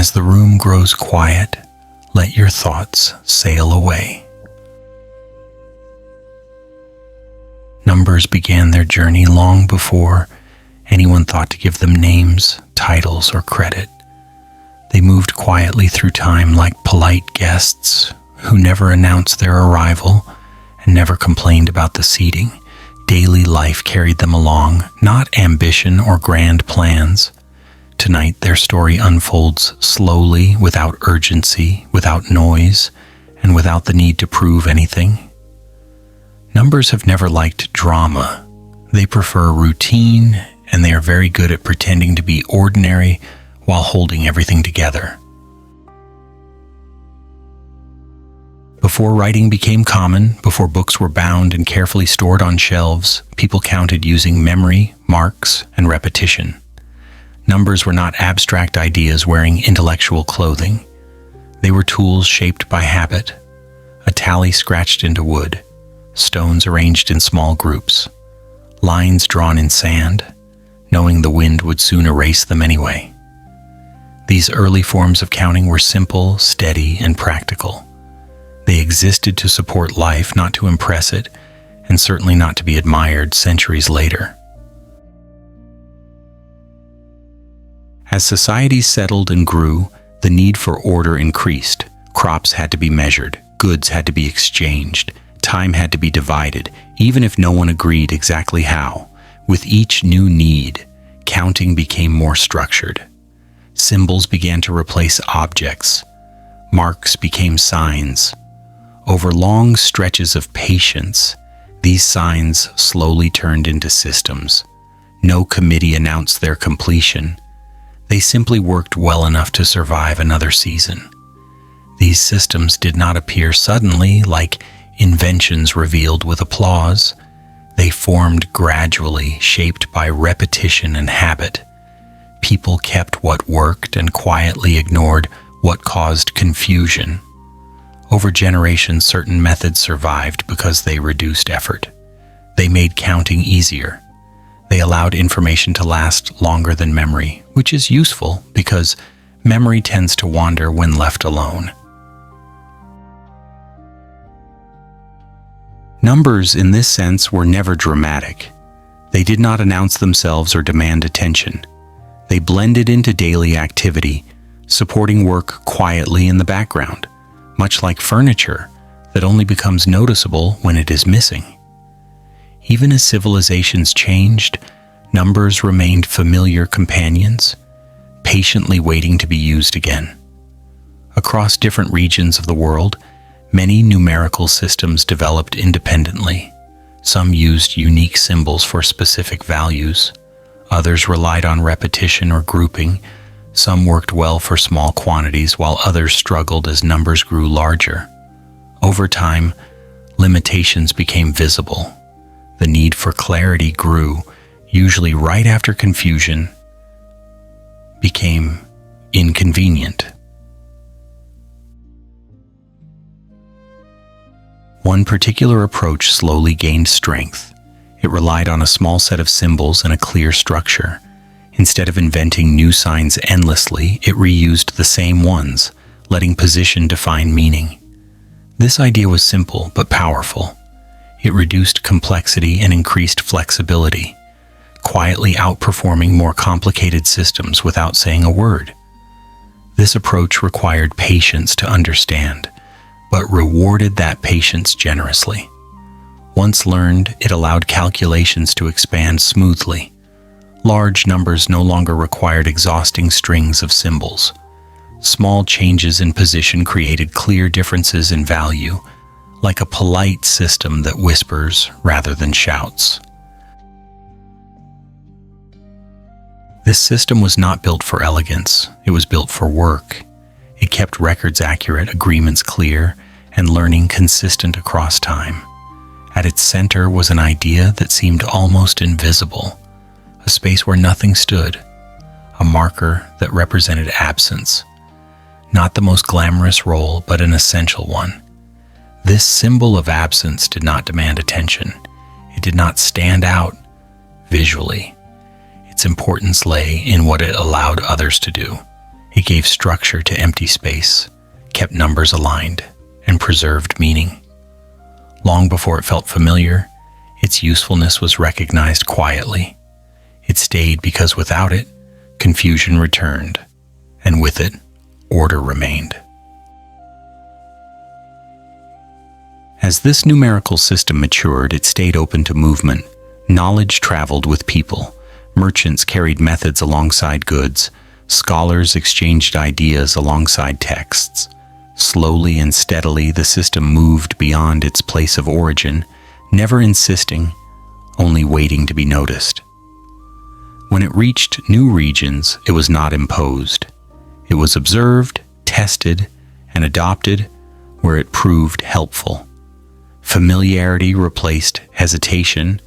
As the room grows quiet, let your thoughts sail away. Numbers began their journey long before anyone thought to give them names, titles, or credit. They moved quietly through time like polite guests who never announced their arrival and never complained about the seating. Daily life carried them along, not ambition or grand plans. Tonight, their story unfolds slowly, without urgency, without noise, and without the need to prove anything. Numbers have never liked drama. They prefer routine, and they are very good at pretending to be ordinary while holding everything together. Before writing became common, before books were bound and carefully stored on shelves, people counted using memory, marks, and repetition. Numbers were not abstract ideas wearing intellectual clothing. They were tools shaped by habit, a tally scratched into wood, stones arranged in small groups, lines drawn in sand, knowing the wind would soon erase them anyway. These early forms of counting were simple, steady, and practical. They existed to support life, not to impress it, and certainly not to be admired centuries later. As societies settled and grew, the need for order increased. Crops had to be measured, goods had to be exchanged, time had to be divided, even if no one agreed exactly how. With each new need, counting became more structured. Symbols began to replace objects. Marks became signs. Over long stretches of patience, these signs slowly turned into systems. No committee announced their completion. They simply worked well enough to survive another season. These systems did not appear suddenly like inventions revealed with applause. They formed gradually, shaped by repetition and habit. People kept what worked and quietly ignored what caused confusion. Over generations, certain methods survived because they reduced effort. They made counting easier. They allowed information to last longer than memory, which is useful because memory tends to wander when left alone. Numbers, in this sense, were never dramatic. They did not announce themselves or demand attention. They blended into daily activity, supporting work quietly in the background, much like furniture that only becomes noticeable when it is missing. Even as civilizations changed, numbers remained familiar companions, patiently waiting to be used again. Across different regions of the world, many numerical systems developed independently. Some used unique symbols for specific values. Others relied on repetition or grouping. Some worked well for small quantities, while others struggled as numbers grew larger. Over time, limitations became visible. The need for clarity grew, usually right after confusion became inconvenient. One particular approach slowly gained strength. It relied on a small set of symbols and a clear structure. Instead of inventing new signs endlessly, it reused the same ones, letting position define meaning. This idea was simple but powerful. It reduced complexity and increased flexibility, quietly outperforming more complicated systems without saying a word. This approach required patience to understand, but rewarded that patience generously. Once learned, it allowed calculations to expand smoothly. Large numbers no longer required exhausting strings of symbols. Small changes in position created clear differences in value, like a polite system that whispers rather than shouts. This system was not built for elegance, it was built for work. It kept records accurate, agreements clear, and learning consistent across time. At its center was an idea that seemed almost invisible, a space where nothing stood, a marker that represented absence. Not the most glamorous role, but an essential one. This symbol of absence did not demand attention. It did not stand out visually. Its importance lay in what it allowed others to do. It gave structure to empty space, kept numbers aligned, and preserved meaning. Long before it felt familiar, its usefulness was recognized quietly. It stayed because without it, confusion returned, and with it, order remained. As this numerical system matured, it stayed open to movement. Knowledge traveled with people. Merchants carried methods alongside goods. Scholars exchanged ideas alongside texts. Slowly and steadily, the system moved beyond its place of origin, never insisting, only waiting to be noticed. When it reached new regions, it was not imposed. It was observed, tested, and adopted where it proved helpful. Familiarity replaced hesitation,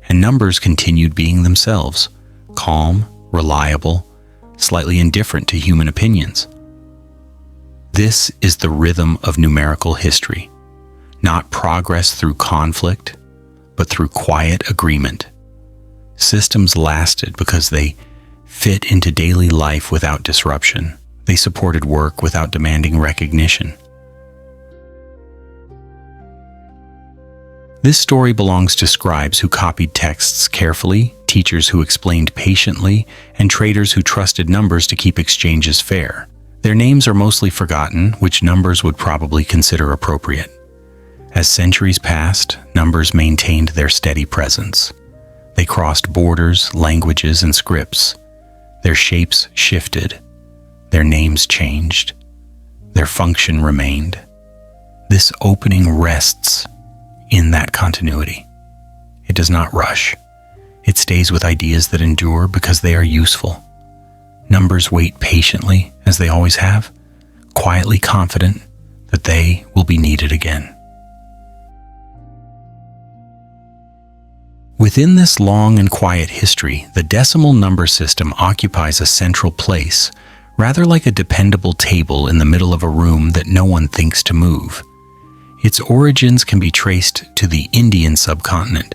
and numbers continued being themselves, calm, reliable, slightly indifferent to human opinions. This is the rhythm of numerical history, not progress through conflict, but through quiet agreement. Systems lasted because they fit into daily life without disruption. They supported work without demanding recognition. This story belongs to scribes who copied texts carefully, teachers who explained patiently, and traders who trusted numbers to keep exchanges fair. Their names are mostly forgotten, which numbers would probably consider appropriate. As centuries passed, numbers maintained their steady presence. They crossed borders, languages, and scripts. Their shapes shifted. Their names changed. Their function remained. This opening rests in that continuity. It does not rush. It stays with ideas that endure because they are useful. Numbers wait patiently, as they always have, quietly confident that they will be needed again. Within this long and quiet history, the decimal number system occupies a central place, rather like a dependable table in the middle of a room that no one thinks to move. Its origins can be traced to the Indian subcontinent,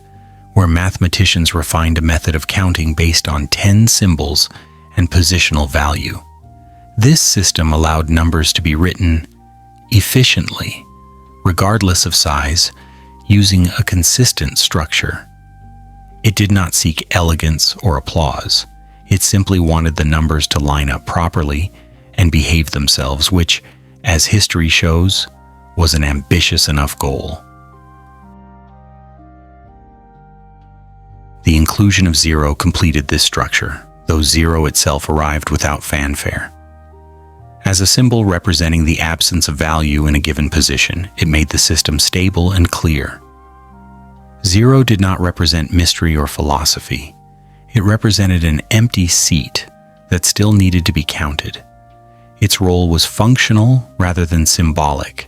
where mathematicians refined a method of counting based on 10 symbols and positional value. This system allowed numbers to be written efficiently, regardless of size, using a consistent structure. It did not seek elegance or applause. It simply wanted the numbers to line up properly and behave themselves, which, as history shows, was an ambitious enough goal. The inclusion of 0 completed this structure, though 0 itself arrived without fanfare. As a symbol representing the absence of value in a given position, it made the system stable and clear. 0 did not represent mystery or philosophy. It represented an empty seat that still needed to be counted. Its role was functional rather than symbolic,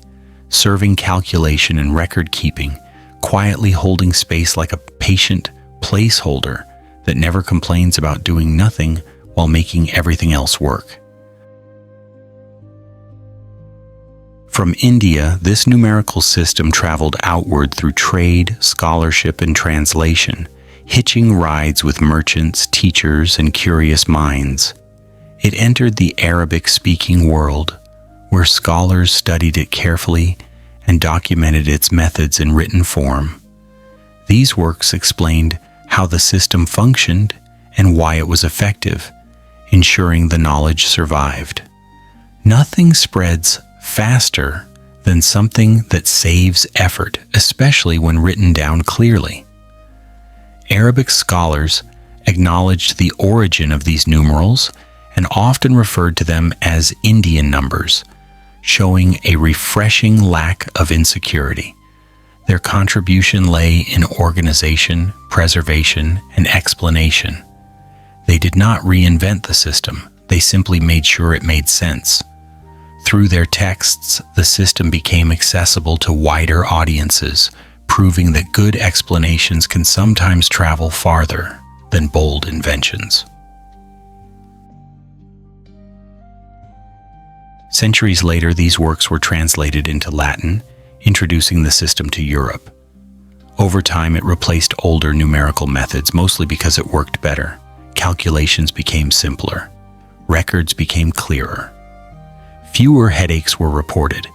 serving calculation and record-keeping, quietly holding space like a patient placeholder that never complains about doing nothing while making everything else work. From India, this numerical system traveled outward through trade, scholarship, and translation, hitching rides with merchants, teachers, and curious minds. It entered the Arabic-speaking world, where scholars studied it carefully and documented its methods in written form. These works explained how the system functioned and why it was effective, ensuring the knowledge survived. Nothing spreads faster than something that saves effort, especially when written down clearly. Arabic scholars acknowledged the origin of these numerals and often referred to them as Indian numbers, showing a refreshing lack of insecurity. Their contribution lay in organization, preservation, and explanation. They did not reinvent the system, they simply made sure it made sense. Through their texts, the system became accessible to wider audiences, proving that good explanations can sometimes travel farther than bold inventions. Centuries later, these works were translated into Latin, introducing the system to Europe. Over time, it replaced older numerical methods, mostly because it worked better. Calculations became simpler. Records became clearer. Fewer headaches were reported.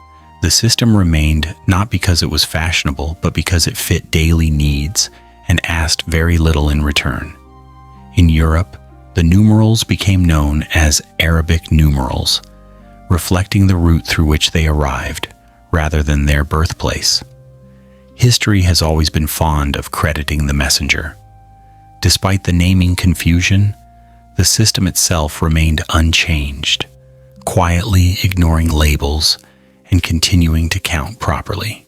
The system remained not because it was fashionable, but because it fit daily needs and asked very little in return. In Europe, the numerals became known as Arabic numerals, reflecting the route through which they arrived, rather than their birthplace. History has always been fond of crediting the messenger. Despite the naming confusion, the system itself remained unchanged, quietly ignoring labels and continuing to count properly.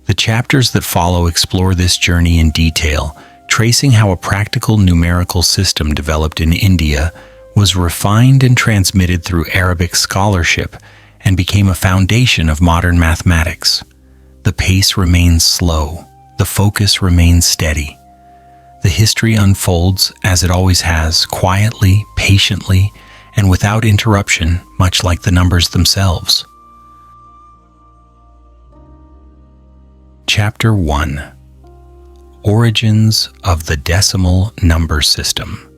The chapters that follow explore this journey in detail, tracing how a practical numerical system developed in India was refined and transmitted through Arabic scholarship and became a foundation of modern mathematics. The pace remains slow, the focus remains steady. The history unfolds, as it always has, quietly, patiently, and without interruption, much like the numbers themselves. Chapter 1: Origins of the Decimal Number System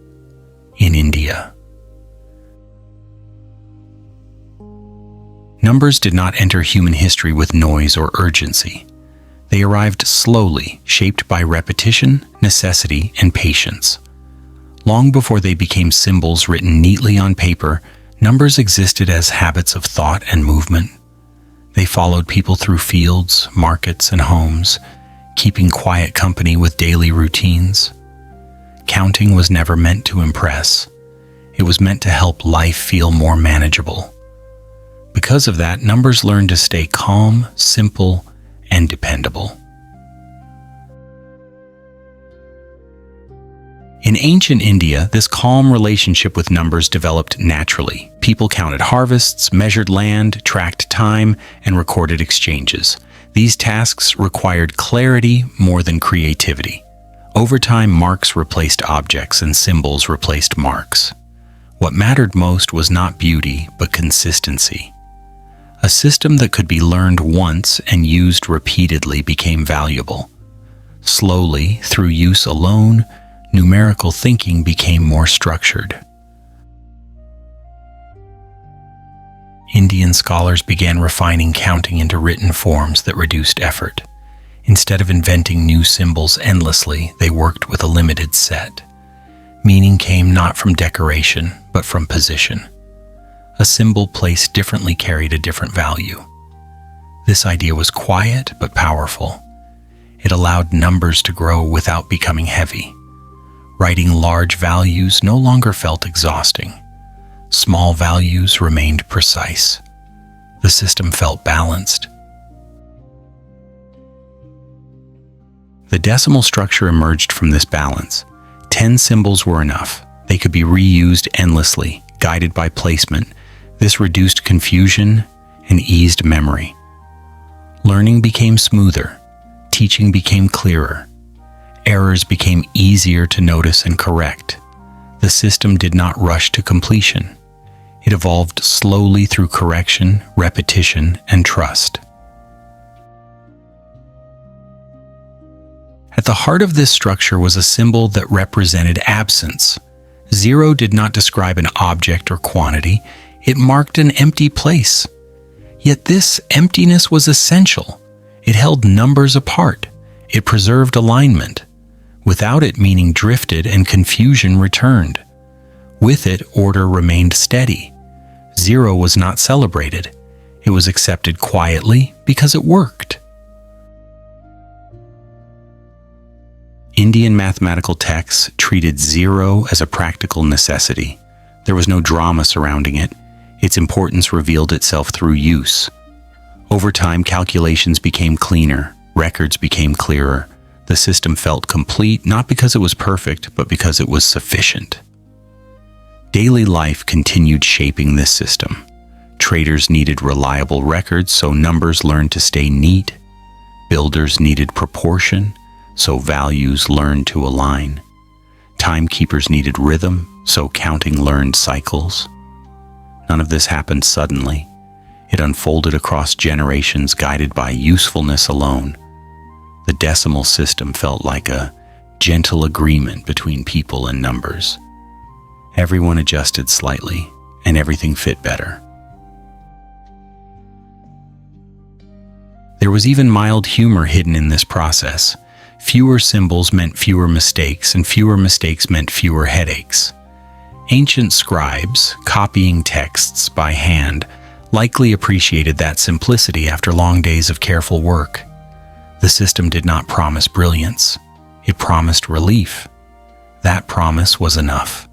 in India. Numbers did not enter human history with noise or urgency. They arrived slowly, shaped by repetition, necessity, and patience. Long before they became symbols written neatly on paper, numbers existed as habits of thought and movement. They followed people through fields, markets, and homes, keeping quiet company with daily routines. Counting was never meant to impress. It was meant to help life feel more manageable. Because of that, numbers learned to stay calm, simple, and dependable. In ancient India, this calm relationship with numbers developed naturally. People counted harvests, measured land, tracked time, and recorded exchanges. These tasks required clarity more than creativity. Over time, marks replaced objects and symbols replaced marks. What mattered most was not beauty, but consistency. A system that could be learned once and used repeatedly became valuable. Slowly, through use alone, numerical thinking became more structured. Indian scholars began refining counting into written forms that reduced effort. Instead of inventing new symbols endlessly, they worked with a limited set. Meaning came not from decoration, but from position. A symbol placed differently carried a different value. This idea was quiet but powerful. It allowed numbers to grow without becoming heavy. Writing large values no longer felt exhausting. Small values remained precise. The system felt balanced. The decimal structure emerged from this balance. 10 symbols were enough. They could be reused endlessly, guided by placement. This reduced confusion and eased memory. Learning became smoother. Teaching became clearer. Errors became easier to notice and correct. The system did not rush to completion. It evolved slowly through correction, repetition, and trust. At the heart of this structure was a symbol that represented absence. 0 did not describe an object or quantity. It marked an empty place. Yet this emptiness was essential. It held numbers apart. It preserved alignment. Without it, meaning drifted and confusion returned. With it, order remained steady. 0 was not celebrated. It was accepted quietly because it worked. Indian mathematical texts treated 0 as a practical necessity. There was no drama surrounding it. Its importance revealed itself through use. Over time, calculations became cleaner, records became clearer. The system felt complete, not because it was perfect, but because it was sufficient. Daily life continued shaping this system. Traders needed reliable records, so numbers learned to stay neat. Builders needed proportion, so values learned to align. Timekeepers needed rhythm, so counting learned cycles. None of this happened suddenly. It unfolded across generations, guided by usefulness alone. The decimal system felt like a gentle agreement between people and numbers. Everyone adjusted slightly, and everything fit better. There was even mild humor hidden in this process. Fewer symbols meant fewer mistakes, and fewer mistakes meant fewer headaches. Ancient scribes, copying texts by hand, likely appreciated that simplicity after long days of careful work. The system did not promise brilliance. It promised relief. That promise was enough.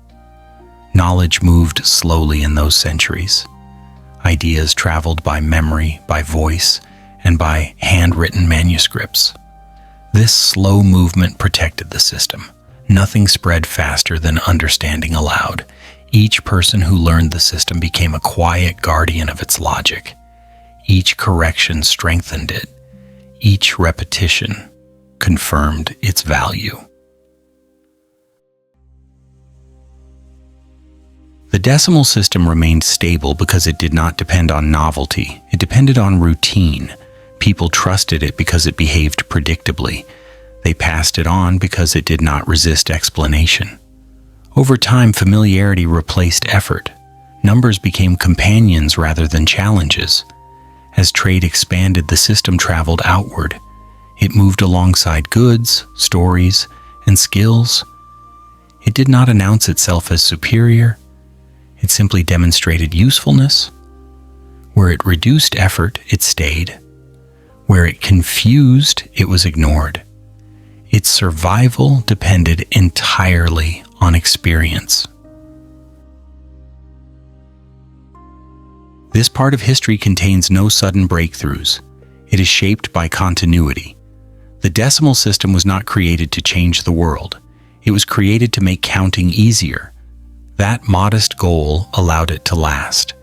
Knowledge moved slowly in those centuries. Ideas traveled by memory, by voice, and by handwritten manuscripts. This slow movement protected the system. Nothing spread faster than understanding aloud. Each person who learned the system became a quiet guardian of its logic. Each correction strengthened it. Each repetition confirmed its value. The decimal system remained stable because it did not depend on novelty. It depended on routine. People trusted it because it behaved predictably. They passed it on because it did not resist explanation. Over time, familiarity replaced effort. Numbers became companions rather than challenges. As trade expanded, the system traveled outward. It moved alongside goods, stories, and skills. It did not announce itself as superior. It simply demonstrated usefulness. Where it reduced effort, it stayed. Where it confused, it was ignored. Its survival depended entirely on experience. This part of history contains no sudden breakthroughs. It is shaped by continuity. The decimal system was not created to change the world. It was created to make counting easier. That modest goal allowed it to last.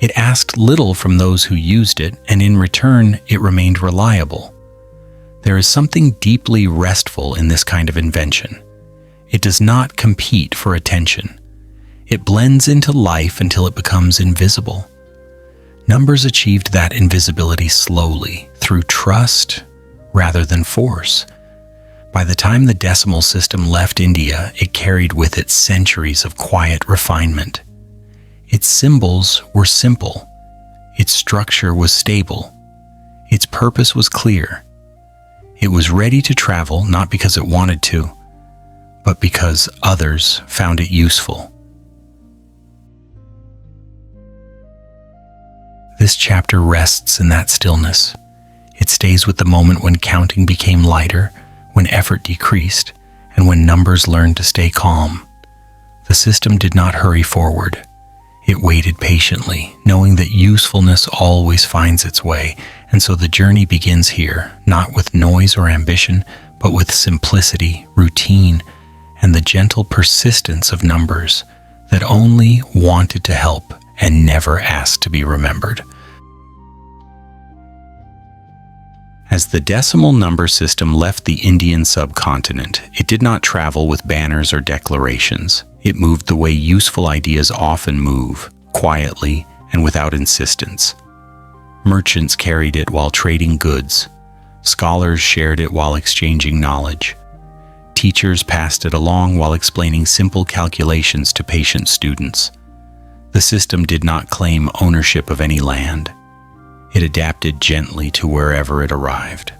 It asked little from those who used it, and in return, it remained reliable. There is something deeply restful in this kind of invention. It does not compete for attention. It blends into life until it becomes invisible. Numbers achieved that invisibility slowly, through trust rather than force. By the time the decimal system left India, it carried with it centuries of quiet refinement. Its symbols were simple. Its structure was stable. Its purpose was clear. It was ready to travel not because it wanted to, but because others found it useful. This chapter rests in that stillness. It stays with the moment when counting became lighter, when effort decreased, and when numbers learned to stay calm. The system did not hurry forward. It waited patiently, knowing that usefulness always finds its way, and so the journey begins here, not with noise or ambition, but with simplicity, routine, and the gentle persistence of numbers that only wanted to help and never asked to be remembered. As the decimal number system left the Indian subcontinent, it did not travel with banners or declarations. It moved the way useful ideas often move, quietly and without insistence. Merchants carried it while trading goods. Scholars shared it while exchanging knowledge. Teachers passed it along while explaining simple calculations to patient students. The system did not claim ownership of any land. It adapted gently to wherever it arrived.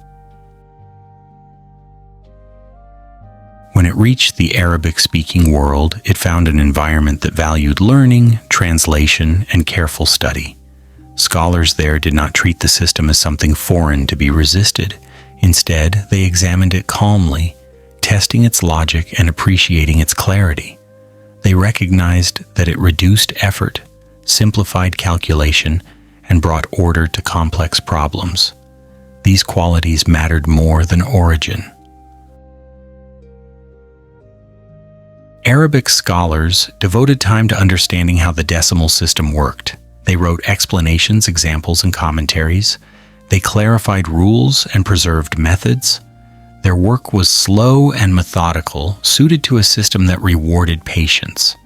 When it reached the Arabic-speaking world, it found an environment that valued learning, translation, and careful study. Scholars there did not treat the system as something foreign to be resisted. Instead, they examined it calmly, testing its logic and appreciating its clarity. They recognized that it reduced effort, simplified calculation, and brought order to complex problems. These qualities mattered more than origin. Arabic scholars devoted time to understanding how the decimal system worked. They wrote explanations, examples, and commentaries. They clarified rules and preserved methods. Their work was slow and methodical, suited to a system that rewarded patience.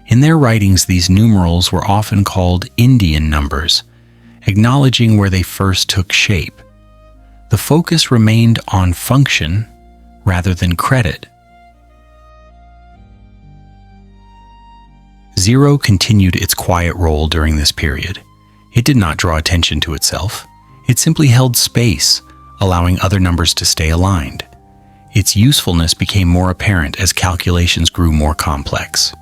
In their writings, these numerals were often called Indian numbers, acknowledging where they first took shape. The focus remained on function rather than credit. Zero continued its quiet role during this period. It did not draw attention to itself. It simply held space, allowing other numbers to stay aligned. Its usefulness became more apparent as calculations grew more complex.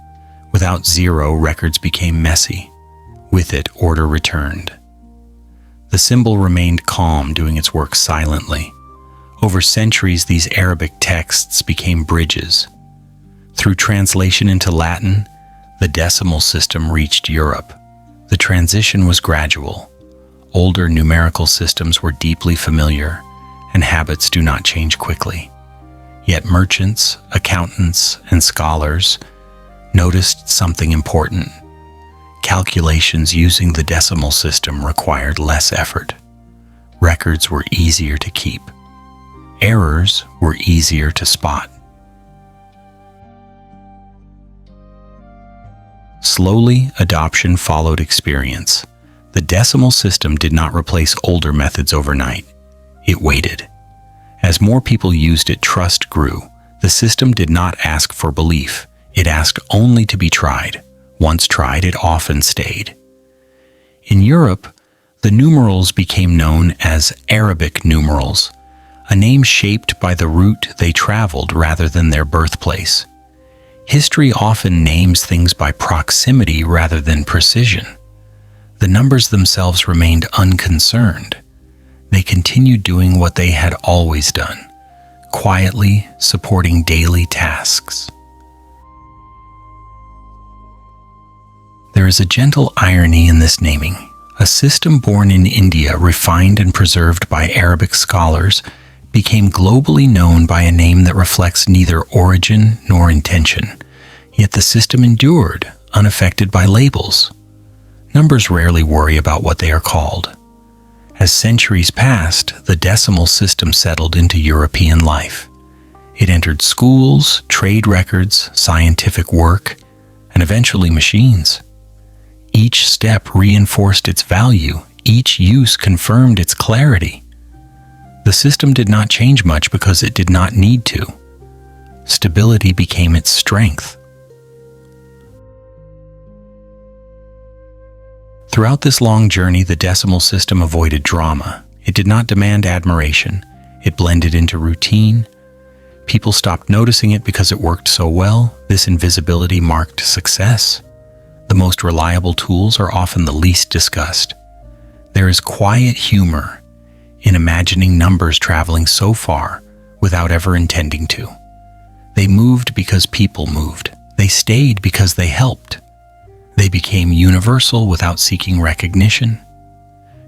Without zero, records became messy. With it, order returned. The symbol remained calm, doing its work silently. Over centuries, these Arabic texts became bridges. Through translation into Latin, the decimal system reached Europe. The transition was gradual. Older numerical systems were deeply familiar, and habits do not change quickly. Yet merchants, accountants, and scholars noticed something important. Calculations using the decimal system required less effort. Records were easier to keep. Errors were easier to spot. Slowly, adoption followed experience. The decimal system did not replace older methods overnight. It waited. As more people used it, trust grew. The system did not ask for belief. It asked only to be tried. Once tried, it often stayed. In Europe, the numerals became known as Arabic numerals, a name shaped by the route they traveled rather than their birthplace. History often names things by proximity rather than precision. The numbers themselves remained unconcerned. They continued doing what they had always done, quietly supporting daily tasks. There is a gentle irony in this naming. A system born in India, refined and preserved by Arabic scholars, became globally known by a name that reflects neither origin nor intention. Yet the system endured, unaffected by labels. Numbers rarely worry about what they are called. As centuries passed, the decimal system settled into European life. It entered schools, trade records, scientific work, and eventually machines. Each step reinforced its value. Each use confirmed its clarity. The system did not change much because it did not need to. Stability became its strength. Throughout this long journey, the decimal system avoided drama. It did not demand admiration. It blended into routine. People stopped noticing it because it worked so well. This invisibility marked success. The most reliable tools are often the least discussed. There is quiet humor in imagining numbers traveling so far without ever intending to. They moved because people moved. They stayed because they helped. They became universal without seeking recognition.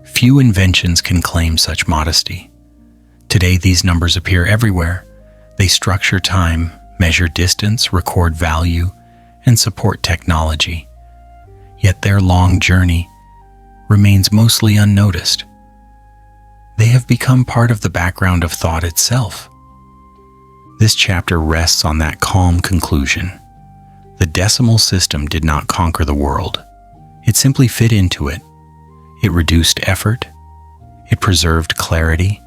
Few inventions can claim such modesty. Today, these numbers appear everywhere. They structure time, measure distance, record value, and support technology. Yet their long journey remains mostly unnoticed. They have become part of the background of thought itself. This chapter rests on that calm conclusion. The decimal system did not conquer the world. It simply fit into it. It reduced effort. It preserved clarity.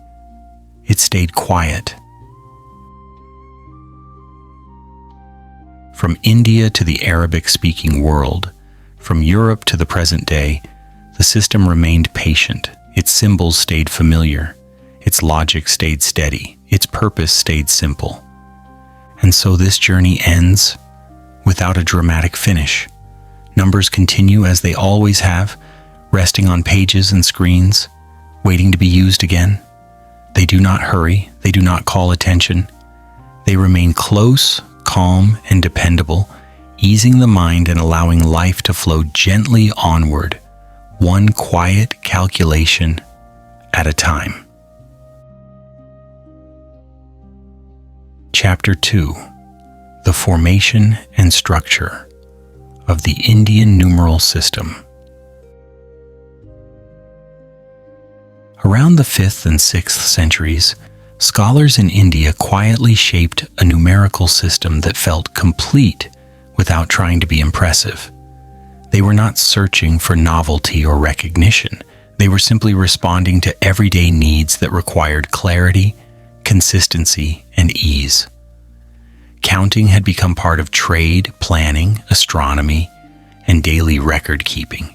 It stayed quiet. From India to the Arabic-speaking world, from Europe to the present day, the system remained patient. Its symbols stayed familiar. Its logic stayed steady. Its purpose stayed simple. And so this journey ends without a dramatic finish. Numbers continue as they always have, resting on pages and screens, waiting to be used again. They do not hurry. They do not call attention. They remain close, calm, and dependable, easing the mind and allowing life to flow gently onward, one quiet calculation at a time. Chapter 2: The Formation and Structure of the Indian Numeral System. Around the 5th and 6th centuries, scholars in India quietly shaped a numerical system that felt complete without trying to be impressive. They were not searching for novelty or recognition. They were simply responding to everyday needs that required clarity, consistency, and ease. Counting had become part of trade, planning, astronomy, and daily record keeping.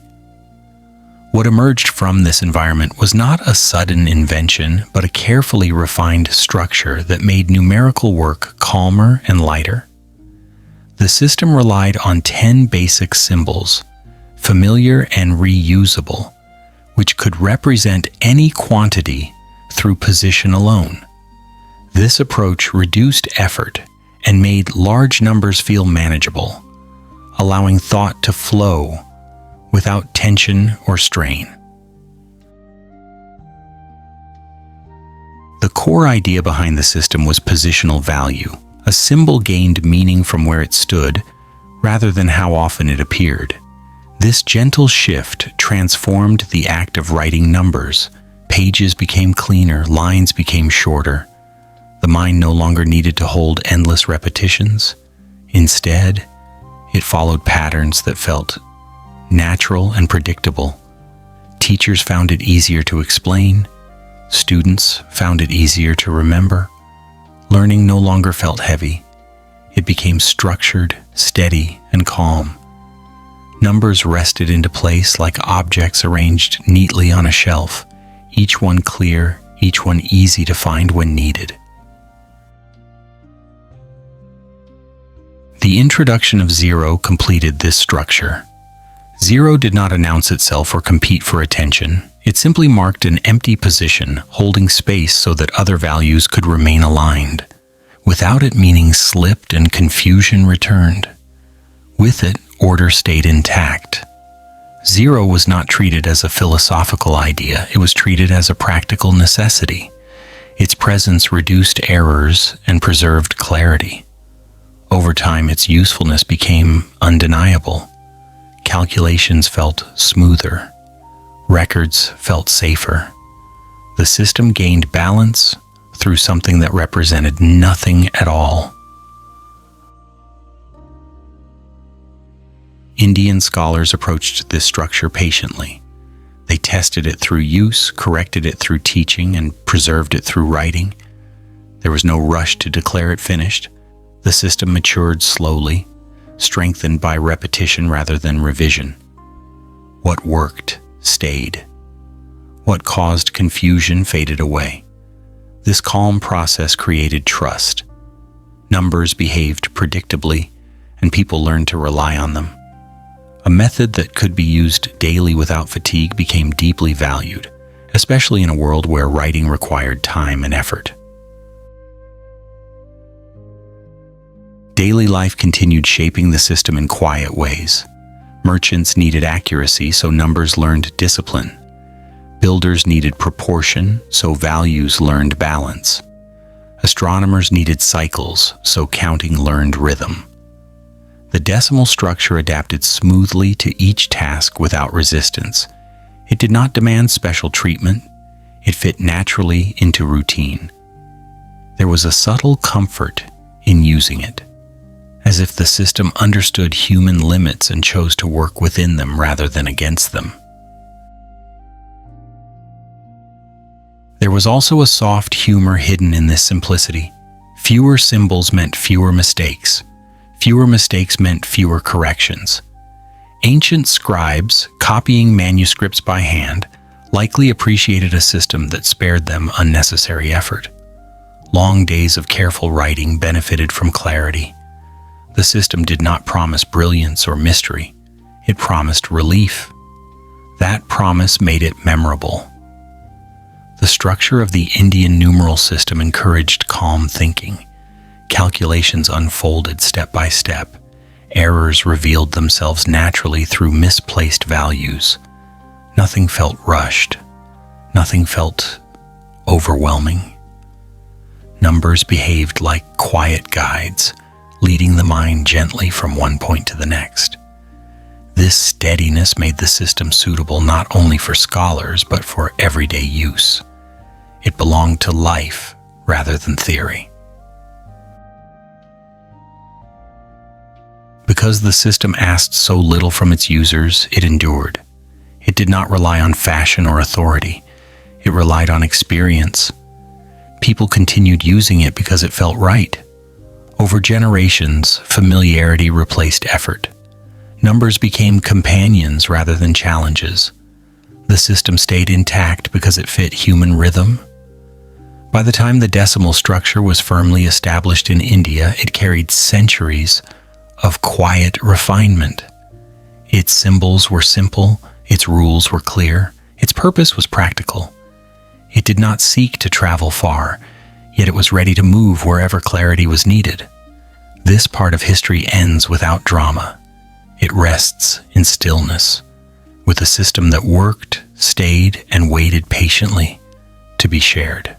What emerged from this environment was not a sudden invention, but a carefully refined structure that made numerical work calmer and lighter. The system relied on 10 basic symbols, familiar and reusable, which could represent any quantity through position alone. This approach reduced effort and made large numbers feel manageable, allowing thought to flow without tension or strain. The core idea behind the system was positional value. A symbol gained meaning from where it stood rather than how often it appeared. This gentle shift transformed the act of writing numbers. Pages became cleaner, lines became shorter. The mind no longer needed to hold endless repetitions. Instead, it followed patterns that felt natural and predictable. Teachers found it easier to explain. Students found it easier to remember. Learning no longer felt heavy. It became structured, steady, and calm. Numbers rested into place like objects arranged neatly on a shelf, each one clear, each one easy to find when needed. The introduction of zero completed this structure. Zero did not announce itself or compete for attention. It simply marked an empty position, holding space so that other values could remain aligned. Without it, meaning slipped and confusion returned. With it, order stayed intact. Zero was not treated as a philosophical idea, it was treated as a practical necessity. Its presence reduced errors and preserved clarity. Over time, its usefulness became undeniable. Calculations felt smoother. Records felt safer. The system gained balance through something that represented nothing at all. Indian scholars approached this structure patiently. They tested it through use, corrected it through teaching, and preserved it through writing. There was no rush to declare it finished. The system matured slowly, strengthened by repetition rather than revision. What worked stayed. What caused confusion faded away. This calm process created trust. Numbers behaved predictably, and people learned to rely on them. A method that could be used daily without fatigue became deeply valued, especially in a world where writing required time and effort. Daily life continued shaping the system in quiet ways. Merchants needed accuracy, so numbers learned discipline. Builders needed proportion, so values learned balance. Astronomers needed cycles, so counting learned rhythm. The decimal structure adapted smoothly to each task without resistance. It did not demand special treatment. It fit naturally into routine. There was a subtle comfort in using it, as if the system understood human limits and chose to work within them rather than against them. There was also a soft humor hidden in this simplicity. Fewer symbols meant fewer mistakes. Fewer mistakes meant fewer corrections. Ancient scribes, copying manuscripts by hand, likely appreciated a system that spared them unnecessary effort. Long days of careful writing benefited from clarity. The system did not promise brilliance or mystery. It promised relief. That promise made it memorable. The structure of the Indian numeral system encouraged calm thinking. Calculations unfolded step by step. Errors revealed themselves naturally through misplaced values. Nothing felt rushed. Nothing felt overwhelming. Numbers behaved like quiet guides, leading the mind gently from one point to the next. This steadiness made the system suitable not only for scholars, but for everyday use. It belonged to life rather than theory. Because the system asked so little from its users, it endured. It did not rely on fashion or authority. It relied on experience. People continued using it because it felt right. Over generations, familiarity replaced effort. Numbers became companions rather than challenges. The system stayed intact because it fit human rhythm. By the time the decimal structure was firmly established in India, it carried centuries of quiet refinement. Its symbols were simple, its rules were clear, its purpose was practical. It did not seek to travel far, yet it was ready to move wherever clarity was needed. This part of history ends without drama. It rests in stillness, with a system that worked, stayed, and waited patiently to be shared.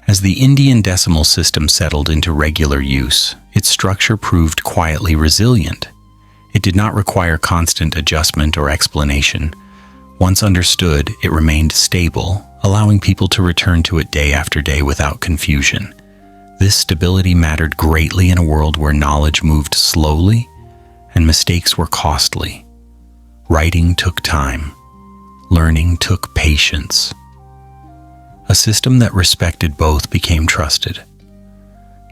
As the Indian decimal system settled into regular use, its structure proved quietly resilient. It did not require constant adjustment or explanation. Once understood, it remained stable, allowing people to return to it day after day without confusion. This stability mattered greatly in a world where knowledge moved slowly and mistakes were costly. Writing took time. Learning took patience. A system that respected both became trusted.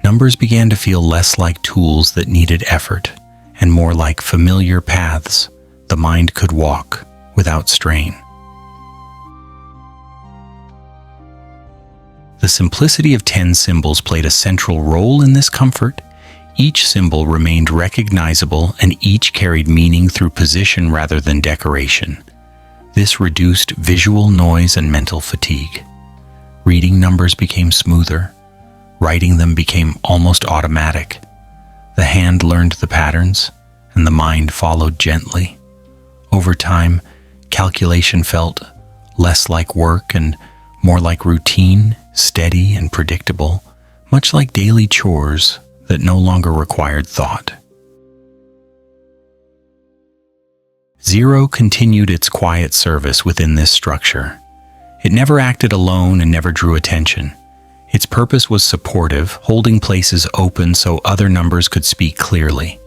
Numbers began to feel less like tools that needed effort and more like familiar paths the mind could walk without strain. The simplicity of 10 symbols played a central role in this comfort. Each symbol remained recognizable and each carried meaning through position rather than decoration. This reduced visual noise and mental fatigue. Reading numbers became smoother. Writing them became almost automatic. The hand learned the patterns, and the mind followed gently. Over time, calculation felt less like work and more like routine, steady and predictable, much like daily chores that no longer required thought. Zero continued its quiet service within this structure. It never acted alone and never drew attention. Its purpose was supportive, holding places open so other numbers could speak clearly.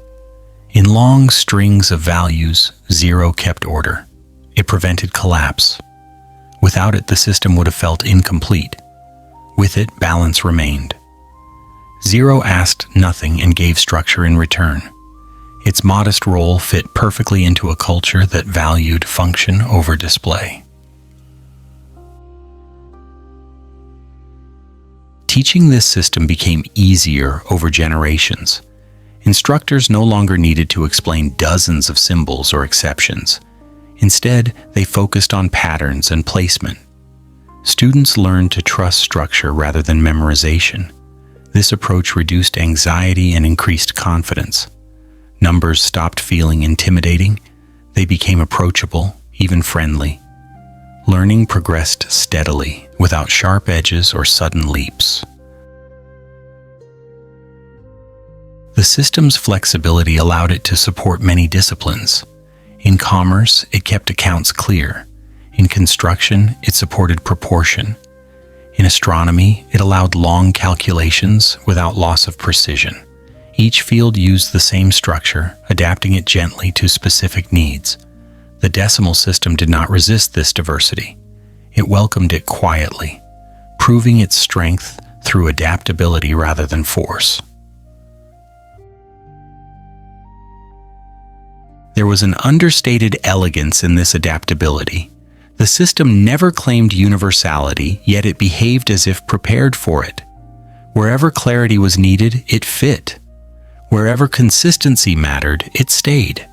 In long strings of values, zero kept order. It prevented collapse. Without it, the system would have felt incomplete. With it, balance remained. Zero asked nothing and gave structure in return. Its modest role fit perfectly into a culture that valued function over display. Teaching this system became easier over generations. Instructors no longer needed to explain dozens of symbols or exceptions. Instead, they focused on patterns and placement. Students learned to trust structure rather than memorization. This approach reduced anxiety and increased confidence. Numbers stopped feeling intimidating. They became approachable, even friendly. Learning progressed steadily, without sharp edges or sudden leaps. The system's flexibility allowed it to support many disciplines. In commerce, it kept accounts clear. In construction, it supported proportion. In astronomy, it allowed long calculations without loss of precision. Each field used the same structure, adapting it gently to specific needs. The decimal system did not resist this diversity. It welcomed it quietly, proving its strength through adaptability rather than force. There was an understated elegance in this adaptability. The system never claimed universality, yet it behaved as if prepared for it. Wherever clarity was needed, it fit. Wherever consistency mattered, it stayed.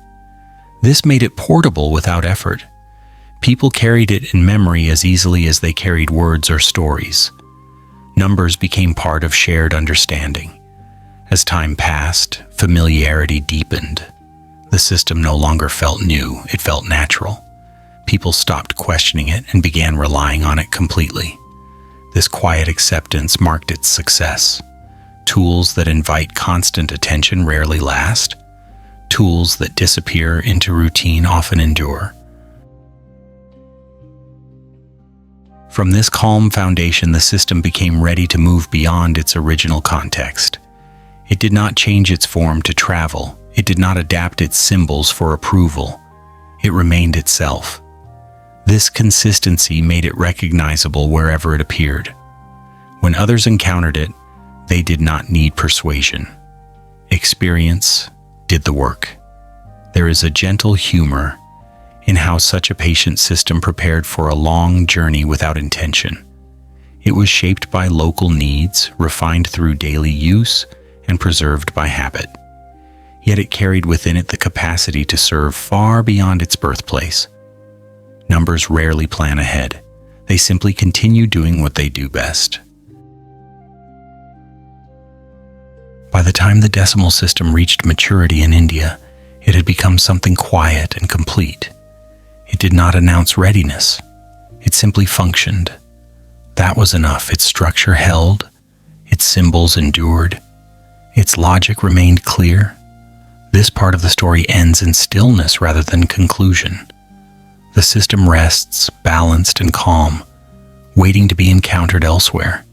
This made it portable without effort. People carried it in memory as easily as they carried words or stories. Numbers became part of shared understanding. As time passed, familiarity deepened. The system no longer felt new, it felt natural. People stopped questioning it and began relying on it completely. This quiet acceptance marked its success. Tools that invite constant attention rarely last. Tools that disappear into routine often endure. From this calm foundation, the system became ready to move beyond its original context. It did not change its form to travel. It did not adapt its symbols for approval. It remained itself. This consistency made it recognizable wherever it appeared. When others encountered it, they did not need persuasion. Experience did the work. There is a gentle humor in how such a patient system prepared for a long journey without intention. It was shaped by local needs, refined through daily use, and preserved by habit. Yet it carried within it the capacity to serve far beyond its birthplace. Numbers rarely plan ahead. They simply continue doing what they do best. By the time the decimal system reached maturity in India, it had become something quiet and complete. It did not announce readiness. It simply functioned. That was enough. Its structure held, its symbols endured, its logic remained clear. This part of the story ends in stillness rather than conclusion. The system rests, balanced and calm, waiting to be encountered elsewhere.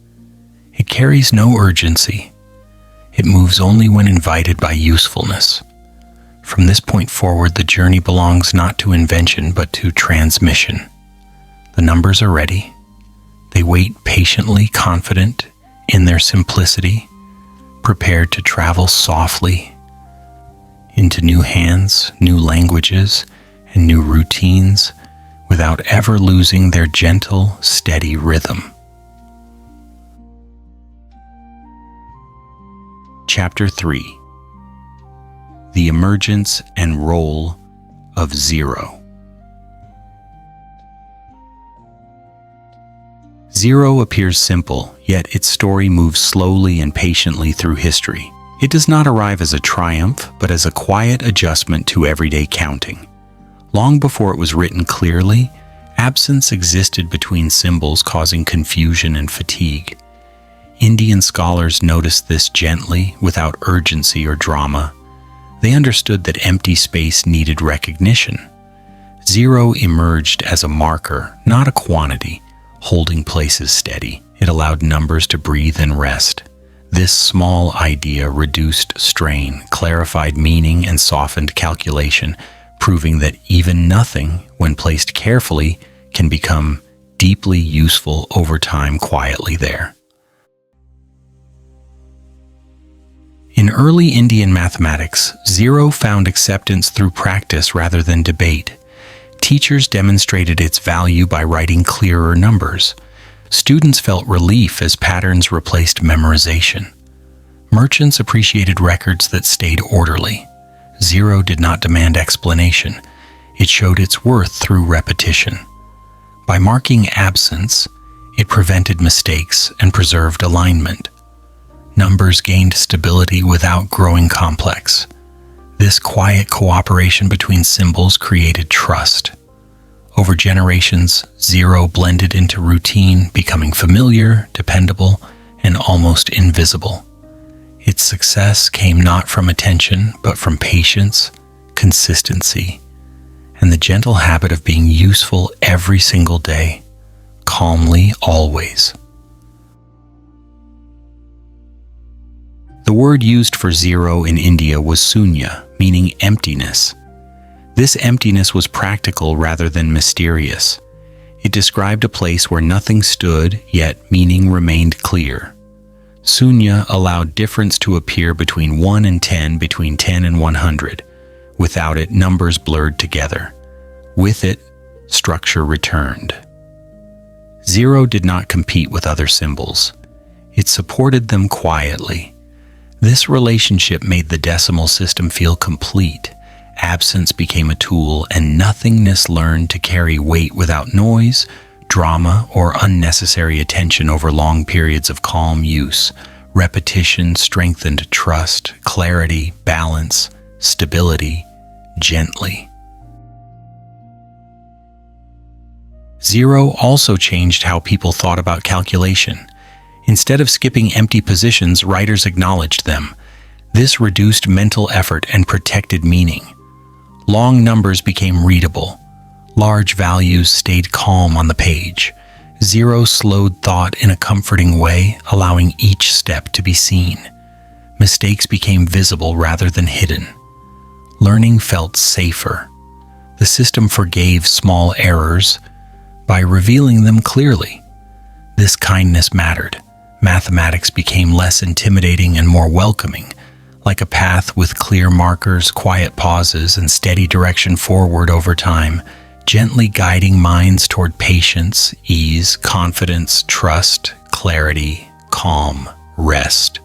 It carries no urgency. It moves only when invited by usefulness. From this point forward, the journey belongs not to invention but to transmission. The numbers are ready. They wait patiently, confident in their simplicity, prepared to travel softly into new hands, new languages, and new routines without ever losing their gentle, steady rhythm. Chapter 3: The Emergence and Role of Zero. Zero appears simple, yet its story moves slowly and patiently through history. It does not arrive as a triumph, but as a quiet adjustment to everyday counting. Long before it was written clearly, absence existed between symbols, causing confusion and fatigue. Indian scholars noticed this gently, without urgency or drama. They understood that empty space needed recognition. Zero emerged as a marker, not a quantity, holding places steady. It allowed numbers to breathe and rest. This small idea reduced strain, clarified meaning, and softened calculation, proving that even nothing, when placed carefully, can become deeply useful over time quietly there. In early Indian mathematics, zero found acceptance through practice rather than debate. Teachers demonstrated its value by writing clearer numbers. Students felt relief as patterns replaced memorization. Merchants appreciated records that stayed orderly. Zero did not demand explanation. It showed its worth through repetition. By marking absence, it prevented mistakes and preserved alignment. Numbers gained stability without growing complex. This quiet cooperation between symbols created trust. Over generations, zero blended into routine, becoming familiar, dependable, and almost invisible. Its success came not from attention, but from patience, consistency, and the gentle habit of being useful every single day, calmly always. The word used for zero in India was sunya, meaning emptiness. This emptiness was practical rather than mysterious. It described a place where nothing stood, yet meaning remained clear. Sunya allowed difference to appear between 1 and 10, between 10 and 100. Without it, numbers blurred together. With it, structure returned. Zero did not compete with other symbols. It supported them quietly. This relationship made the decimal system feel complete. Absence became a tool, and nothingness learned to carry weight without noise, drama, or unnecessary attention over long periods of calm use. Repetition strengthened trust, clarity, balance, stability, gently. Zero also changed how people thought about calculation. Instead of skipping empty positions, writers acknowledged them. This reduced mental effort and protected meaning. Long numbers became readable. Large values stayed calm on the page. Zero slowed thought in a comforting way, allowing each step to be seen. Mistakes became visible rather than hidden. Learning felt safer. The system forgave small errors, by revealing them clearly. This kindness mattered. Mathematics became less intimidating and more welcoming, like a path with clear markers, quiet pauses, and steady direction forward over time, gently guiding minds toward patience, ease, confidence, trust, clarity, calm, rest.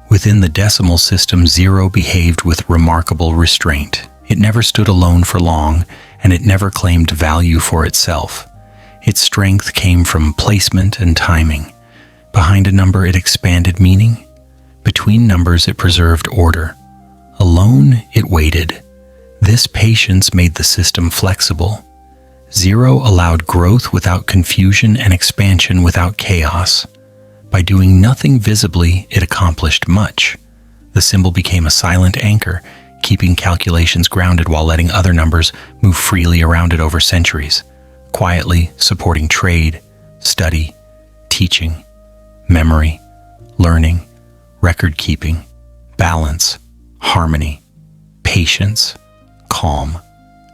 Within the decimal system, 0 behaved with remarkable restraint. It never stood alone for long, and it never claimed value for itself. Its strength came from placement and timing. Behind a number, it expanded meaning. Between numbers, it preserved order. Alone, it waited. This patience made the system flexible. 0 allowed growth without confusion and expansion without chaos. By doing nothing visibly, it accomplished much. The symbol became a silent anchor, keeping calculations grounded while letting other numbers move freely around it over centuries, quietly supporting trade, study, teaching, memory, learning, record-keeping, balance, harmony, patience, calm,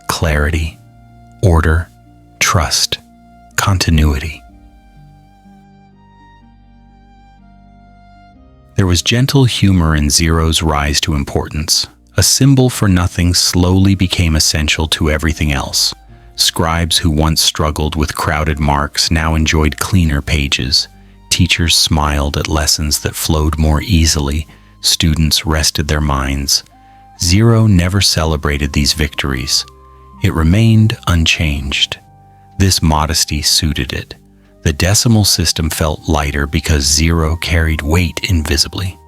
clarity, order, trust, continuity. There was gentle humor in 0's rise to importance. A symbol for nothing slowly became essential to everything else. Scribes who once struggled with crowded marks now enjoyed cleaner pages. Teachers smiled at lessons that flowed more easily. Students rested their minds. 0 never celebrated these victories. It remained unchanged. This modesty suited it. The decimal system felt lighter because 0 carried weight invisibly.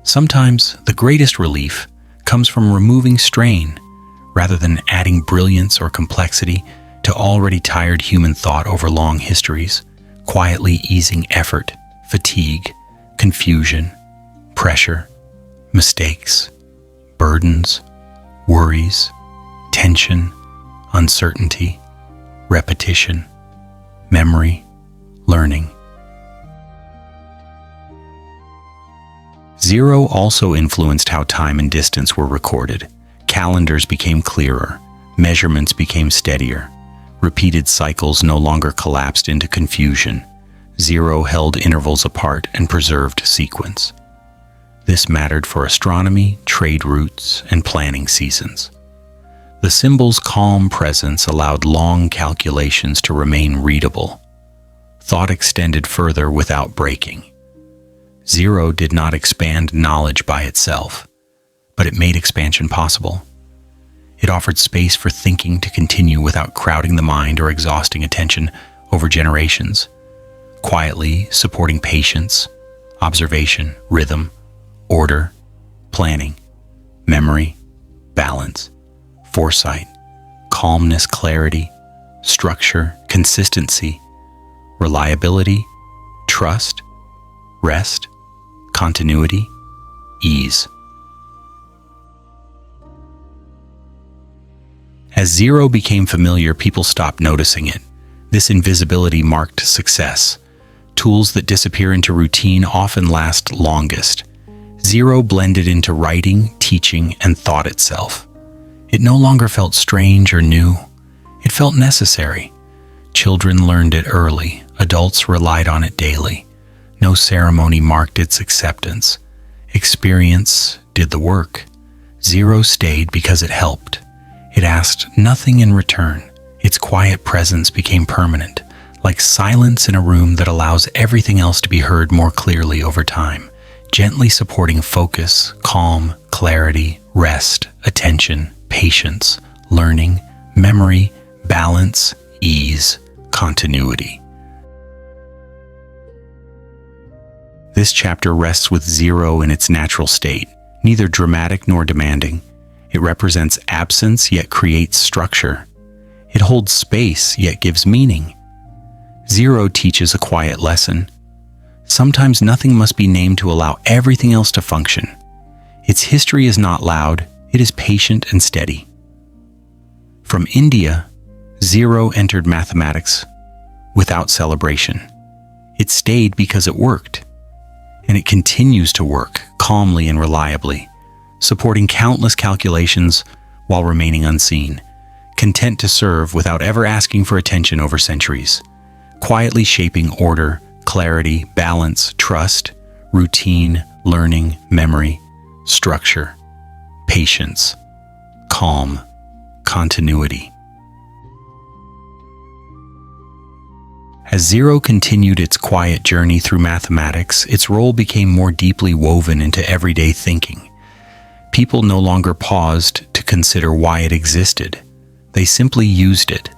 Sometimes the greatest relief comes from removing strain, rather than adding brilliance or complexity to already tired human thought over long histories, quietly easing effort, fatigue, confusion, pressure, mistakes, burdens, worries, tension, uncertainty, repetition, memory, learning. 0 also influenced how time and distance were recorded. Calendars became clearer, measurements became steadier. Repeated cycles no longer collapsed into confusion. 0 held intervals apart and preserved sequence. This mattered for astronomy, trade routes, and planning seasons. The symbol's calm presence allowed long calculations to remain readable. Thought extended further without breaking. 0 did not expand knowledge by itself, but it made expansion possible. It offered space for thinking to continue without crowding the mind or exhausting attention over generations, quietly supporting patience, observation, rhythm, order, planning, memory, balance, foresight, calmness, clarity, structure, consistency, reliability, trust, rest, continuity, ease. As 0 became familiar, people stopped noticing it. This invisibility marked success. Tools that disappear into routine often last longest. 0 blended into writing, teaching, and thought itself. It no longer felt strange or new. It felt necessary. Children learned it early. Adults relied on it daily. No ceremony marked its acceptance. Experience did the work. 0 stayed because it helped. It asked nothing in return. Its quiet presence became permanent, like silence in a room that allows everything else to be heard more clearly over time, gently supporting focus, calm, clarity, rest, attention, patience, learning, memory, balance, ease, continuity. This chapter rests with 0 in its natural state, neither dramatic nor demanding. It represents absence yet creates structure. It holds space yet gives meaning. 0 teaches a quiet lesson. Sometimes nothing must be named to allow everything else to function. Its history is not loud, it is patient and steady. From India, 0 entered mathematics without celebration. It stayed because it worked, and it continues to work calmly and reliably, supporting countless calculations while remaining unseen. content to serve without ever asking for attention over centuries, quietly shaping order, clarity, balance, trust, routine, learning, memory, structure, patience, calm, continuity. As zero continued its quiet journey through mathematics, its role became more deeply woven into everyday thinking. People no longer paused to consider why it existed. They simply used it.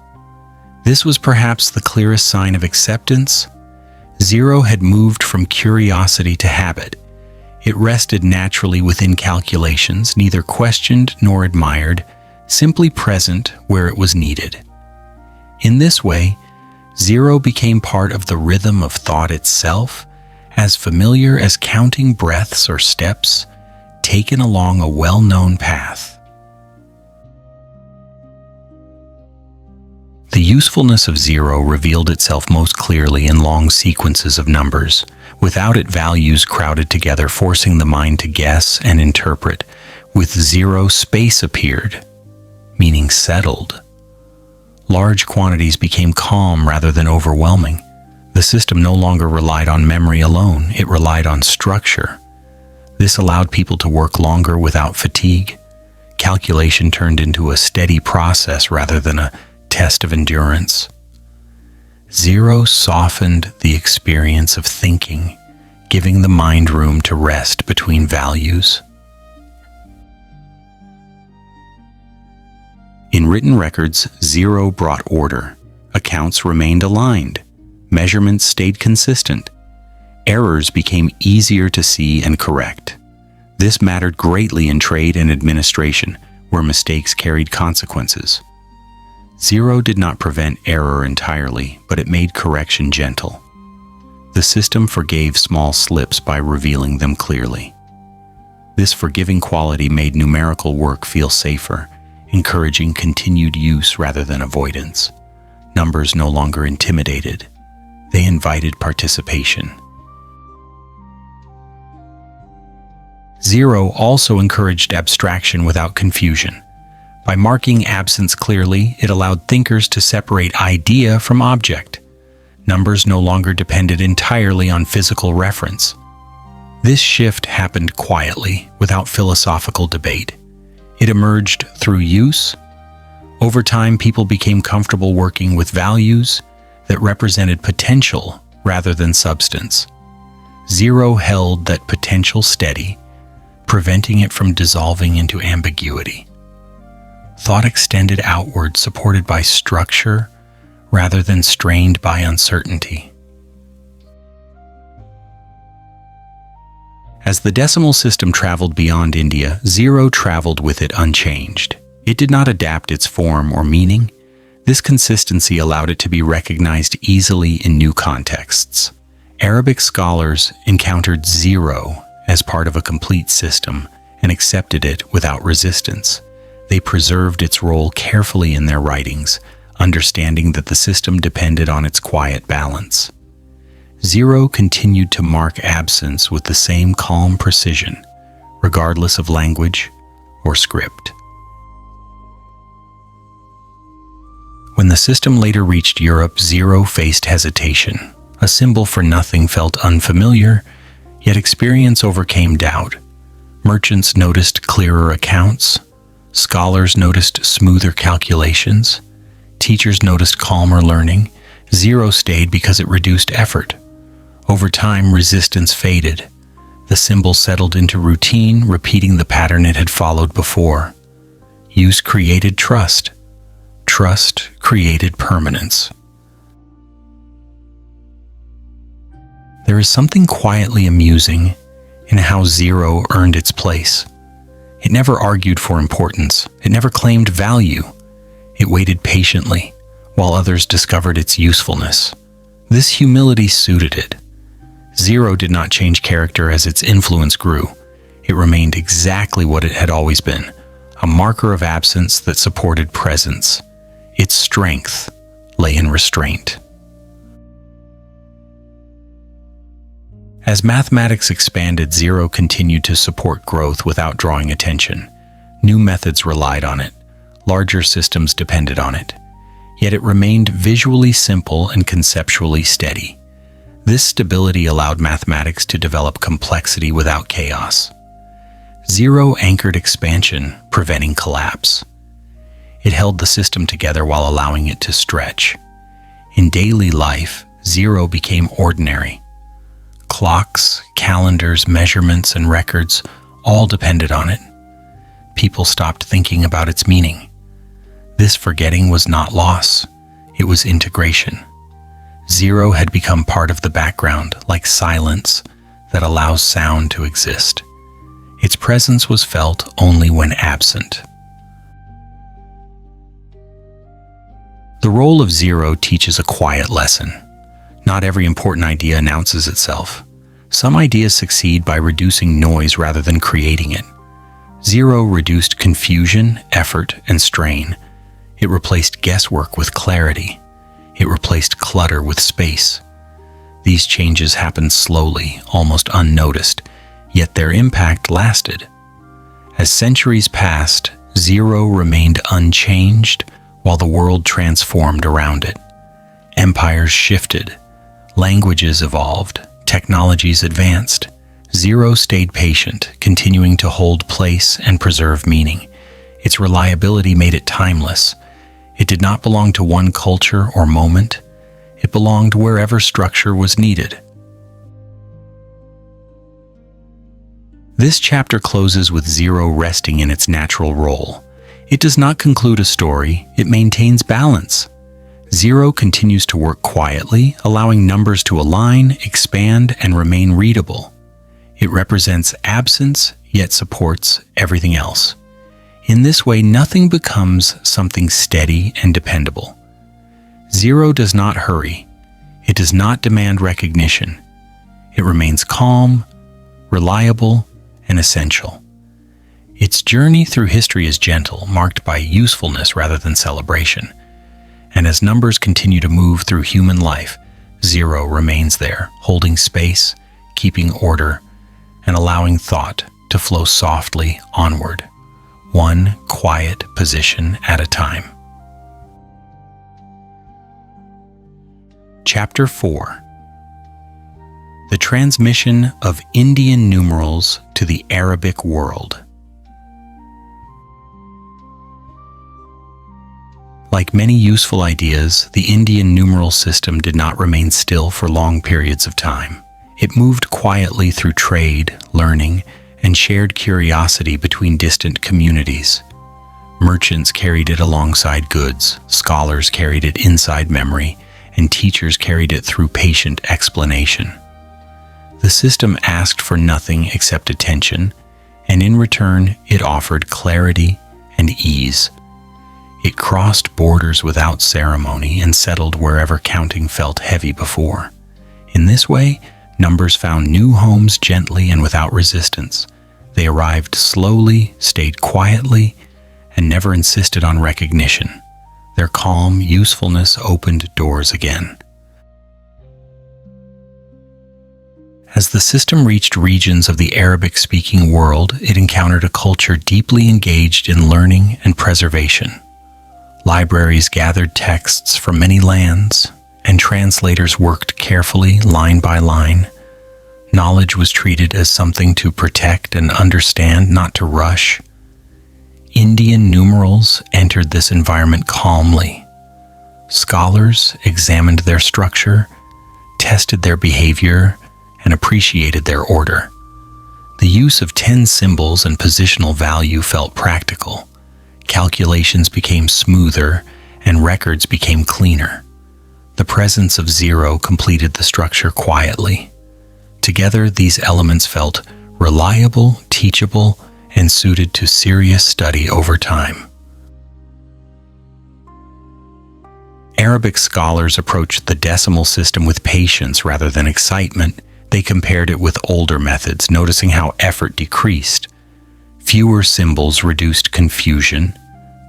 This was perhaps the clearest sign of acceptance. Zero had moved from curiosity to habit. It rested naturally within calculations, neither questioned nor admired, simply present where it was needed. In this way, zero became part of the rhythm of thought itself, as familiar as counting breaths or steps taken along a well-known path. The usefulness of zero revealed itself most clearly in long sequences of numbers. Without it, values crowded together, forcing the mind to guess and interpret. With zero, space appeared, meaning settled. Large quantities became calm rather than overwhelming. The system no longer relied on memory alone, it relied on structure. This allowed people to work longer without fatigue. Calculation turned into a steady process rather than a test of endurance. Zero softened the experience of thinking, giving the mind room to rest between values. In written records, zero brought order. Accounts remained aligned. Measurements stayed consistent. Errors became easier to see and correct. This mattered greatly in trade and administration, where mistakes carried consequences. Zero did not prevent error entirely, but it made correction gentle. The system forgave small slips by revealing them clearly. This forgiving quality made numerical work feel safer, encouraging continued use rather than avoidance. Numbers no longer intimidated. They invited participation. Zero also encouraged abstraction without confusion. By marking absence clearly, it allowed thinkers to separate idea from object. Numbers no longer depended entirely on physical reference. This shift happened quietly, without philosophical debate. It emerged through use. Over time, people became comfortable working with values that represented potential rather than substance. Zero held that potential steady, preventing it from dissolving into ambiguity. Thought extended outward, supported by structure rather than strained by uncertainty. As the decimal system traveled beyond India, zero traveled with it unchanged. It did not adapt its form or meaning. This consistency allowed it to be recognized easily in new contexts. Arabic scholars encountered zero as part of a complete system and accepted it without resistance. They preserved its role carefully in their writings, understanding that the system depended on its quiet balance. Zero continued to mark absence with the same calm precision, regardless of language or script. When the system later reached Europe, zero faced hesitation. A symbol for nothing felt unfamiliar, yet experience overcame doubt. Merchants noticed clearer accounts. Scholars noticed smoother calculations. Teachers noticed calmer learning. Zero stayed because it reduced effort. Over time, resistance faded. The symbol settled into routine, repeating the pattern it had followed before. Use created trust. Trust created permanence. There is something quietly amusing in how zero earned its place. It never argued for importance. It never claimed value. It waited patiently while others discovered its usefulness. This humility suited it. Zero did not change character as its influence grew. It remained exactly what it had always been, a marker of absence that supported presence. Its strength lay in restraint. As mathematics expanded, zero continued to support growth without drawing attention. New methods relied on it. Larger systems depended on it. Yet it remained visually simple and conceptually steady. This stability allowed mathematics to develop complexity without chaos. Zero anchored expansion, preventing collapse. It held the system together while allowing it to stretch. In daily life, zero became ordinary. Clocks, calendars, measurements, and records all depended on it. People stopped thinking about its meaning. This forgetting was not loss, it was integration. Zero had become part of the background, like silence that allows sound to exist. Its presence was felt only when absent. The role of zero teaches a quiet lesson. Not every important idea announces itself. Some ideas succeed by reducing noise rather than creating it. Zero reduced confusion, effort, and strain. It replaced guesswork with clarity. It replaced clutter with space. These changes happened slowly, almost unnoticed, yet their impact lasted. As centuries passed, zero remained unchanged while the world transformed around it. Empires shifted, languages evolved, technologies advanced. Zero stayed patient, continuing to hold place and preserve meaning. Its reliability made it timeless. It did not belong to one culture or moment. It belonged wherever structure was needed. This chapter closes with zero resting in its natural role. It does not conclude a story, it maintains balance. Zero continues to work quietly, allowing numbers to align, expand, and remain readable. It represents absence, yet supports everything else. In this way, nothing becomes something steady and dependable. Zero does not hurry. It does not demand recognition. It remains calm, reliable, and essential. Its journey through history is gentle, marked by usefulness rather than celebration. And as numbers continue to move through human life, zero remains there, holding space, keeping order, and allowing thought to flow softly onward, one quiet position at a time. Chapter 4. The transmission of Indian numerals to the Arabic world. Like many useful ideas, the Indian numeral system did not remain still for long periods of time. It moved quietly through trade, learning, and shared curiosity between distant communities. Merchants carried it alongside goods, scholars carried it inside memory, and teachers carried it through patient explanation. The system asked for nothing except attention, and in return it offered clarity and ease. It crossed borders without ceremony and settled wherever counting felt heavy before. In this way, numbers found new homes gently and without resistance. They arrived slowly, stayed quietly, and never insisted on recognition. Their calm usefulness opened doors again. As the system reached regions of the Arabic-speaking world, it encountered a culture deeply engaged in learning and preservation. Libraries gathered texts from many lands, and translators worked carefully, line by line. Knowledge was treated as something to protect and understand, not to rush. Indian numerals entered this environment calmly. Scholars examined their structure, tested their behavior, and appreciated their order. The use of 10 symbols and positional value felt practical. Calculations became smoother, and records became cleaner. The presence of zero completed the structure quietly. Together, these elements felt reliable, teachable, and suited to serious study over time. Arabic scholars approached the decimal system with patience rather than excitement. They compared it with older methods, noticing how effort decreased. Fewer symbols reduced confusion.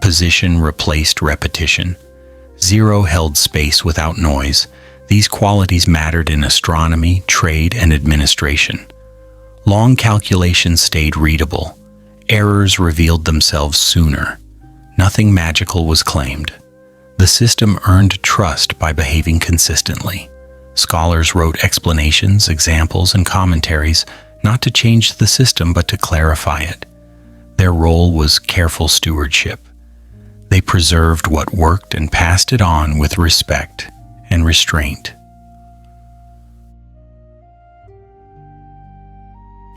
Position replaced repetition. Zero held space without noise. These qualities mattered in astronomy, trade, and administration. Long calculations stayed readable. Errors revealed themselves sooner. nothing magical was claimed. The system earned trust by behaving consistently. Scholars wrote explanations, examples, and commentaries not to change the system but to clarify it. Their role was careful stewardship. They preserved what worked and passed it on with respect and restraint.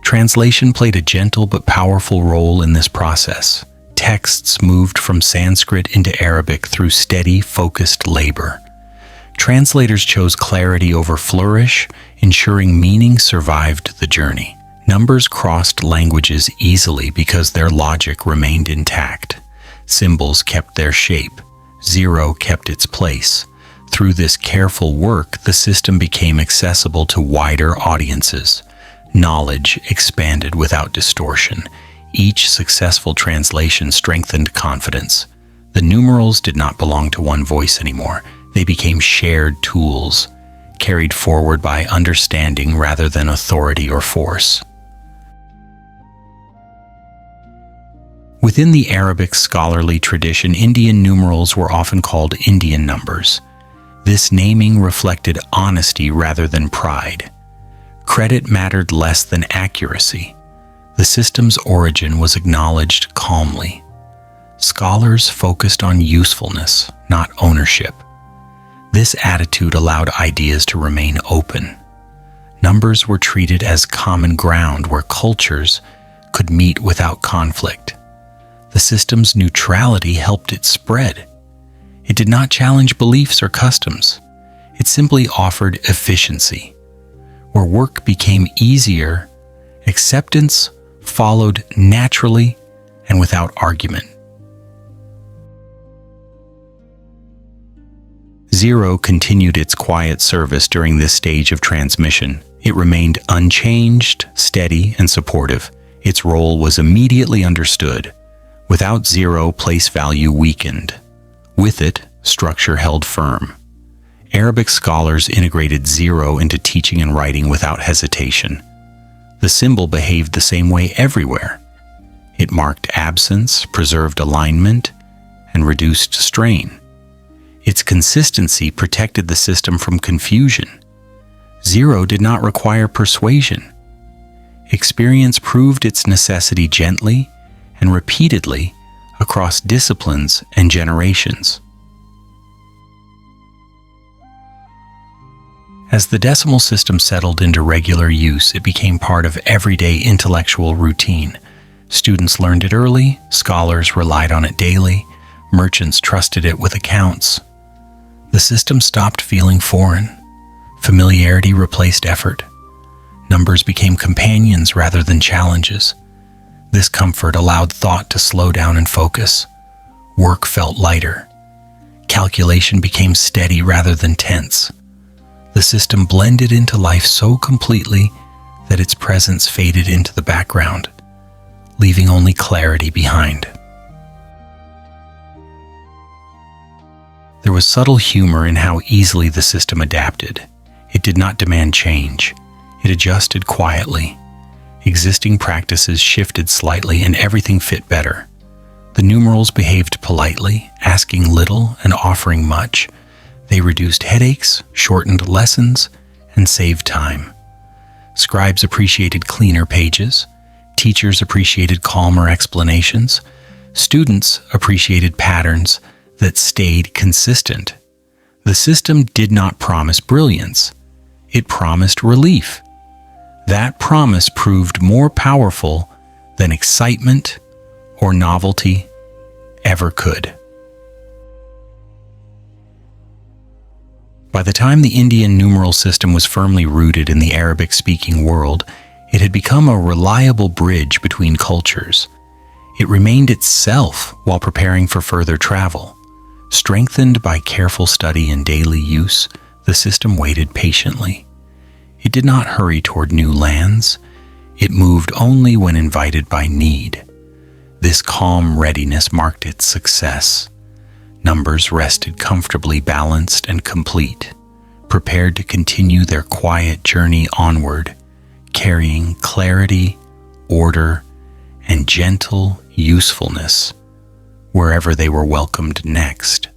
Translation played a gentle but powerful role in this process. Texts moved from Sanskrit into Arabic through steady, focused labor. Translators chose clarity over flourish, ensuring meaning survived the journey. Numbers crossed languages easily because their logic remained intact. Symbols kept their shape. Zero kept its place. Through this careful work, the system became accessible to wider audiences. Knowledge expanded without distortion. Each successful translation strengthened confidence. The numerals did not belong to one voice anymore. They became shared tools, carried forward by understanding rather than authority or force. Within the Arabic scholarly tradition, Indian numerals were often called Indian numbers. This naming reflected honesty rather than pride. Credit mattered less than accuracy. The system's origin was acknowledged calmly. Scholars focused on usefulness, not ownership. This attitude allowed ideas to remain open. Numbers were treated as common ground where cultures could meet without conflict. The system's neutrality helped it spread. It did not challenge beliefs or customs. It simply offered efficiency. Where work became easier, acceptance followed naturally and without argument. Zero continued its quiet service during this stage of transmission. It remained unchanged, steady, and supportive. Its role was immediately understood. Without zero, place value weakened. With it, structure held firm. Arabic scholars integrated zero into teaching and writing without hesitation. The symbol behaved the same way everywhere. It marked absence, preserved alignment, and reduced strain. Its consistency protected the system from confusion. Zero did not require persuasion. Experience proved its necessity gently and repeatedly across disciplines and generations. As the decimal system settled into regular use, it became part of everyday intellectual routine. Students learned it early, scholars relied on it daily, merchants trusted it with accounts. The system stopped feeling foreign. Familiarity replaced effort. Numbers became companions rather than challenges. This comfort allowed thought to slow down and focus. Work felt lighter. Calculation became steady rather than tense. The system blended into life so completely that its presence faded into the background, leaving only clarity behind. There was subtle humor in how easily the system adapted. It did not demand change. It adjusted quietly. Existing practices shifted slightly and everything fit better. The numerals behaved politely, asking little and offering much. They reduced headaches, shortened lessons, and saved time. Scribes appreciated cleaner pages. Teachers appreciated calmer explanations. Students appreciated patterns that stayed consistent. The system did not promise brilliance. It promised relief. That promise proved more powerful than excitement or novelty ever could. By the time the Indian numeral system was firmly rooted in the Arabic-speaking world, it had become a reliable bridge between cultures. It remained itself while preparing for further travel. Strengthened by careful study and daily use, the system waited patiently. It did not hurry toward new lands. It moved only when invited by need. This calm readiness marked its success. Numbers rested comfortably balanced and complete, prepared to continue their quiet journey onward, carrying clarity, order, and gentle usefulness wherever they were welcomed next.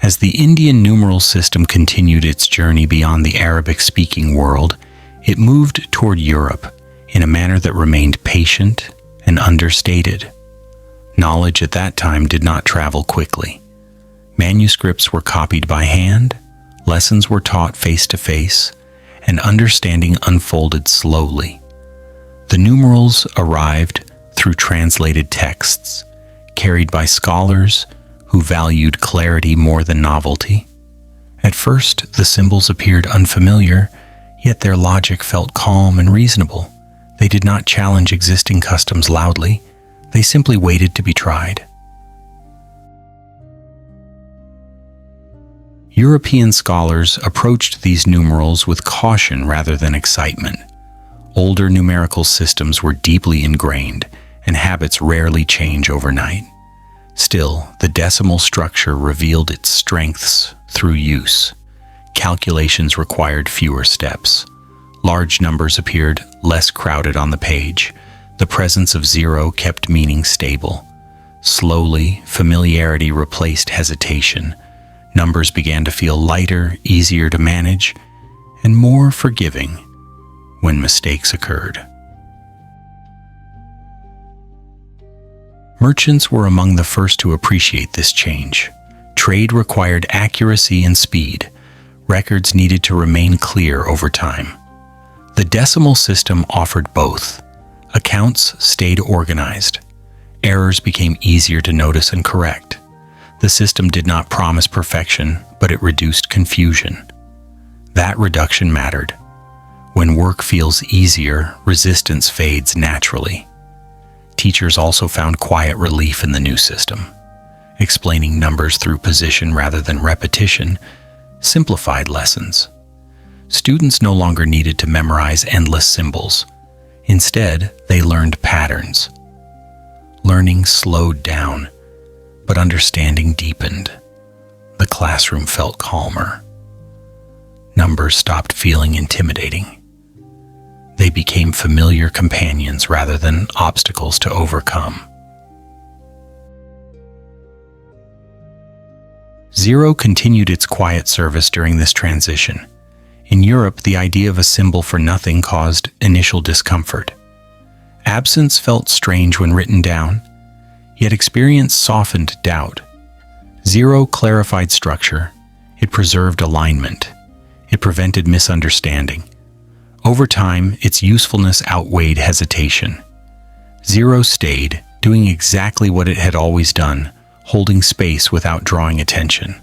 As the Indian numeral system continued its journey beyond the Arabic-speaking world, it moved toward Europe in a manner that remained patient and understated. Knowledge at that time did not travel quickly. Manuscripts were copied by hand, lessons were taught face-to-face, and understanding unfolded slowly. The numerals arrived through translated texts, carried by scholars who valued clarity more than novelty. At first, the symbols appeared unfamiliar, yet their logic felt calm and reasonable. They did not challenge existing customs loudly. They simply waited to be tried. European scholars approached these numerals with caution rather than excitement. Older numerical systems were deeply ingrained, and habits rarely change overnight. Still, the decimal structure revealed its strengths through use. Calculations required fewer steps. Large numbers appeared less crowded on the page. The presence of zero kept meaning stable. Slowly, familiarity replaced hesitation. Numbers began to feel lighter, easier to manage, and more forgiving when mistakes occurred. Merchants were among the first to appreciate this change. Trade required accuracy and speed. Records needed to remain clear over time. The decimal system offered both. Accounts stayed organized. Errors became easier to notice and correct. The system did not promise perfection, but it reduced confusion. That reduction mattered. When work feels easier, resistance fades naturally. Teachers also found quiet relief in the new system. Explaining numbers through position rather than repetition simplified lessons. Students no longer needed to memorize endless symbols. Instead, they learned patterns. Learning slowed down, but understanding deepened. The classroom felt calmer. Numbers stopped feeling intimidating. They became familiar companions rather than obstacles to overcome. Zero continued its quiet service during this transition. In Europe, the idea of a symbol for nothing caused initial discomfort. Absence felt strange when written down, yet experience softened doubt. Zero clarified structure. It preserved alignment. It prevented misunderstanding. Over time, its usefulness outweighed hesitation. Zero stayed, doing exactly what it had always done, holding space without drawing attention.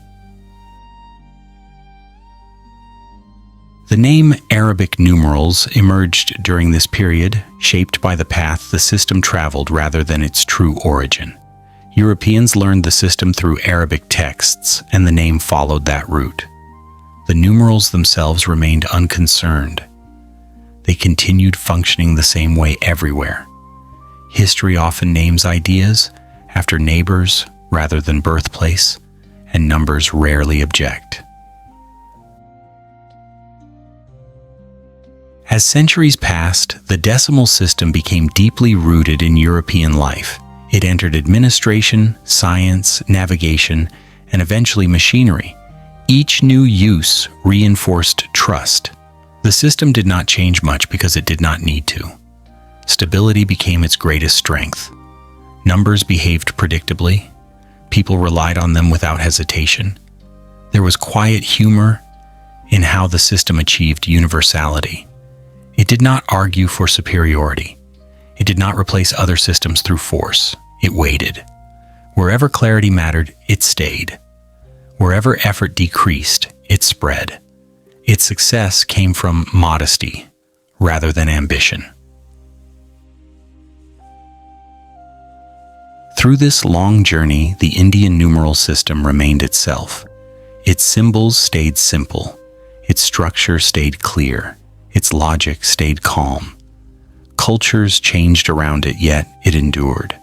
The name Arabic numerals emerged during this period, shaped by the path the system traveled rather than its true origin. Europeans learned the system through Arabic texts, and the name followed that route. The numerals themselves remained unconcerned. They continued functioning the same way everywhere. History often names ideas after neighbors rather than birthplace, and numbers rarely object. As centuries passed, the decimal system became deeply rooted in European life. It entered administration, science, navigation, and eventually machinery. Each new use reinforced trust. The system did not change much because it did not need to. Stability became its greatest strength. Numbers behaved predictably. People relied on them without hesitation. There was quiet humor in how the system achieved universality. It did not argue for superiority. It did not replace other systems through force. It waited. Wherever clarity mattered, it stayed. Wherever effort decreased, it spread. Its success came from modesty rather than ambition. Through this long journey, the Indian numeral system remained itself. Its symbols stayed simple. Its structure stayed clear. Its logic stayed calm. Cultures changed around it, yet it endured.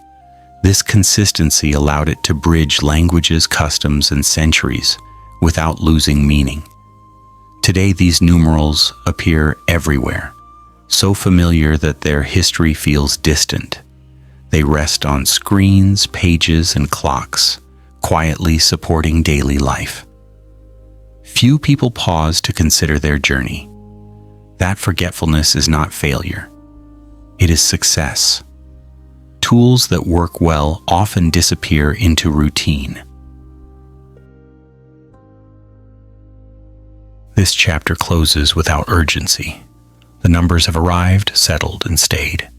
This consistency allowed it to bridge languages, customs, and centuries without losing meaning. Today, these numerals appear everywhere, so familiar that their history feels distant. They rest on screens, pages, and clocks, quietly supporting daily life. Few people pause to consider their journey. That forgetfulness is not failure. It is success. Tools that work well often disappear into routine. This chapter closes without urgency. The numbers have arrived, settled, and stayed.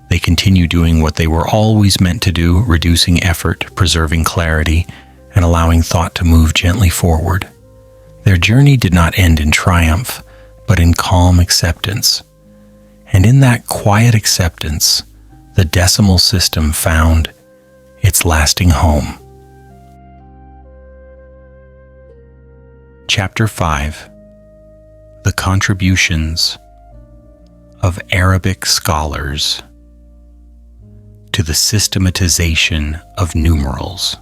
They continue doing what they were always meant to do, reducing effort, preserving clarity, and allowing thought to move gently forward. Their journey did not end in triumph, but in calm acceptance. And in that quiet acceptance, the decimal system found its lasting home. Chapter 5: The Contributions of Arabic Scholars to the Systematization of Numerals.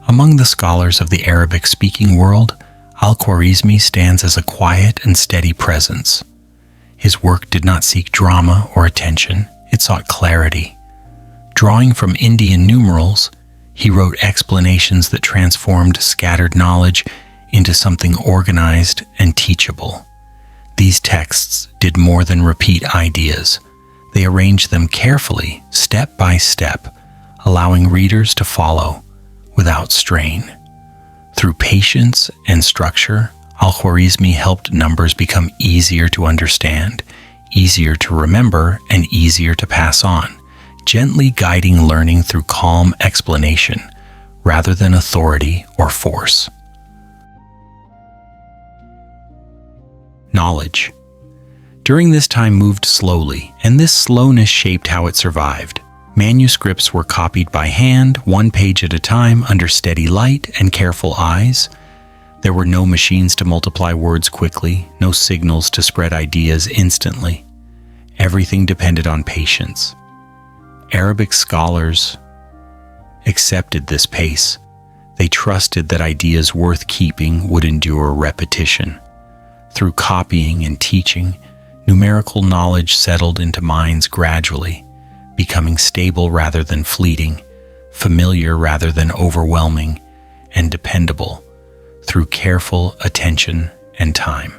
Among the scholars of the Arabic-speaking world, Al-Khwarizmi stands as a quiet and steady presence. His work did not seek drama or attention, it sought clarity. Drawing from Indian numerals, he wrote explanations that transformed scattered knowledge into something organized and teachable. These texts did more than repeat ideas. They arranged them carefully, step by step, allowing readers to follow without strain. Through patience and structure, Al-Khwarizmi helped numbers become easier to understand, easier to remember, and easier to pass on, gently guiding learning through calm explanation rather than authority or force. Knowledge. During this time moved slowly, and this slowness shaped how it survived. Manuscripts were copied by hand, one page at a time, under steady light and careful eyes. There were no machines to multiply words quickly, no signals to spread ideas instantly. Everything depended on patience. Arabic scholars accepted this pace. They trusted that ideas worth keeping would endure repetition. Through copying and teaching, numerical knowledge settled into minds gradually, becoming stable rather than fleeting, familiar rather than overwhelming, and dependable through careful attention and time.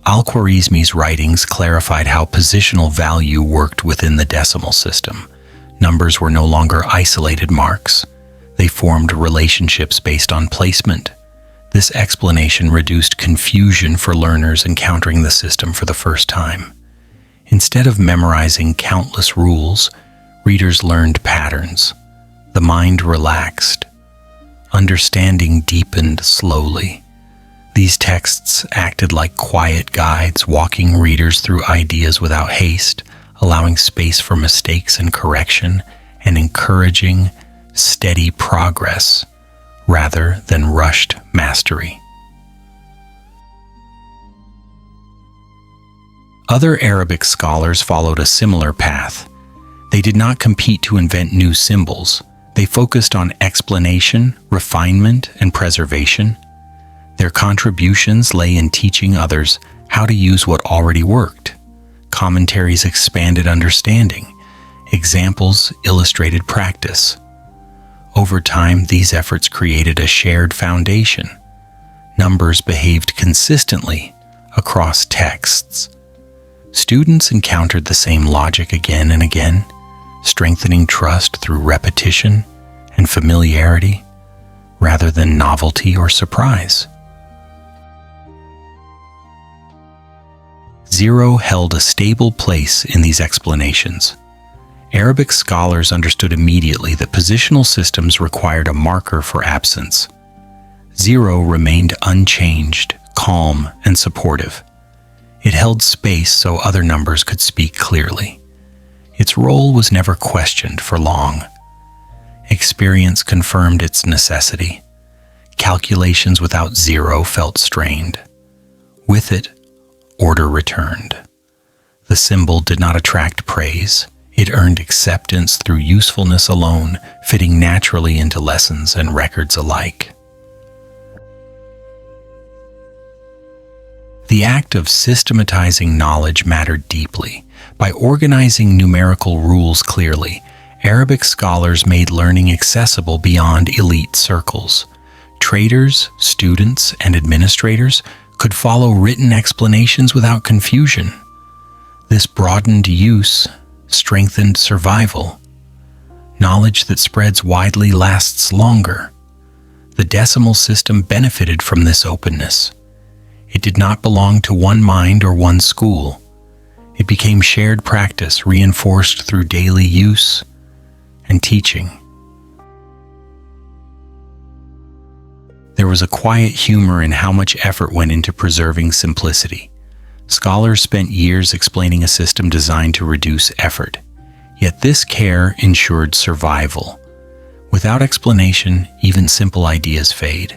Al-Khwarizmi's writings clarified how positional value worked within the decimal system. Numbers were no longer isolated marks. They formed relationships based on placement. This explanation reduced confusion for learners encountering the system for the first time. Instead of memorizing countless rules, readers learned patterns. The mind relaxed. Understanding deepened slowly. These texts acted like quiet guides, walking readers through ideas without haste, allowing space for mistakes and correction, and encouraging steady progress rather than rushed mastery. Other Arabic scholars followed a similar path. They did not compete to invent new symbols. They focused on explanation, refinement, and preservation. Their contributions lay in teaching others how to use what already worked. Commentaries expanded understanding. Examples illustrated practice. Over time, these efforts created a shared foundation. Numbers behaved consistently across texts. Students encountered the same logic again and again, strengthening trust through repetition and familiarity rather than novelty or surprise. Zero held a stable place in these explanations. Arabic scholars understood immediately that positional systems required a marker for absence. Zero remained unchanged, calm, and supportive. It held space so other numbers could speak clearly. Its role was never questioned for long. Experience confirmed its necessity. Calculations without zero felt strained. With it, order returned. The symbol did not attract praise. It earned acceptance through usefulness alone, fitting naturally into lessons and records alike. The act of systematizing knowledge mattered deeply. By organizing numerical rules clearly, Arabic scholars made learning accessible beyond elite circles. Traders, students, and administrators could follow written explanations without confusion. This broadened use, strengthened survival. Knowledge that spreads widely lasts longer. The decimal system benefited from this openness. It did not belong to one mind or one school. It became shared practice reinforced through daily use and teaching. There was a quiet humor in how much effort went into preserving simplicity. Scholars spent years explaining a system designed to reduce effort. Yet this care ensured survival. Without explanation, even simple ideas fade.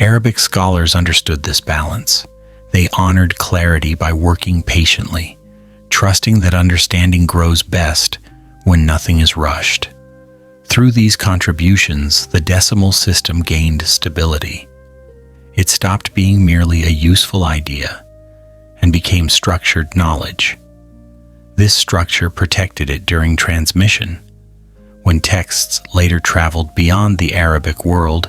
Arabic scholars understood this balance. They honored clarity by working patiently, trusting that understanding grows best when nothing is rushed. Through these contributions, the decimal system gained stability. It stopped being merely a useful idea and became structured knowledge. This structure protected it during transmission. When texts later traveled beyond the Arabic world,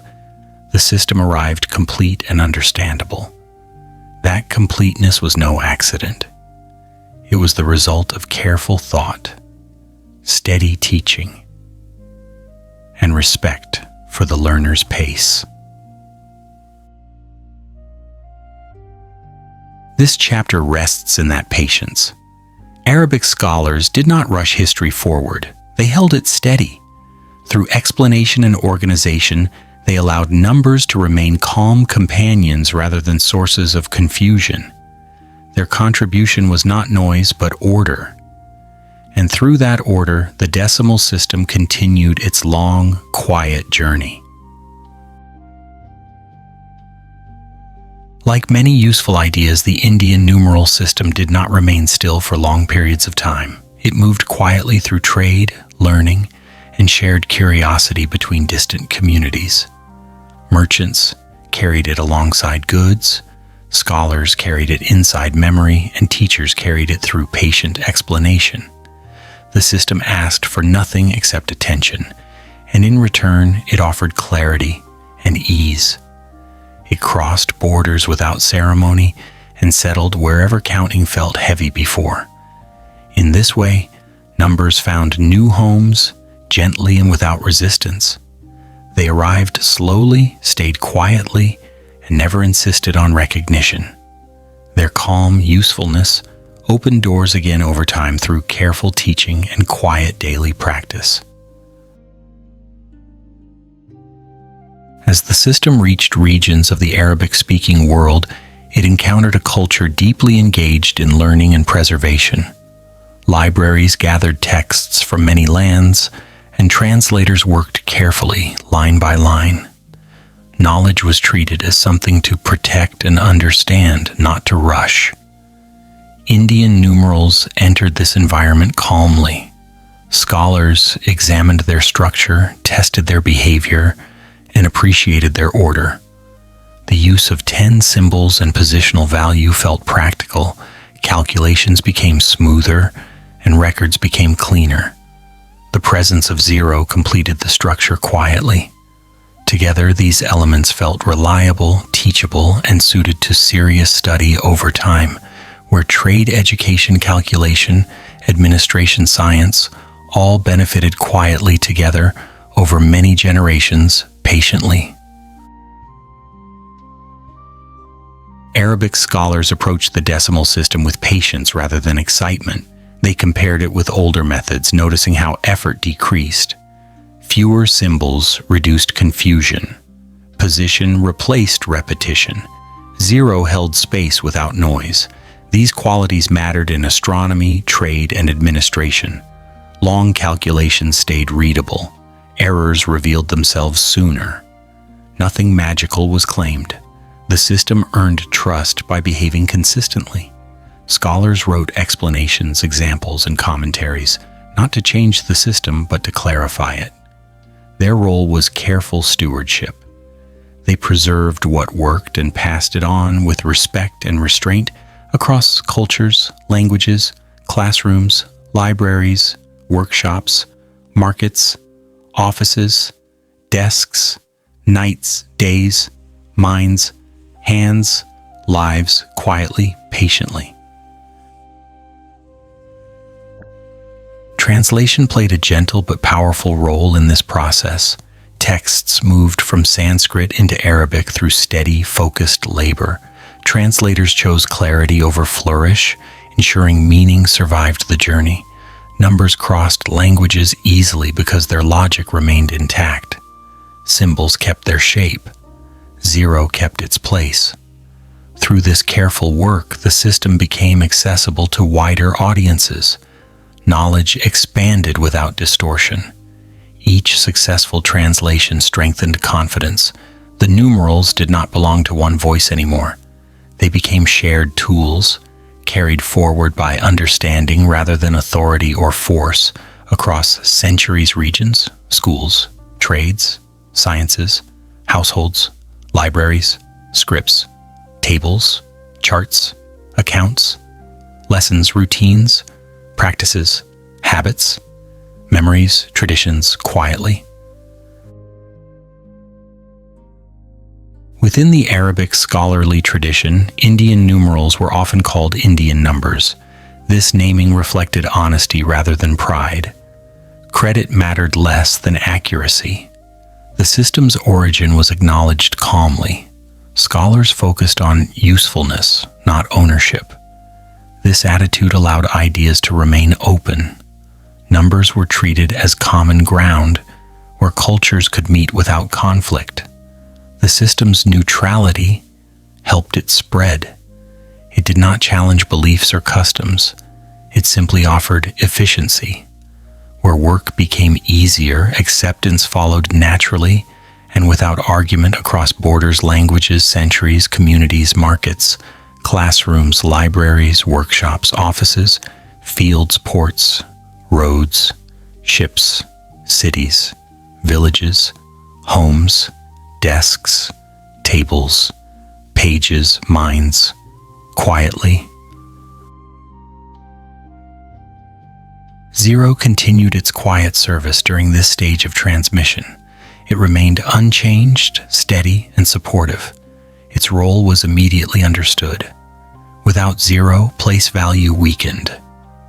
the system arrived complete and understandable. That completeness was no accident. It was the result of careful thought, steady teaching, and respect for the learner's pace. This chapter rests in that patience. Arabic scholars did not rush history forward. They held it steady. Through explanation and organization, they allowed numbers to remain calm companions rather than sources of confusion. Their contribution was not noise but order. And through that order, the decimal system continued its long, quiet journey. Like many useful ideas, the Indian numeral system did not remain still for long periods of time. It moved quietly through trade, learning, and shared curiosity between distant communities. Merchants carried it alongside goods, scholars carried it inside memory, and teachers carried it through patient explanation. The system asked for nothing except attention, and in return it offered clarity and ease. It crossed borders without ceremony and settled wherever counting felt heavy before. In this way, numbers found new homes, gently and without resistance. They arrived slowly, stayed quietly, and never insisted on recognition. Their calm usefulness opened doors again over time through careful teaching and quiet daily practice. As the system reached regions of the Arabic-speaking world, it encountered a culture deeply engaged in learning and preservation. Libraries gathered texts from many lands, and translators worked carefully, line by line. Knowledge was treated as something to protect and understand, not to rush. Indian numerals entered this environment calmly. Scholars examined their structure, tested their behavior, and appreciated their order. The use of 10 symbols and positional value felt practical, calculations became smoother, and records became cleaner. The presence of 0 completed the structure quietly. Together, these elements felt reliable, teachable, and suited to serious study over time, where trade education, calculation, administration science all benefited quietly together over many generations, patiently. Arabic scholars approached the decimal system with patience rather than excitement. They compared it with older methods, noticing how effort decreased. Fewer symbols reduced confusion. Position replaced repetition. 0 held space without noise. These qualities mattered in astronomy, trade, and administration. Long calculations stayed readable. Errors revealed themselves sooner. Nothing magical was claimed. The system earned trust by behaving consistently. Scholars wrote explanations, examples, and commentaries, not to change the system, but to clarify it. Their role was careful stewardship. They preserved what worked and passed it on with respect and restraint across cultures, languages, classrooms, libraries, workshops, markets, offices, desks, nights, days, minds, hands, lives, quietly, patiently. Translation played a gentle but powerful role in this process. Texts moved from Sanskrit into Arabic through steady, focused labor. Translators chose clarity over flourish, ensuring meaning survived the journey. Numbers crossed languages easily because their logic remained intact. Symbols kept their shape. Zero kept its place. Through this careful work, the system became accessible to wider audiences. Knowledge expanded without distortion. Each successful translation strengthened confidence. The numerals did not belong to one voice anymore. They became shared tools, carried forward by understanding rather than authority or force across centuries, regions, schools, trades, sciences, households, libraries, scripts, tables, charts, accounts, lessons, routines, practices, habits, memories, traditions, quietly. Within the Arabic scholarly tradition, Indian numerals were often called Indian numbers. This naming reflected honesty rather than pride. Credit mattered less than accuracy. The system's origin was acknowledged calmly. Scholars focused on usefulness, not ownership. This attitude allowed ideas to remain open. Numbers were treated as common ground, where cultures could meet without conflict. The system's neutrality helped it spread. It did not challenge beliefs or customs. It simply offered efficiency. Where work became easier, acceptance followed naturally and without argument across borders, languages, centuries, communities, markets, classrooms, libraries, workshops, offices, fields, ports, roads, ships, cities, villages, homes, desks, tables, pages, minds, quietly. Zero continued its quiet service during this stage of transmission. It remained unchanged, steady, and supportive. Its role was immediately understood. Without zero, place value weakened.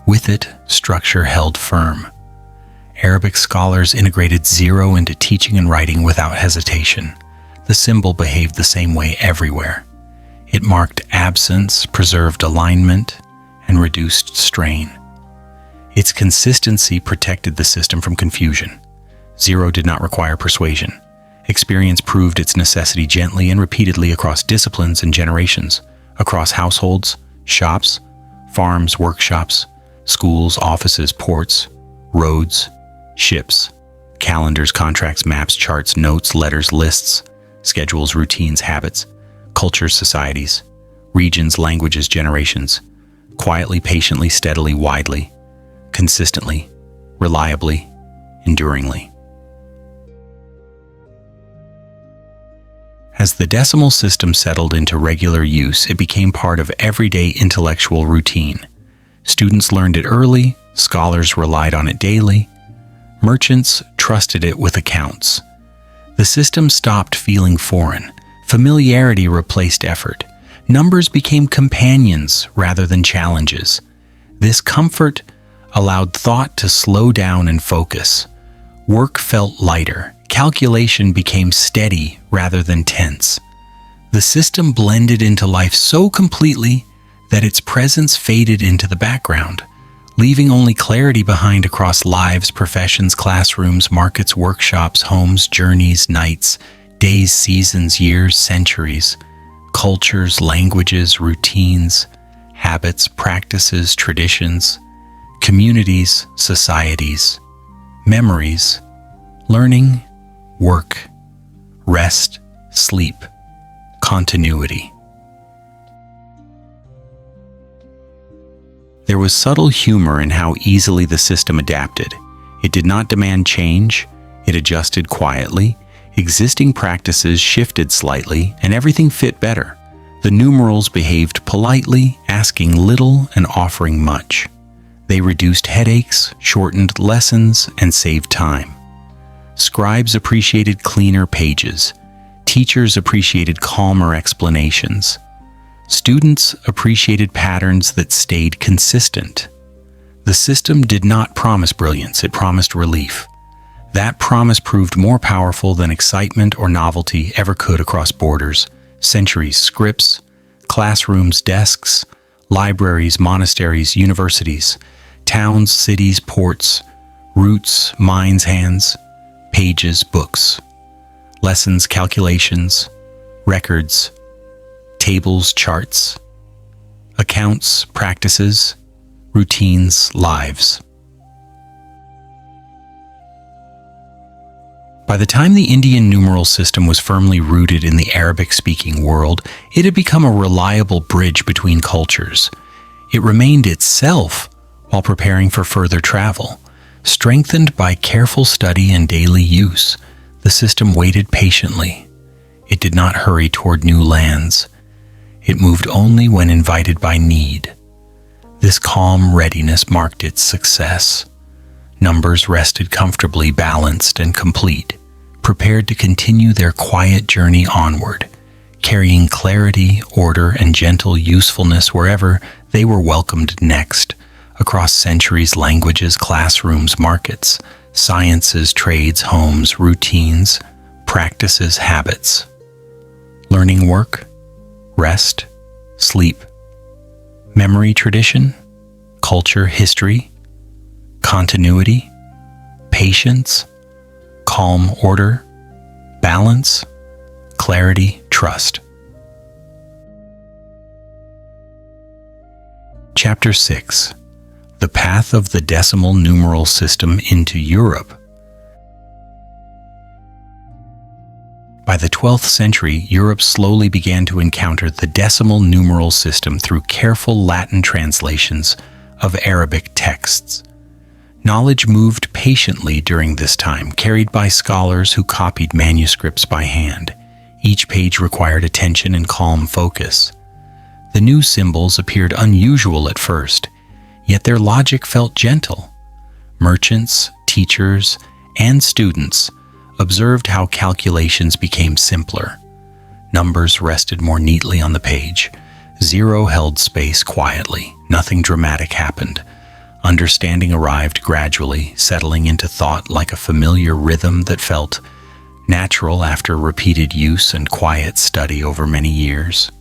With it, structure held firm. Arabic scholars integrated zero into teaching and writing without hesitation. The symbol behaved the same way everywhere. It marked absence, preserved alignment, and reduced strain. Its consistency protected the system from confusion. Zero did not require persuasion. Experience proved its necessity gently and repeatedly across disciplines and generations, across households, shops, farms, workshops, schools, offices, ports, roads, ships, calendars, contracts, maps, charts, notes, letters, lists, schedules, routines, habits, cultures, societies, regions, languages, generations, quietly, patiently, steadily, widely, consistently, reliably, enduringly. As the decimal system settled into regular use, it became part of everyday intellectual routine. Students learned it early, scholars relied on it daily, merchants trusted it with accounts. The system stopped feeling foreign. Familiarity replaced effort. Numbers became companions rather than challenges. This comfort allowed thought to slow down and focus. Work felt lighter. Calculation became steady rather than tense. The system blended into life so completely that its presence faded into the background, leaving only clarity behind across lives, professions, classrooms, markets, workshops, homes, journeys, nights, days, seasons, years, centuries, cultures, languages, routines, habits, practices, traditions, communities, societies, memories, learning, work, rest, sleep, continuity. There was subtle humor in how easily the system adapted. It did not demand change, it adjusted quietly. Existing practices shifted slightly, and everything fit better. The numerals behaved politely, asking little and offering much. They reduced headaches, shortened lessons, and saved time. Scribes appreciated cleaner pages. Teachers appreciated calmer explanations. Students appreciated patterns that stayed consistent. The system did not promise brilliance, it promised relief. That promise proved more powerful than excitement or novelty ever could across borders, centuries, scripts, classrooms, desks, libraries, monasteries, universities, towns, cities, ports, routes, minds, hands, pages, books, lessons, calculations, records, tables, charts, accounts, practices, routines, lives. By the time the Indian numeral system was firmly rooted in the Arabic-speaking world, it had become a reliable bridge between cultures. It remained itself while preparing for further travel. Strengthened by careful study and daily use, the system waited patiently. It did not hurry toward new lands. It moved only when invited by need. This calm readiness marked its success. Numbers rested comfortably, balanced and complete, prepared to continue their quiet journey onward, carrying clarity, order, and gentle usefulness wherever they were welcomed next, across centuries, languages, classrooms, markets, sciences, trades, homes, routines, practices, habits. Learning work, rest, sleep, memory, tradition, culture, history, continuity, patience, calm, order, balance, clarity, trust. Chapter 6. The Path of the Decimal Numeral System into Europe. By the 12th century, Europe slowly began to encounter the decimal numeral system through careful Latin translations of Arabic texts. Knowledge moved patiently during this time, carried by scholars who copied manuscripts by hand. Each page required attention and calm focus. The new symbols appeared unusual at first, yet their logic felt gentle. Merchants, teachers, and students observed how calculations became simpler. Numbers rested more neatly on the page. Zero held space quietly. Nothing dramatic happened. Understanding arrived gradually, settling into thought like a familiar rhythm that felt natural after repeated use and quiet study over many years.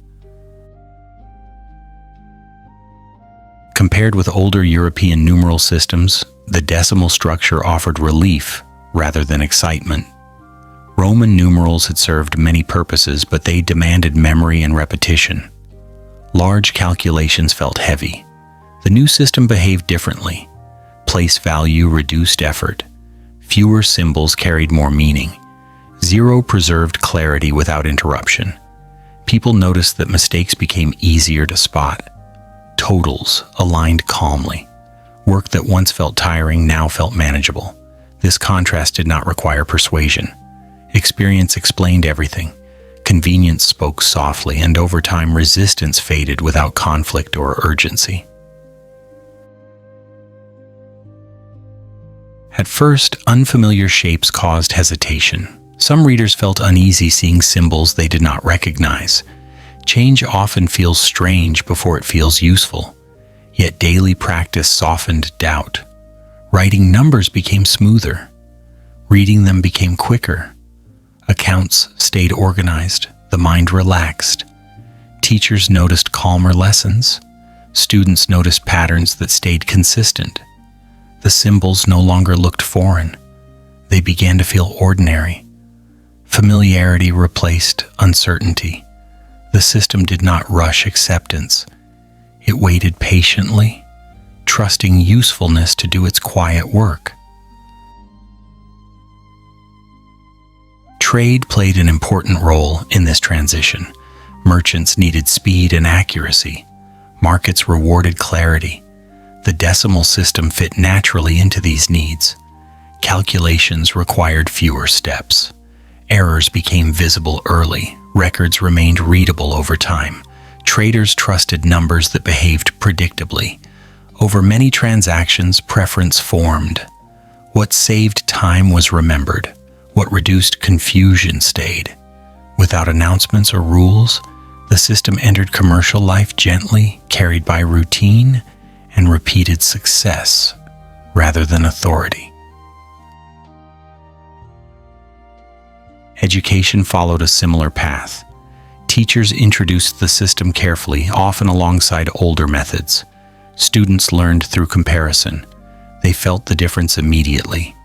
Compared with older European numeral systems, the decimal structure offered relief rather than excitement. Roman numerals had served many purposes, but they demanded memory and repetition. Large calculations felt heavy. The new system behaved differently. Place value reduced effort. Fewer symbols carried more meaning. Zero preserved clarity without interruption. People noticed that mistakes became easier to spot. Totals aligned calmly. Work that once felt tiring now felt manageable. This contrast did not require persuasion. Experience explained everything. Convenience spoke softly, and over time resistance faded without conflict or urgency. At first, unfamiliar shapes caused hesitation. Some readers felt uneasy seeing symbols they did not recognize. Change often feels strange before it feels useful. Yet daily practice softened doubt. Writing numbers became smoother. Reading them became quicker. Accounts stayed organized. The mind relaxed. Teachers noticed calmer lessons. Students noticed patterns that stayed consistent. The symbols no longer looked foreign. They began to feel ordinary. Familiarity replaced uncertainty. The system did not rush acceptance. It waited patiently, trusting usefulness to do its quiet work. Trade played an important role in this transition. Merchants needed speed and accuracy. Markets rewarded clarity. The decimal system fit naturally into these needs. Calculations required fewer steps. Errors became visible early. Records remained readable over time. Traders trusted numbers that behaved predictably. Over many transactions, preference formed. What saved time was remembered. What reduced confusion stayed. Without announcements or rules, the system entered commercial life gently, carried by routine and repeated success rather than authority. Education followed a similar path. Teachers introduced the system carefully, often alongside older methods. Students learned through comparison. They felt the difference immediately.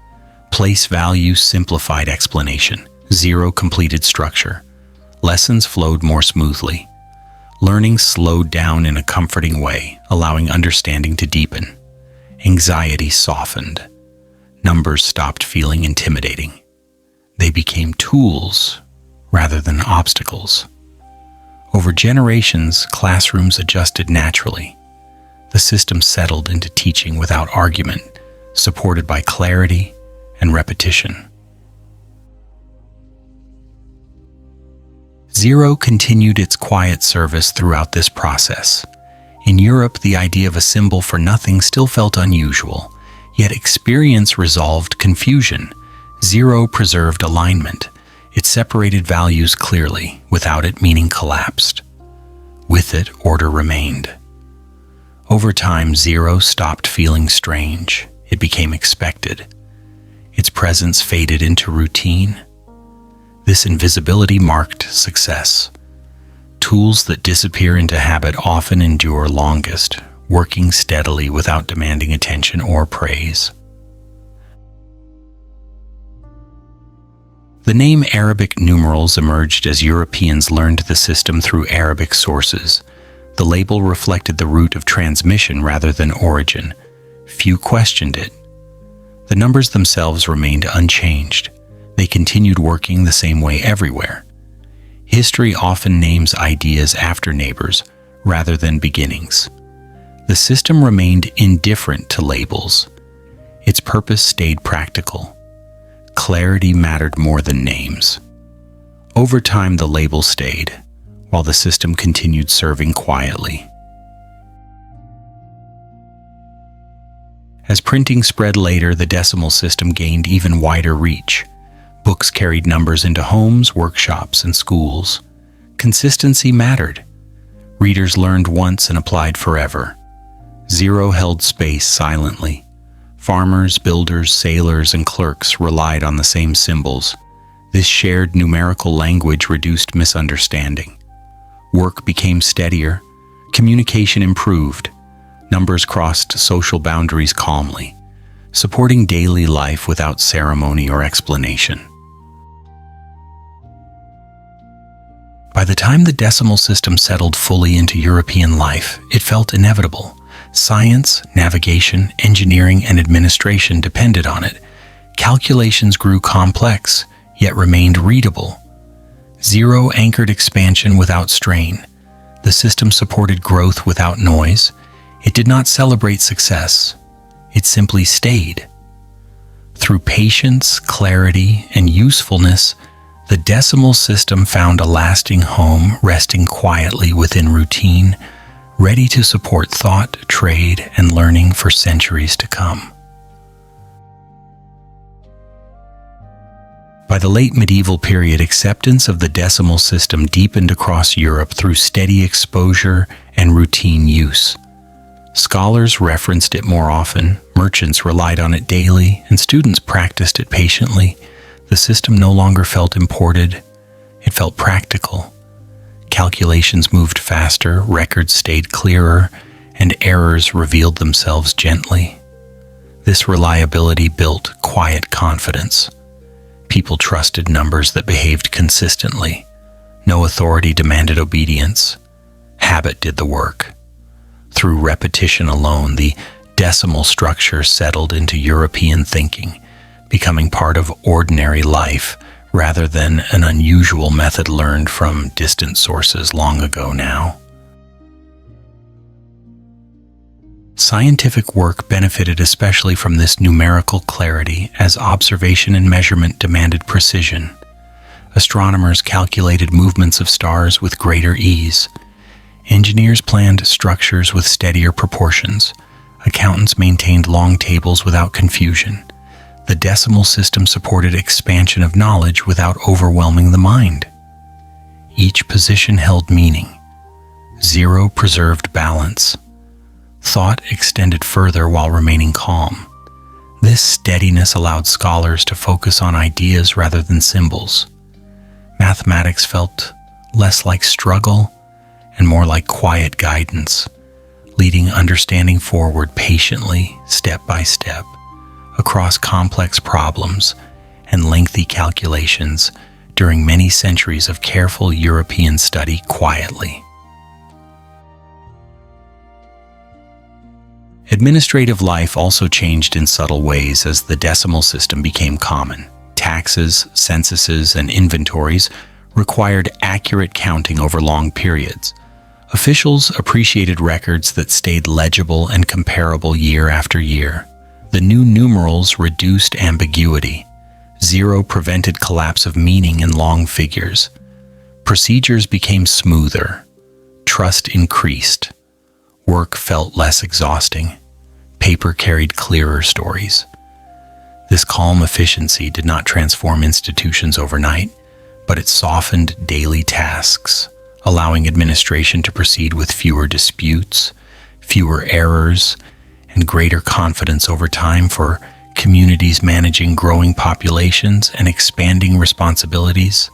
Place value simplified explanation. Zero completed structure. Lessons flowed more smoothly. Learning slowed down in a comforting way, allowing understanding to deepen. Anxiety softened. Numbers stopped feeling intimidating. They became tools rather than obstacles. Over generations, classrooms adjusted naturally. The system settled into teaching without argument, supported by clarity and repetition. Zero continued its quiet service throughout this process. In Europe, the idea of a symbol for nothing still felt unusual, yet experience resolved confusion. Zero preserved alignment. It separated values clearly. Without it, meaning collapsed. With it, order remained. Over time, zero stopped feeling strange. It became expected. Its presence faded into routine. This invisibility marked success. Tools that disappear into habit often endure longest, working steadily without demanding attention or praise. The name Arabic numerals emerged as Europeans learned the system through Arabic sources. The label reflected the route of transmission rather than origin. Few questioned it. The numbers themselves remained unchanged. They continued working the same way everywhere. History often names ideas after neighbors rather than beginnings. The system remained indifferent to labels. Its purpose stayed practical. Clarity mattered more than names. Over time, the label stayed, while the system continued serving quietly. As printing spread later, the decimal system gained even wider reach. Books carried numbers into homes, workshops, and schools. Consistency mattered. Readers learned once and applied forever. Zero held space silently. Farmers, builders, sailors, and clerks relied on the same symbols. This shared numerical language reduced misunderstanding. Work became steadier. Communication improved. Numbers crossed social boundaries calmly, supporting daily life without ceremony or explanation. By the time the decimal system settled fully into European life, it felt inevitable. Science, navigation, engineering, and administration depended on it. Calculations grew complex, yet remained readable. Zero anchored expansion without strain. The system supported growth without noise. It did not celebrate success. It simply stayed. Through patience, clarity, and usefulness, the decimal system found a lasting home, resting quietly within routine, ready to support thought, trade, and learning for centuries to come. By the late medieval period, acceptance of the decimal system deepened across Europe through steady exposure and routine use. Scholars referenced it more often, merchants relied on it daily, and students practiced it patiently. The system no longer felt imported, it felt practical. Calculations moved faster, records stayed clearer, and errors revealed themselves gently. This reliability built quiet confidence. People trusted numbers that behaved consistently. No authority demanded obedience. Habit did the work. Through repetition alone, the decimal structure settled into European thinking, becoming part of ordinary life rather than an unusual method learned from distant sources long ago now. Scientific work benefited especially from this numerical clarity as observation and measurement demanded precision. Astronomers calculated movements of stars with greater ease. Engineers planned structures with steadier proportions. Accountants maintained long tables without confusion. The decimal system supported expansion of knowledge without overwhelming the mind. Each position held meaning. 0 preserved balance. Thought extended further while remaining calm. This steadiness allowed scholars to focus on ideas rather than symbols. Mathematics felt less like struggle and more like quiet guidance, leading understanding forward patiently, step by step, across complex problems and lengthy calculations during many centuries of careful European study quietly. Administrative life also changed in subtle ways as the decimal system became common. Taxes, censuses, and inventories required accurate counting over long periods. Officials appreciated records that stayed legible and comparable year after year. The new numerals reduced ambiguity. 0 prevented collapse of meaning in long figures. Procedures became smoother. Trust increased. Work felt less exhausting. Paper carried clearer stories. This calm efficiency did not transform institutions overnight, but it softened daily tasks, allowing administration to proceed with fewer disputes, fewer errors, and greater confidence over time for communities managing growing populations and expanding responsibilities,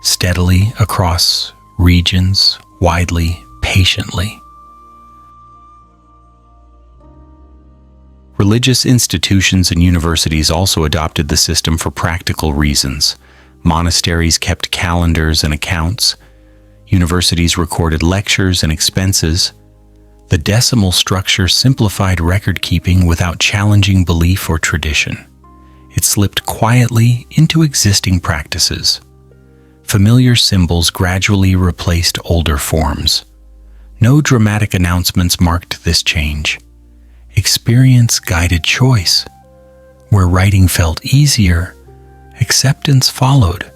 steadily across regions, widely, patiently. Religious institutions and universities also adopted the system for practical reasons. Monasteries kept calendars and accounts. Universities recorded lectures and expenses. The decimal structure simplified record-keeping without challenging belief or tradition. It slipped quietly into existing practices. Familiar symbols gradually replaced older forms. No dramatic announcements marked this change. Experience guided choice. Where writing felt easier, acceptance followed.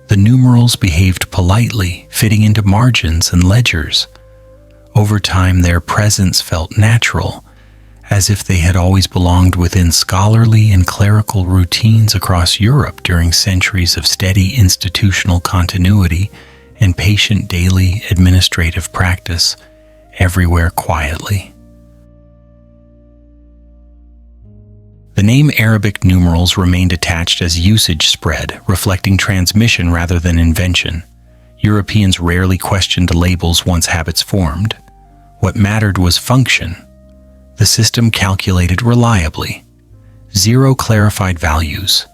The numerals behaved politely, fitting into margins and ledgers. Over time, their presence felt natural, as if they had always belonged within scholarly and clerical routines across Europe during centuries of steady institutional continuity and patient daily administrative practice, everywhere quietly. The name Arabic numerals remained attached as usage spread, reflecting transmission rather than invention. Europeans rarely questioned labels once habits formed. What mattered was function. The system calculated reliably. 0 clarified values.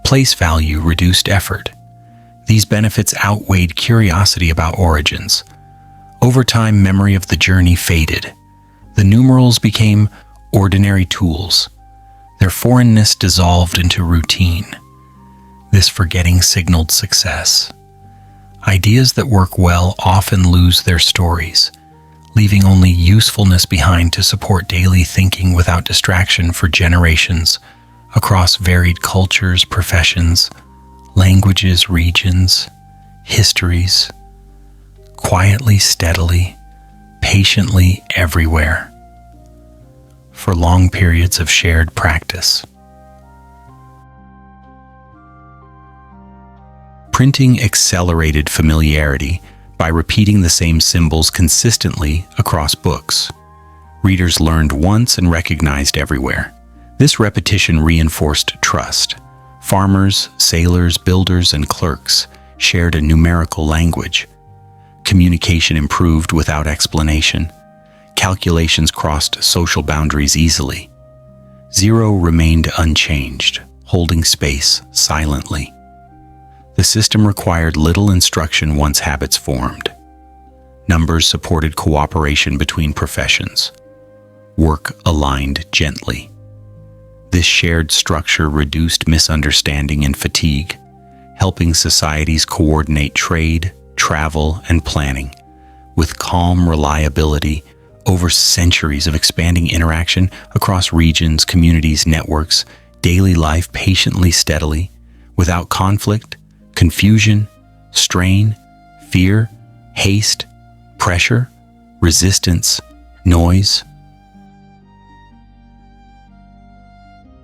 Place value reduced effort. These benefits outweighed curiosity about origins. Over time, memory of the journey faded. The numerals became ordinary tools. Their foreignness dissolved into routine. This forgetting signaled success. Ideas that work well often lose their stories, leaving only usefulness behind to support daily thinking without distraction for generations across varied cultures, professions, languages, regions, histories, quietly, steadily, patiently everywhere, for long periods of shared practice. Printing accelerated familiarity by repeating the same symbols consistently across books. Readers learned once and recognized everywhere. This repetition reinforced trust. Farmers, sailors, builders, and clerks shared a numerical language. Communication improved without explanation. Calculations crossed social boundaries easily. 0 remained unchanged, holding space silently. The system required little instruction once habits formed. Numbers supported cooperation between professions. Work aligned gently. This shared structure reduced misunderstanding and fatigue, helping societies coordinate trade, travel, and planning with calm reliability over centuries of expanding interaction across regions, communities, networks, daily life patiently, steadily, without conflict, confusion, strain, fear, haste, pressure, resistance, noise.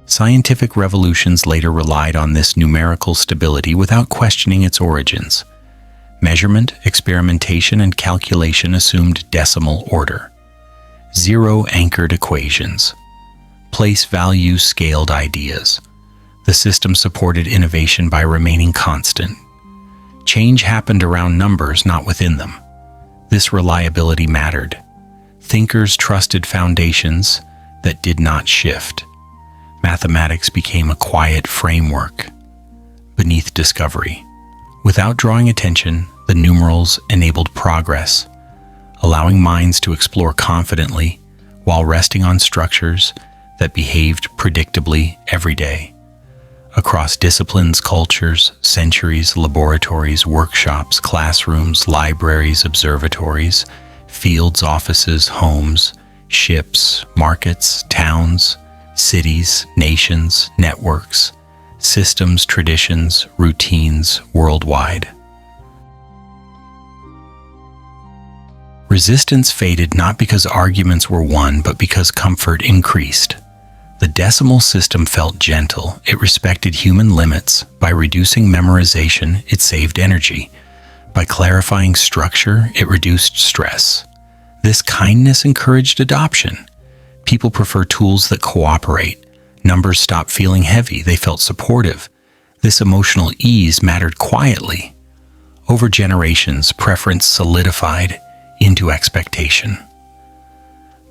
Scientific revolutions later relied on this numerical stability without questioning its origins. Measurement, experimentation, and calculation assumed decimal order. Zero-anchored equations. Place value scaled ideas. The system supported innovation by remaining constant. Change happened around numbers, not within them. This reliability mattered. Thinkers trusted foundations that did not shift. Mathematics became a quiet framework beneath discovery. Without drawing attention, the numerals enabled progress, allowing minds to explore confidently while resting on structures that behaved predictably every day. Across disciplines, cultures, centuries, laboratories, workshops, classrooms, libraries, observatories, fields, offices, homes, ships, markets, towns, cities, nations, networks, systems, traditions, routines worldwide. Resistance faded not because arguments were won, but because comfort increased. The decimal system felt gentle. It respected human limits. By reducing memorization, it saved energy. By clarifying structure, it reduced stress. This kindness encouraged adoption. People prefer tools that cooperate. Numbers stopped feeling heavy. They felt supportive. This emotional ease mattered quietly. Over generations, preference solidified into expectation.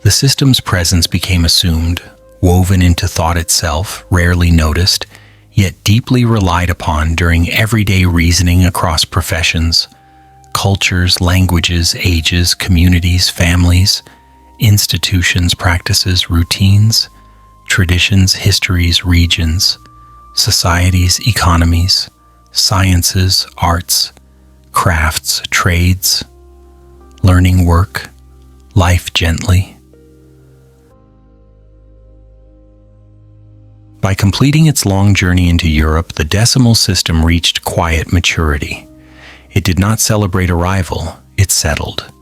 The system's presence became assumed, woven into thought itself, rarely noticed, yet deeply relied upon during everyday reasoning across professions, cultures, languages, ages, communities, families, institutions, practices, routines, traditions, histories, regions, societies, economies, sciences, arts, crafts, trades, learning work, life gently. By completing its long journey into Europe, the decimal system reached quiet maturity. It did not celebrate arrival, it settled.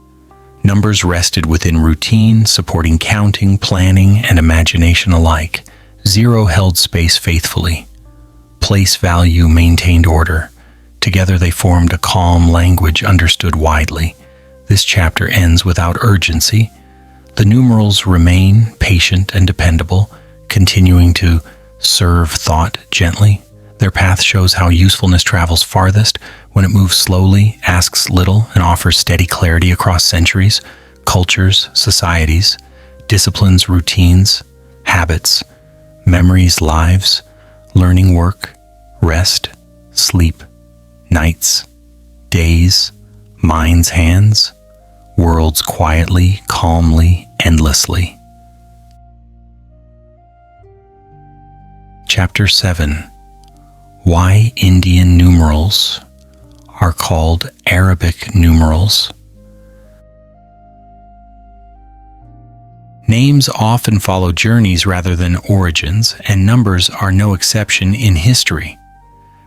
Numbers rested within routine, supporting counting, planning, and imagination alike. Zero held space faithfully. Place value maintained order. Together they formed a calm language understood widely. This chapter ends without urgency. The numerals remain patient and dependable, continuing to serve thought gently. Their path shows how usefulness travels farthest when it moves slowly, asks little, and offers steady clarity across centuries, cultures, societies, disciplines, routines, habits, memories, lives, learning work, rest, sleep, nights, days, minds, hands, worlds quietly, calmly, endlessly. Chapter 7. Why Indian numerals are called Arabic numerals. Names often follow journeys rather than origins, and numbers are no exception in history.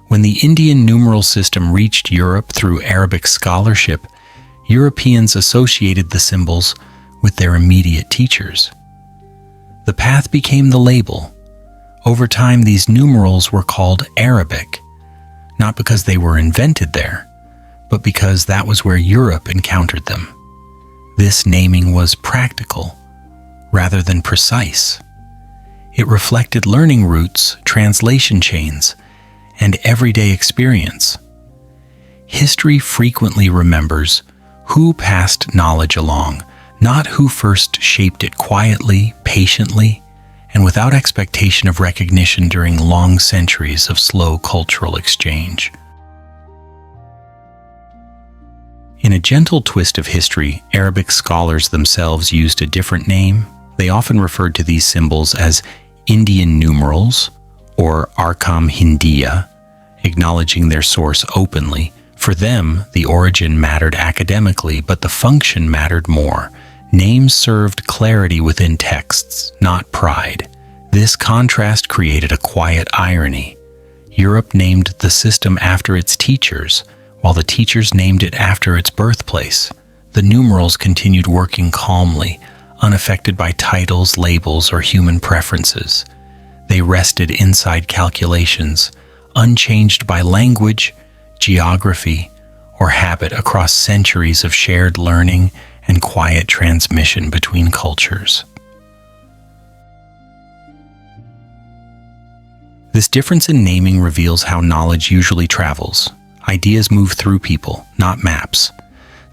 When the Indian numeral system reached Europe through Arabic scholarship, Europeans associated the symbols with their immediate teachers. The path became the label. Over time, these numerals were called Arabic, not because they were invented there, but because that was where Europe encountered them. This naming was practical rather than precise. It reflected learning routes, translation chains, and everyday experience. History frequently remembers who passed knowledge along, not who first shaped it quietly, patiently, and without expectation of recognition during long centuries of slow cultural exchange. In a gentle twist of history, Arabic scholars themselves used a different name. They often referred to these symbols as Indian numerals or Arkam Hindiya, acknowledging their source openly. For them, the origin mattered academically, but the function mattered more. Names served clarity within texts, not pride. This contrast created a quiet irony. Europe named the system after its teachers, while the teachers named it after its birthplace. The numerals continued working calmly, unaffected by titles, labels, or human preferences. They rested inside calculations, unchanged by language, geography, or habit across centuries of shared learning and quiet transmission between cultures. This difference in naming reveals how knowledge usually travels. Ideas move through people, not maps.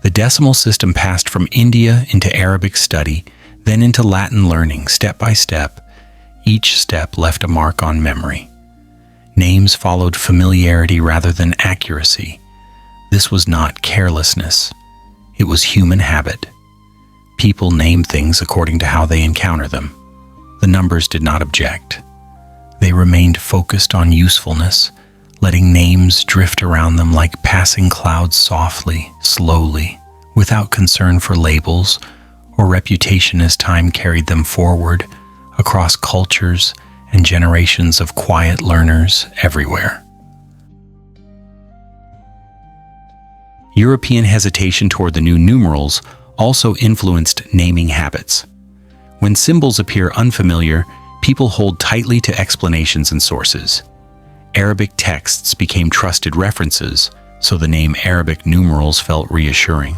The decimal system passed from India into Arabic study, then into Latin learning, step by step. Each step left a mark on memory. Names followed familiarity rather than accuracy. This was not carelessness. It was human habit. People name things according to how they encounter them. The numbers did not object. They remained focused on usefulness, letting names drift around them like passing clouds softly, slowly, without concern for labels or reputation as time carried them forward across cultures and generations of quiet learners everywhere. European hesitation toward the new numerals also influenced naming habits. When symbols appear unfamiliar, people hold tightly to explanations and sources. Arabic texts became trusted references, so the name Arabic numerals felt reassuring.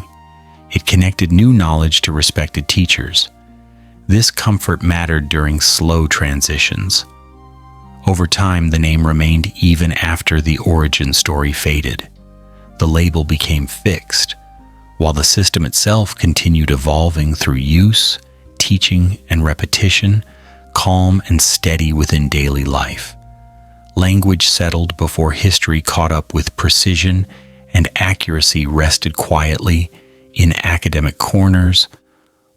It connected new knowledge to respected teachers. This comfort mattered during slow transitions. Over time, the name remained even after the origin story faded. The label became fixed, while the system itself continued evolving through use, teaching, and repetition, calm and steady within daily life. Language settled before history caught up with precision, and accuracy rested quietly in academic corners,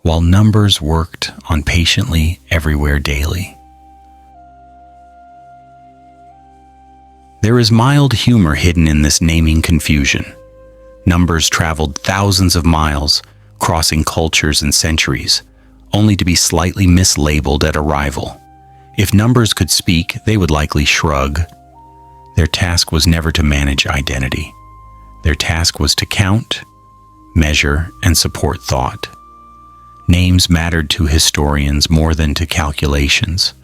while numbers worked on patiently everywhere daily. There is mild humor hidden in this naming confusion. Numbers traveled thousands of miles, crossing cultures and centuries, only to be slightly mislabeled at arrival. If numbers could speak, they would likely shrug. Their task was never to manage identity. Their task was to count, measure, and support thought. Names mattered to historians more than to calculations.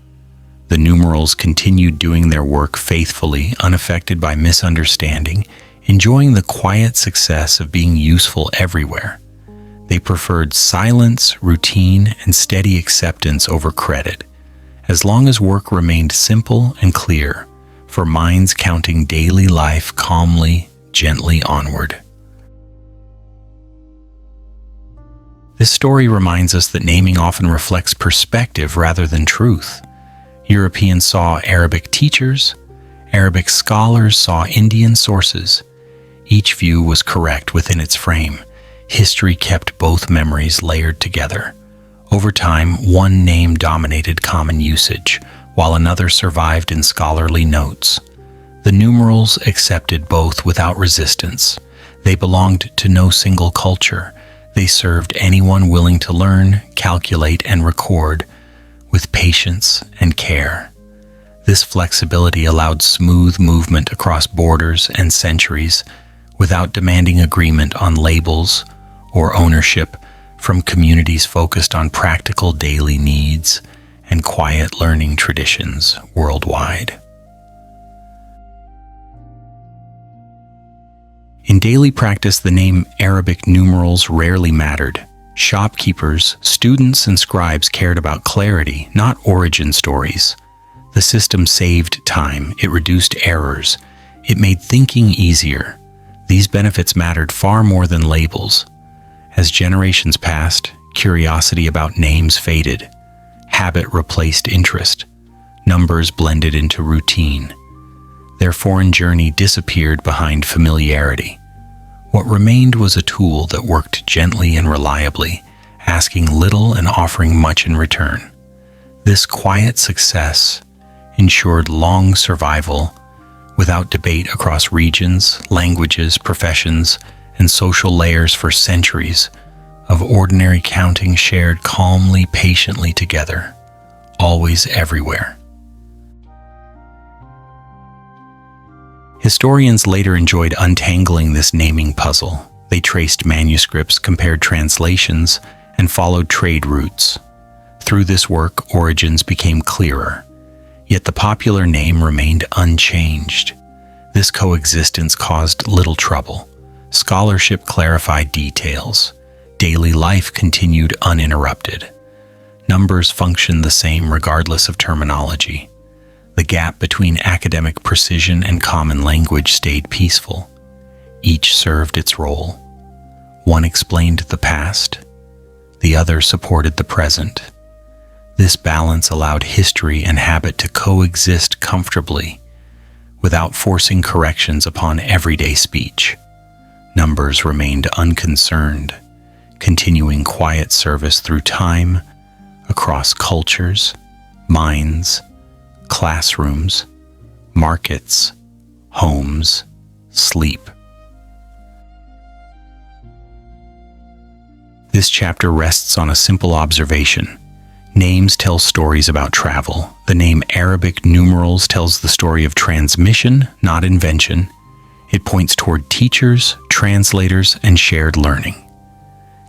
The numerals continued doing their work faithfully, unaffected by misunderstanding, enjoying the quiet success of being useful everywhere. They preferred silence, routine, and steady acceptance over credit, as long as work remained simple and clear, for minds counting daily life calmly, gently onward. This story reminds us that naming often reflects perspective rather than truth. Europeans saw Arabic teachers, Arabic scholars saw Indian sources. Each view was correct within its frame. History kept both memories layered together. Over time, one name dominated common usage, while another survived in scholarly notes. The numerals accepted both without resistance. They belonged to no single culture. They served anyone willing to learn, calculate, and record with patience and care. This flexibility allowed smooth movement across borders and centuries without demanding agreement on labels or ownership from communities focused on practical daily needs and quiet learning traditions worldwide. In daily practice, the name Arabic numerals rarely mattered. Shopkeepers, students, and scribes cared about clarity, not origin stories. The system saved time, it reduced errors, it made thinking easier. These benefits mattered far more than labels. As generations passed, curiosity about names faded. Habit replaced interest. Numbers blended into routine. Their foreign journey disappeared behind familiarity. What remained was a tool that worked gently and reliably, asking little and offering much in return. This quiet success ensured long survival without debate across regions, languages, professions, and social layers for centuries of ordinary counting shared calmly, patiently together, always everywhere. Historians later enjoyed untangling this naming puzzle. They traced manuscripts, compared translations, and followed trade routes. Through this work, origins became clearer. Yet the popular name remained unchanged. This coexistence caused little trouble. Scholarship clarified details. Daily life continued uninterrupted. Numbers functioned the same regardless of terminology. The gap between academic precision and common language stayed peaceful. Each served its role. One explained the past, the other supported the present. This balance allowed history and habit to coexist comfortably, without forcing corrections upon everyday speech. Numbers remained unconcerned, continuing quiet service through time, across cultures, minds, classrooms, markets, homes, sleep. This chapter rests on a simple observation. Names tell stories about travel. The name Arabic numerals tells the story of transmission, not invention. It points toward teachers, translators, and shared learning.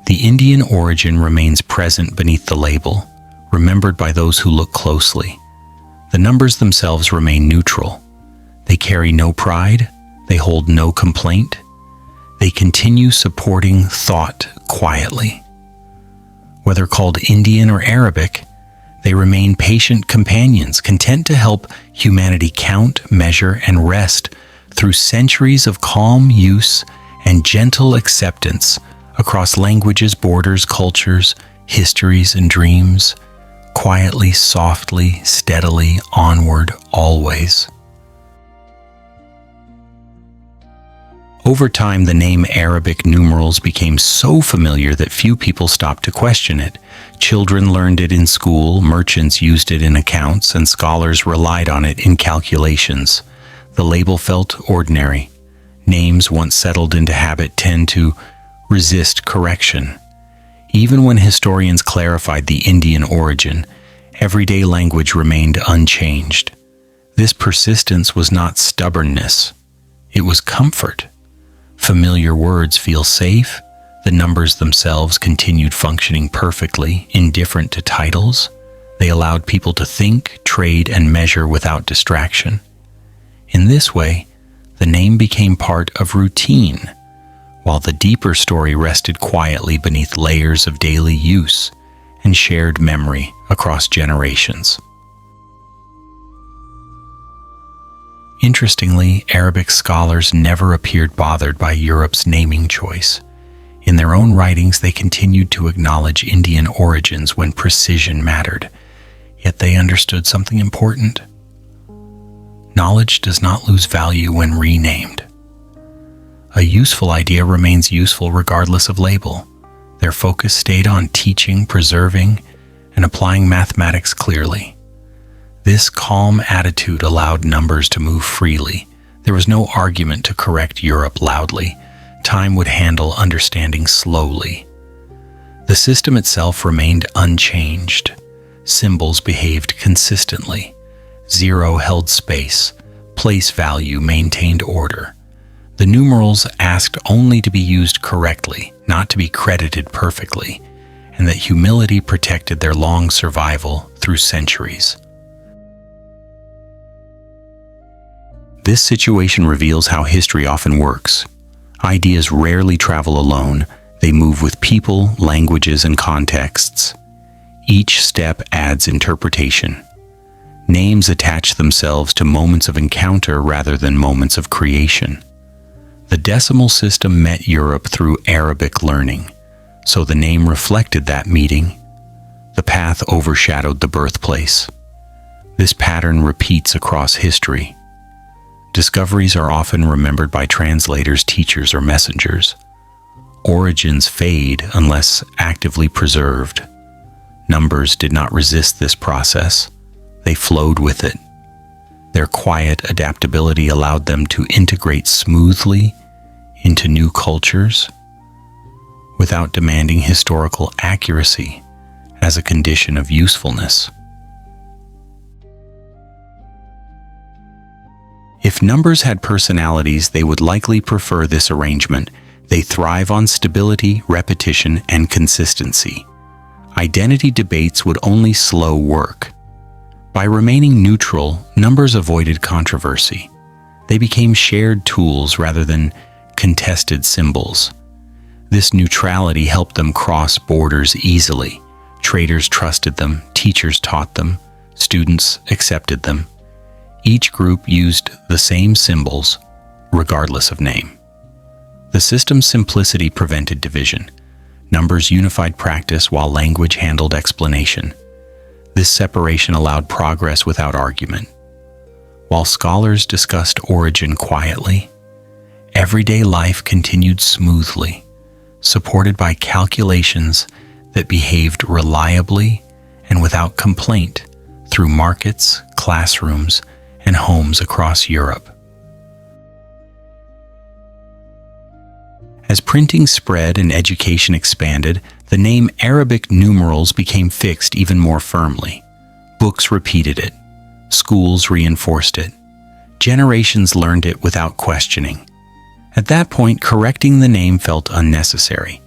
The Indian origin remains present beneath the label, remembered by those who look closely. The numbers themselves remain neutral. They carry no pride. They hold no complaint. They continue supporting thought quietly. Whether called Indian or Arabic, they remain patient companions, content to help humanity count, measure, and rest through centuries of calm use and gentle acceptance across languages, borders, cultures, histories, and dreams. Quietly, softly, steadily, onward, always. Over time, the name Arabic numerals became so familiar that few people stopped to question it. Children learned it in school, merchants used it in accounts, and scholars relied on it in calculations. The label felt ordinary. Names once settled into habit tend to resist correction. Even when historians clarified the Indian origin, everyday language remained unchanged. This persistence was not stubbornness. It was comfort. Familiar words feel safe. The numbers themselves continued functioning perfectly, indifferent to titles. They allowed people to think, trade, and measure without distraction. In this way, the name became part of routine, while the deeper story rested quietly beneath layers of daily use and shared memory across generations. Interestingly, Arabic scholars never appeared bothered by Europe's naming choice. In their own writings, they continued to acknowledge Indian origins when precision mattered, yet they understood something important. Knowledge does not lose value when renamed. A useful idea remains useful regardless of label. Their focus stayed on teaching, preserving, and applying mathematics clearly. This calm attitude allowed numbers to move freely. There was no argument to correct Europe loudly. Time would handle understanding slowly. The system itself remained unchanged. Symbols behaved consistently. Zero held space. Place value maintained order. The numerals asked only to be used correctly, not to be credited perfectly, and that humility protected their long survival through centuries. This situation reveals how history often works. Ideas rarely travel alone. They move with people, languages, and contexts. Each step adds interpretation. Names attach themselves to moments of encounter rather than moments of creation. The decimal system met Europe through Arabic learning, so the name reflected that meeting. The path overshadowed the birthplace. This pattern repeats across history. Discoveries are often remembered by translators, teachers, or messengers. Origins fade unless actively preserved. Numbers did not resist this process. They flowed with it. Their quiet adaptability allowed them to integrate smoothly into new cultures without demanding historical accuracy as a condition of usefulness. If numbers had personalities, they would likely prefer this arrangement. They thrive on stability, repetition, and consistency. Identity debates would only slow work. By remaining neutral, numbers avoided controversy. They became shared tools rather than contested symbols. This neutrality helped them cross borders easily. Traders trusted them, teachers taught them, students accepted them. Each group used the same symbols, regardless of name. The system's simplicity prevented division. Numbers unified practice while language handled explanation. This separation allowed progress without argument. While scholars discussed origin quietly, everyday life continued smoothly, supported by calculations that behaved reliably and without complaint through markets, classrooms, and homes across Europe. As printing spread and education expanded, the name Arabic numerals became fixed even more firmly. Books repeated it. Schools reinforced it. Generations learned it without questioning. At that point, correcting the name felt unnecessary.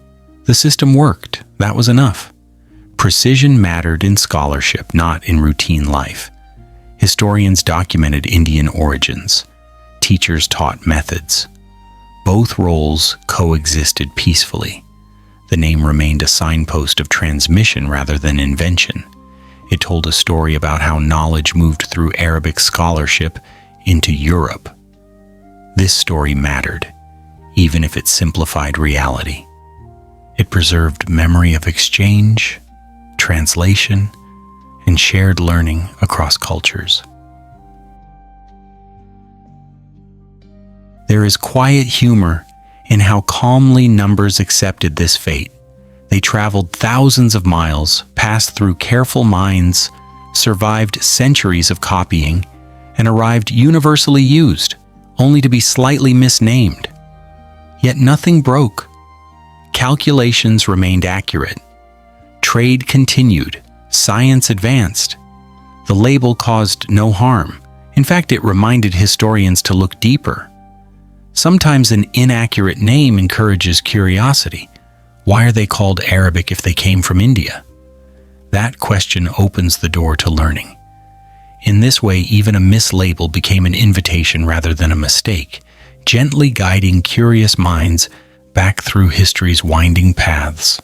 The system worked. That was enough. Precision mattered in scholarship, not in routine life. Historians documented Indian origins. Teachers taught methods. Both roles coexisted peacefully. The name remained a signpost of transmission rather than invention. It told a story about how knowledge moved through Arabic scholarship into Europe. This story mattered, even if it simplified reality. It preserved memory of exchange, translation, and shared learning across cultures. There is quiet humor in how calmly numbers accepted this fate. They traveled thousands of miles, passed through careful minds, survived centuries of copying, and arrived universally used, only to be slightly misnamed. Yet nothing broke. Calculations remained accurate. Trade continued. Science advanced. The label caused no harm. In fact, it reminded historians to look deeper. Sometimes an inaccurate name encourages curiosity. Why are they called Arabic if they came from India? That question opens the door to learning. In this way, even a mislabel became an invitation rather than a mistake, gently guiding curious minds back through history's winding paths.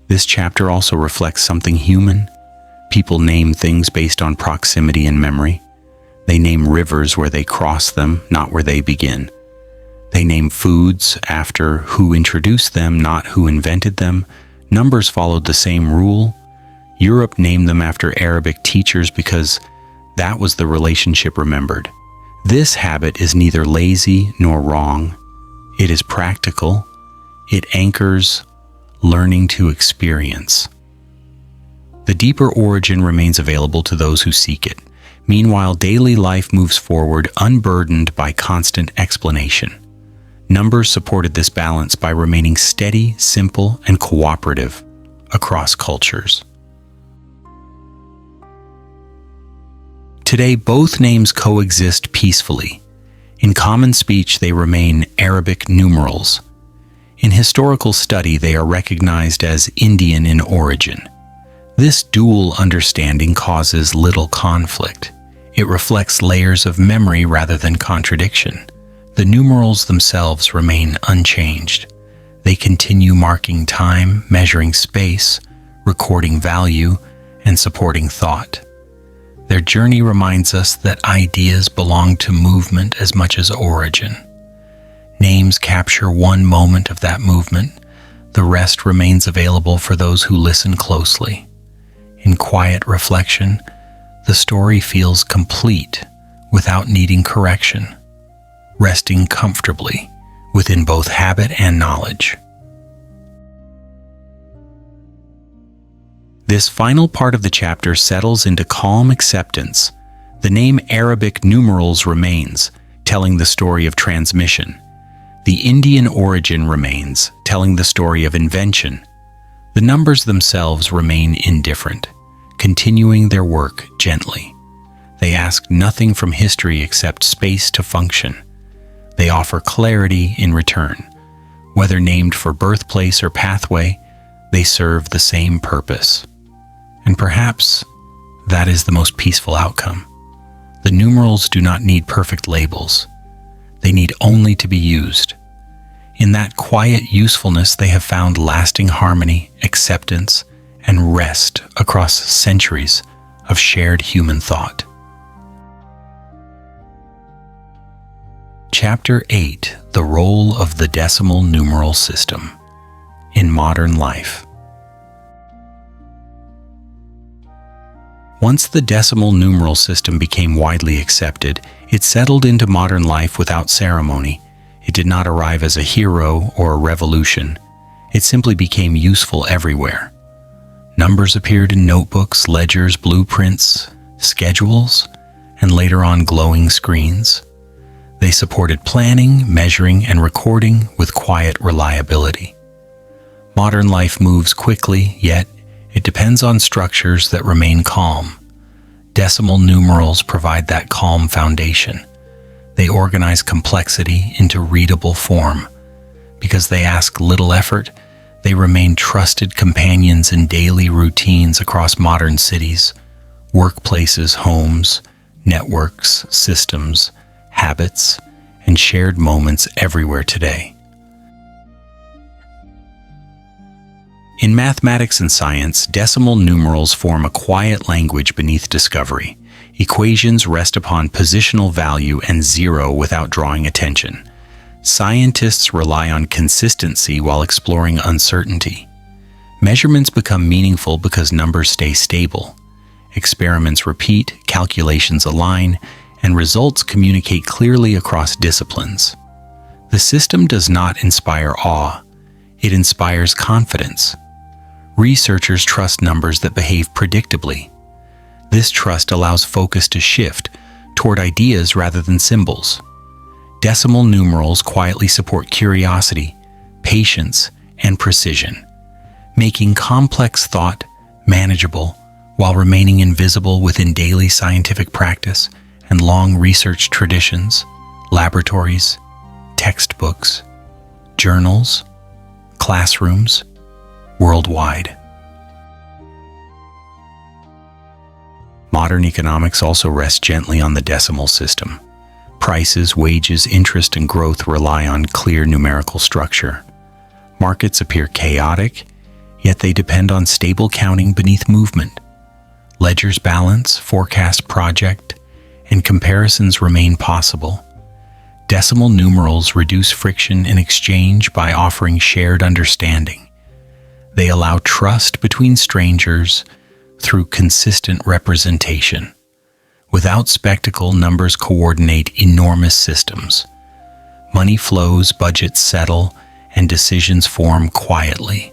This chapter also reflects something human. People name things based on proximity and memory. They name rivers where they cross them, not where they begin. They name foods after who introduced them, not who invented them. Numbers followed the same rule. Europe named them after Arabic teachers because that was the relationship remembered. This habit is neither lazy nor wrong. It is practical. It anchors learning to experience. The deeper origin remains available to those who seek it. Meanwhile, daily life moves forward unburdened by constant explanation. Numbers supported this balance by remaining steady, simple, and cooperative across cultures. Today, both names coexist peacefully. In common speech, they remain Arabic numerals. In historical study, they are recognized as Indian in origin. This dual understanding causes little conflict. It reflects layers of memory rather than contradiction. The numerals themselves remain unchanged. They continue marking time, measuring space, recording value, and supporting thought. Their journey reminds us that ideas belong to movement as much as origin. Names capture one moment of that movement. The rest remains available for those who listen closely. In quiet reflection, the story feels complete without needing correction, resting comfortably within both habit and knowledge. This final part of the chapter settles into calm acceptance. The name Arabic numerals remains, telling the story of transmission. The Indian origin remains, telling the story of invention. The numbers themselves remain indifferent, continuing their work gently. They ask nothing from history except space to function. They offer clarity in return. Whether named for birthplace or pathway, they serve the same purpose. And perhaps that is the most peaceful outcome. The numerals do not need perfect labels. They need only to be used. In that quiet usefulness, they have found lasting harmony, acceptance, and rest across centuries of shared human thought. Chapter 8: The Role of the Decimal Numeral System in Modern Life. Once the decimal numeral system became widely accepted, it settled into modern life without ceremony. It did not arrive as a hero or a revolution. It simply became useful everywhere. Numbers appeared in notebooks, ledgers, blueprints, schedules, and later on glowing screens. They supported planning, measuring, and recording with quiet reliability. Modern life moves quickly, yet it depends on structures that remain calm. Decimal numerals provide that calm foundation. They organize complexity into readable form. Because they ask little effort, they remain trusted companions in daily routines across modern cities, workplaces, homes, networks, systems, habits, and shared moments everywhere today. In mathematics and science, decimal numerals form a quiet language beneath discovery. Equations rest upon positional value and zero without drawing attention. Scientists rely on consistency while exploring uncertainty. Measurements become meaningful because numbers stay stable. Experiments repeat, calculations align, and results communicate clearly across disciplines. The system does not inspire awe. It inspires confidence. Researchers trust numbers that behave predictably. This trust allows focus to shift toward ideas rather than symbols. Decimal numerals quietly support curiosity, patience, and precision, making complex thought manageable while remaining invisible within daily scientific practice and long research traditions, laboratories, textbooks, journals, classrooms, worldwide. Modern economics also rests gently on the decimal system. Prices, wages, interest, and growth rely on clear numerical structure. Markets appear chaotic, yet they depend on stable counting beneath movement. Ledgers balance, forecast project, and comparisons remain possible. Decimal numerals reduce friction in exchange by offering shared understanding. They allow trust between strangers through consistent representation. Without spectacle, numbers coordinate enormous systems. Money flows, budgets settle, and decisions form quietly.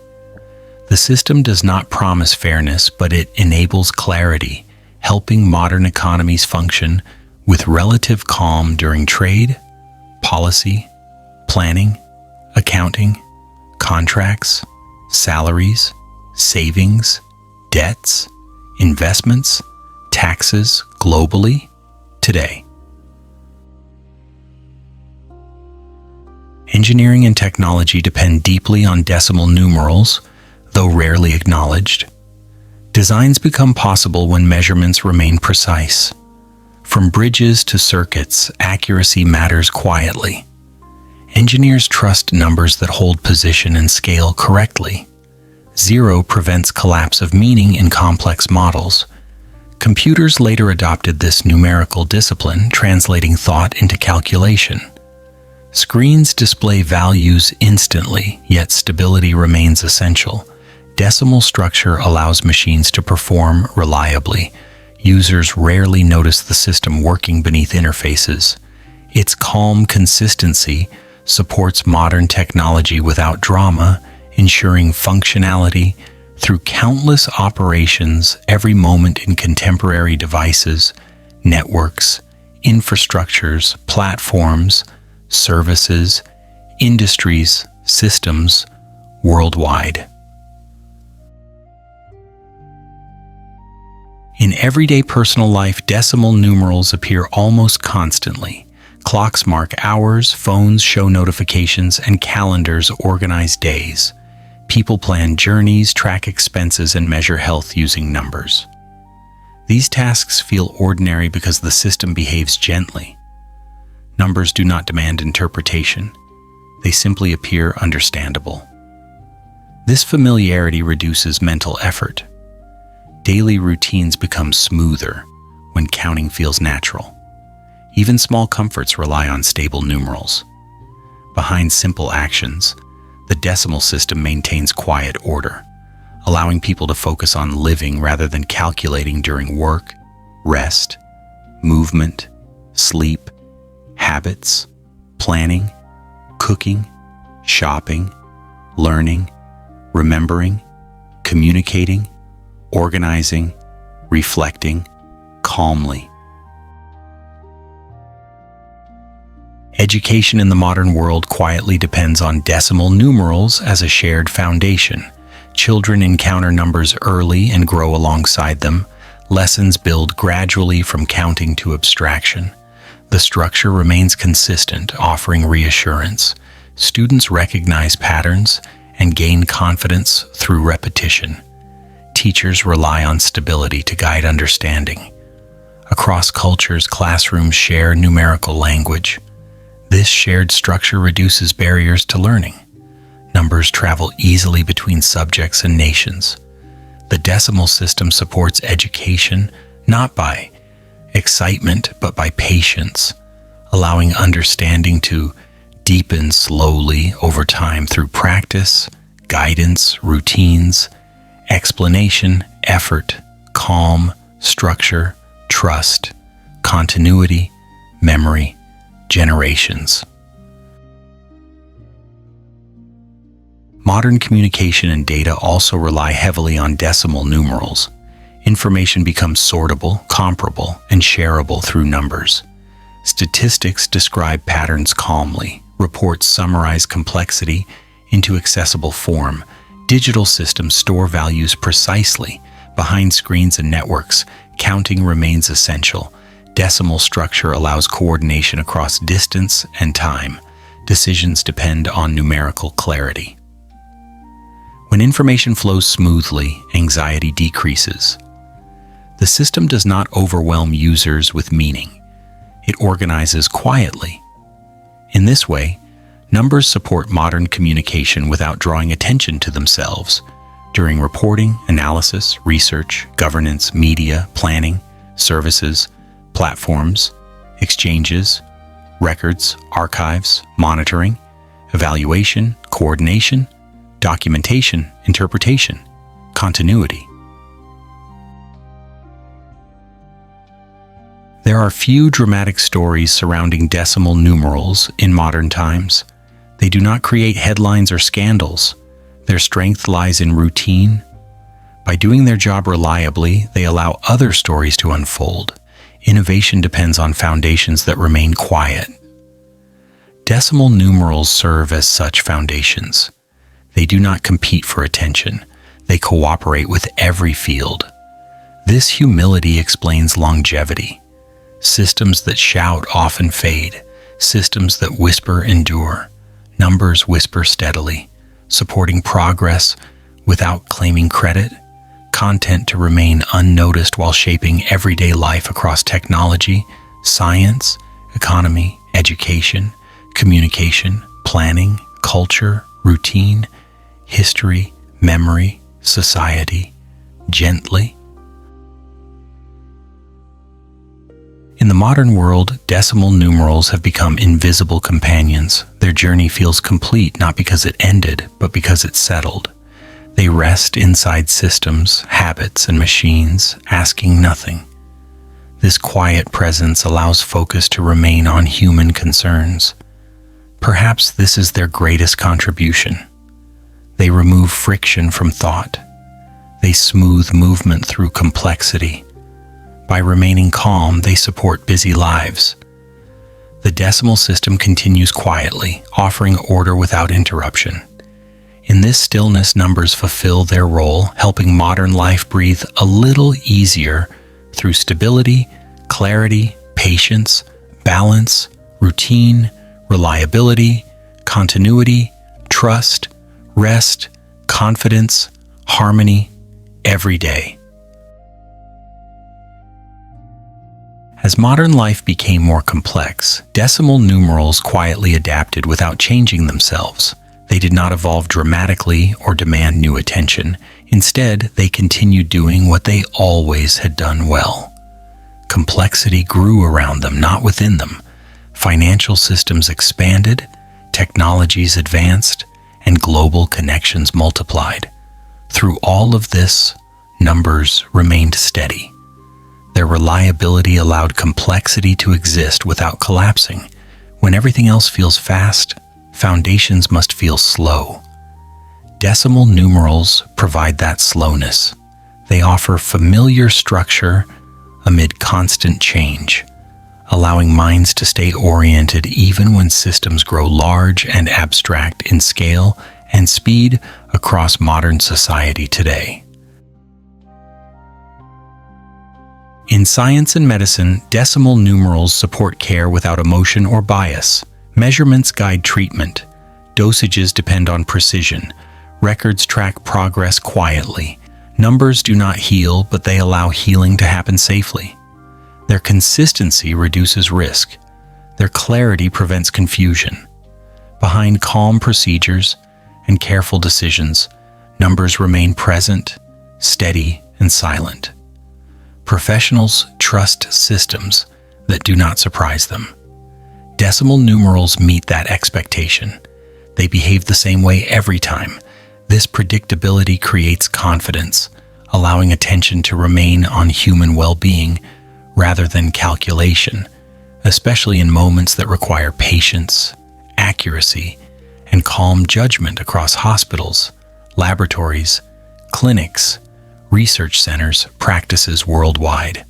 The system does not promise fairness, but it enables clarity, helping modern economies function with relative calm during trade, policy, planning, accounting, contracts, salaries, savings, debts, investments, taxes globally today. Engineering and technology depend deeply on decimal numerals, though rarely acknowledged. Designs become possible when measurements remain precise. From bridges to circuits, accuracy matters quietly. Engineers trust numbers that hold position and scale correctly. Zero prevents collapse of meaning in complex models. Computers later adopted this numerical discipline, translating thought into calculation. Screens display values instantly, yet stability remains essential. Decimal structure allows machines to perform reliably. Users rarely notice the system working beneath interfaces. Its calm consistency supports modern technology without drama, ensuring functionality through countless operations every moment in contemporary devices, networks, infrastructures, platforms, services, industries, systems worldwide. In everyday personal life, decimal numerals appear almost constantly. Clocks mark hours, phones show notifications, and calendars organize days. People plan journeys, track expenses, and measure health using numbers. These tasks feel ordinary because the system behaves gently. Numbers do not demand interpretation. They simply appear understandable. This familiarity reduces mental effort. Daily routines become smoother when counting feels natural. Even small comforts rely on stable numerals. Behind simple actions, the decimal system maintains quiet order, allowing people to focus on living rather than calculating during work, rest, movement, sleep, habits, planning, cooking, shopping, learning, remembering, communicating, organizing, reflecting, calmly. Education in the modern world quietly depends on decimal numerals as a shared foundation. Children encounter numbers early and grow alongside them. Lessons build gradually from counting to abstraction. The structure remains consistent, offering reassurance. Students recognize patterns and gain confidence through repetition. Teachers rely on stability to guide understanding. Across cultures, classrooms share numerical language. This shared structure reduces barriers to learning. Numbers travel easily between subjects and nations. The decimal system supports education not by excitement but by patience, allowing understanding to deepen slowly over time through practice, guidance, routines, explanation, effort, calm, structure, trust, continuity, memory, generations. Modern communication and data also rely heavily on decimal numerals. Information becomes sortable, comparable, and shareable through numbers. Statistics describe patterns calmly. Reports summarize complexity into accessible form. Digital systems store values precisely. Behind screens and networks, counting remains essential. Decimal structure allows coordination across distance and time. Decisions depend on numerical clarity. When information flows smoothly, anxiety decreases. The system does not overwhelm users with meaning. It organizes quietly. In this way, numbers support modern communication without drawing attention to themselves. During reporting, analysis, research, governance, media, planning, services, platforms, exchanges, records, archives, monitoring, evaluation, coordination, documentation, interpretation, continuity. There are few dramatic stories surrounding decimal numerals in modern times. They do not create headlines or scandals. Their strength lies in routine. By doing their job reliably, they allow other stories to unfold. Innovation depends on foundations that remain quiet. Decimal numerals serve as such foundations. They do not compete for attention. They cooperate with every field. This humility explains longevity. Systems that shout often fade. Systems that whisper endure. Numbers whisper steadily, supporting progress without claiming credit. Content to remain unnoticed while shaping everyday life across technology, science, economy, education, communication, planning, culture, routine, history, memory, society, gently. In the modern world, decimal numerals have become invisible companions. Their journey feels complete not because it ended, but because it settled. They rest inside systems, habits, and machines, asking nothing. This quiet presence allows focus to remain on human concerns. Perhaps this is their greatest contribution. They remove friction from thought. They smooth movement through complexity. By remaining calm, they support busy lives. The decimal system continues quietly, offering order without interruption. In this stillness, numbers fulfill their role, helping modern life breathe a little easier through stability, clarity, patience, balance, routine, reliability, continuity, trust, rest, confidence, harmony, every day. As modern life became more complex, decimal numerals quietly adapted without changing themselves. They did not evolve dramatically or demand new attention. Instead, they continued doing what they always had done well. Complexity grew around them, not within them. Financial systems expanded, technologies advanced, and global connections multiplied. Through all of this, numbers remained steady. Their reliability allowed complexity to exist without collapsing. When everything else feels fast, foundations must feel slow. Decimal numerals provide that slowness. They offer familiar structure amid constant change, allowing minds to stay oriented even when systems grow large and abstract in scale and speed across modern society today. In science and medicine, decimal numerals support care without emotion or bias. Measurements guide treatment. Dosages depend on precision. Records track progress quietly. Numbers do not heal, but they allow healing to happen safely. Their consistency reduces risk. Their clarity prevents confusion. Behind calm procedures and careful decisions, numbers remain present, steady, and silent. Professionals trust systems that do not surprise them. Decimal numerals meet that expectation. They behave the same way every time. This predictability creates confidence, allowing attention to remain on human well-being rather than calculation, especially in moments that require patience, accuracy, and calm judgment across hospitals, laboratories, clinics, research centers, practices worldwide.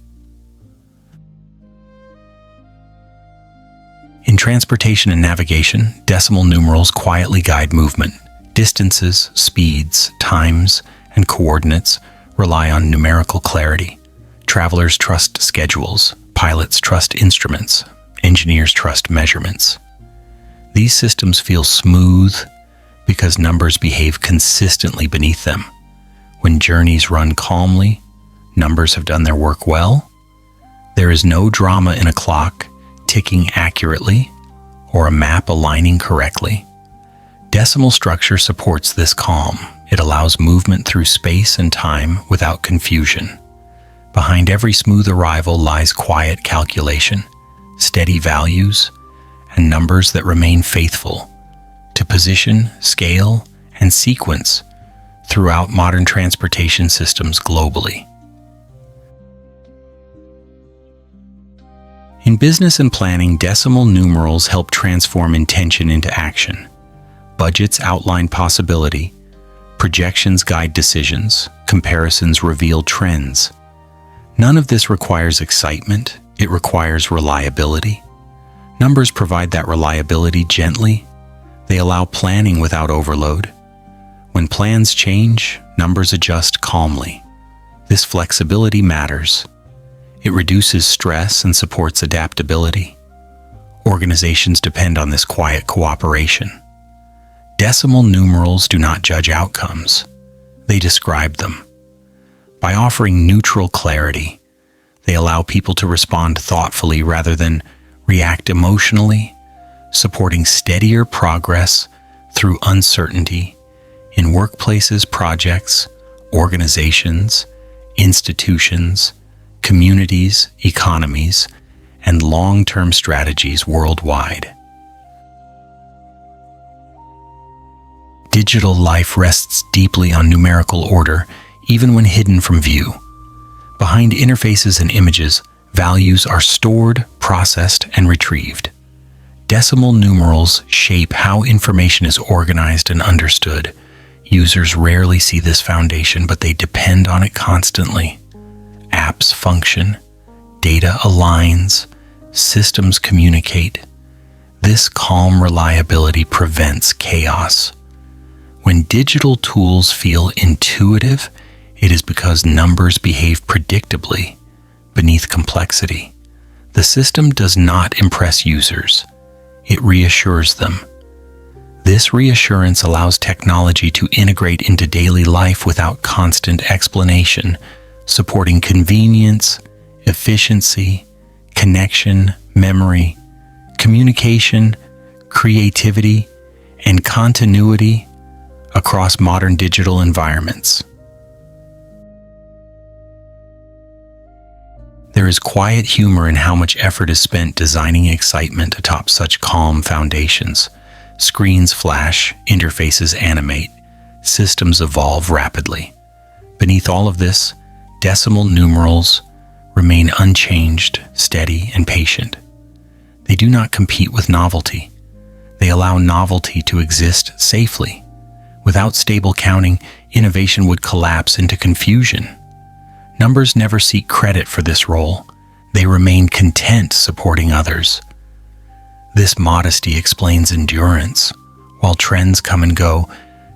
In transportation and navigation, decimal numerals quietly guide movement. Distances, speeds, times, and coordinates rely on numerical clarity. Travelers trust schedules, pilots trust instruments, engineers trust measurements. These systems feel smooth because numbers behave consistently beneath them. When journeys run calmly, numbers have done their work well. There is no drama in a clock ticking accurately or a map aligning correctly. Decimal structure supports this calm. It allows movement through space and time without confusion. Behind every smooth arrival lies quiet calculation, steady values, and numbers that remain faithful to position, scale, and sequence throughout modern transportation systems globally. In business and planning, decimal numerals help transform intention into action. Budgets outline possibility, projections guide decisions, comparisons reveal trends. None of this requires excitement, it requires reliability. Numbers provide that reliability gently. They allow planning without overload. When plans change, numbers adjust calmly. This flexibility matters. It reduces stress and supports adaptability. Organizations depend on this quiet cooperation. Decimal numerals do not judge outcomes. They describe them. By offering neutral clarity, they allow people to respond thoughtfully rather than react emotionally, supporting steadier progress through uncertainty in workplaces, projects, organizations, institutions, communities, economies, and long-term strategies worldwide. Digital life rests deeply on numerical order, even when hidden from view. Behind interfaces and images, values are stored, processed, and retrieved. Decimal numerals shape how information is organized and understood. Users rarely see this foundation, but they depend on it constantly. Apps function, data aligns, systems communicate. This calm reliability prevents chaos. When digital tools feel intuitive, it is because numbers behave predictably, beneath complexity. The system does not impress users. It reassures them. This reassurance allows technology to integrate into daily life without constant explanation, supporting convenience, efficiency, connection, memory, communication, creativity, and continuity across modern digital environments. There is quiet humor in how much effort is spent designing excitement atop such calm foundations. Screens flash, interfaces animate, systems evolve rapidly. Beneath all of this, decimal numerals remain unchanged, steady, and patient. They do not compete with novelty. They allow novelty to exist safely. Without stable counting, innovation would collapse into confusion. Numbers never seek credit for this role. They remain content supporting others. This modesty explains endurance. While trends come and go,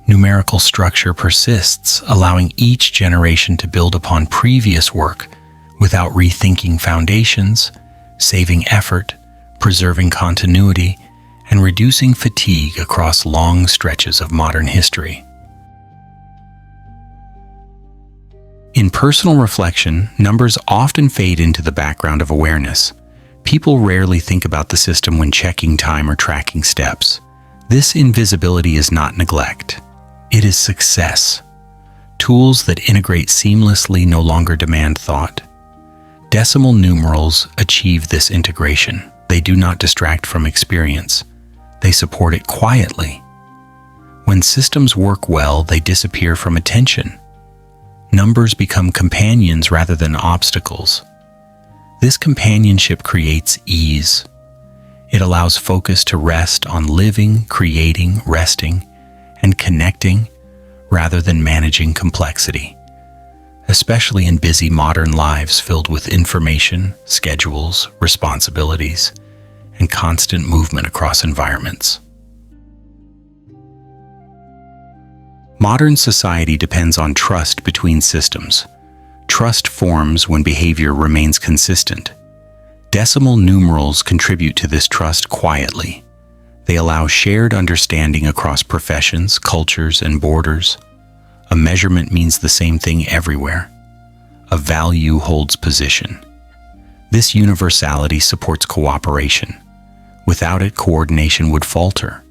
numerical structure persists, allowing each generation to build upon previous work without rethinking foundations, saving effort, preserving continuity, and reducing fatigue across long stretches of modern history. In personal reflection, numbers often fade into the background of awareness. People rarely think about the system when checking time or tracking steps. This invisibility is not neglect. It is success. Tools that integrate seamlessly no longer demand thought. Decimal numerals achieve this integration. They do not distract from experience. They support it quietly. When systems work well, they disappear from attention. Numbers become companions rather than obstacles. This companionship creates ease. It allows focus to rest on living, creating, resting, and connecting rather than managing complexity, especially in busy modern lives filled with information, schedules, responsibilities, and constant movement across environments. Modern society depends on trust between systems. Trust forms when behavior remains consistent. Decimal numerals contribute to this trust quietly. They allow shared understanding across professions, cultures, and borders. A measurement means the same thing everywhere. A value holds position. This universality supports cooperation. Without it, coordination would falter.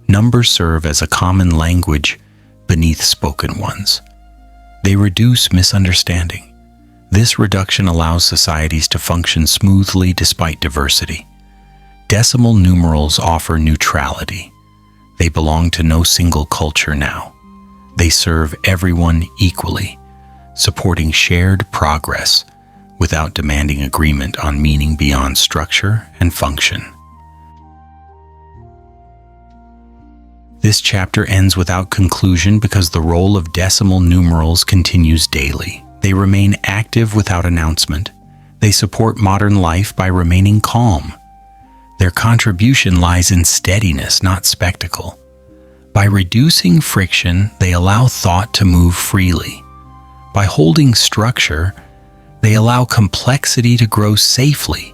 Numbers serve as a common language beneath spoken ones. They reduce misunderstanding. This reduction allows societies to function smoothly despite diversity. Decimal numerals offer neutrality. They belong to no single culture now. They serve everyone equally, supporting shared progress without demanding agreement on meaning beyond structure and function. This chapter ends without conclusion because the role of decimal numerals continues daily. They remain active without announcement. They support modern life by remaining calm. Their contribution lies in steadiness, not spectacle. By reducing friction, they allow thought to move freely. By holding structure, they allow complexity to grow safely.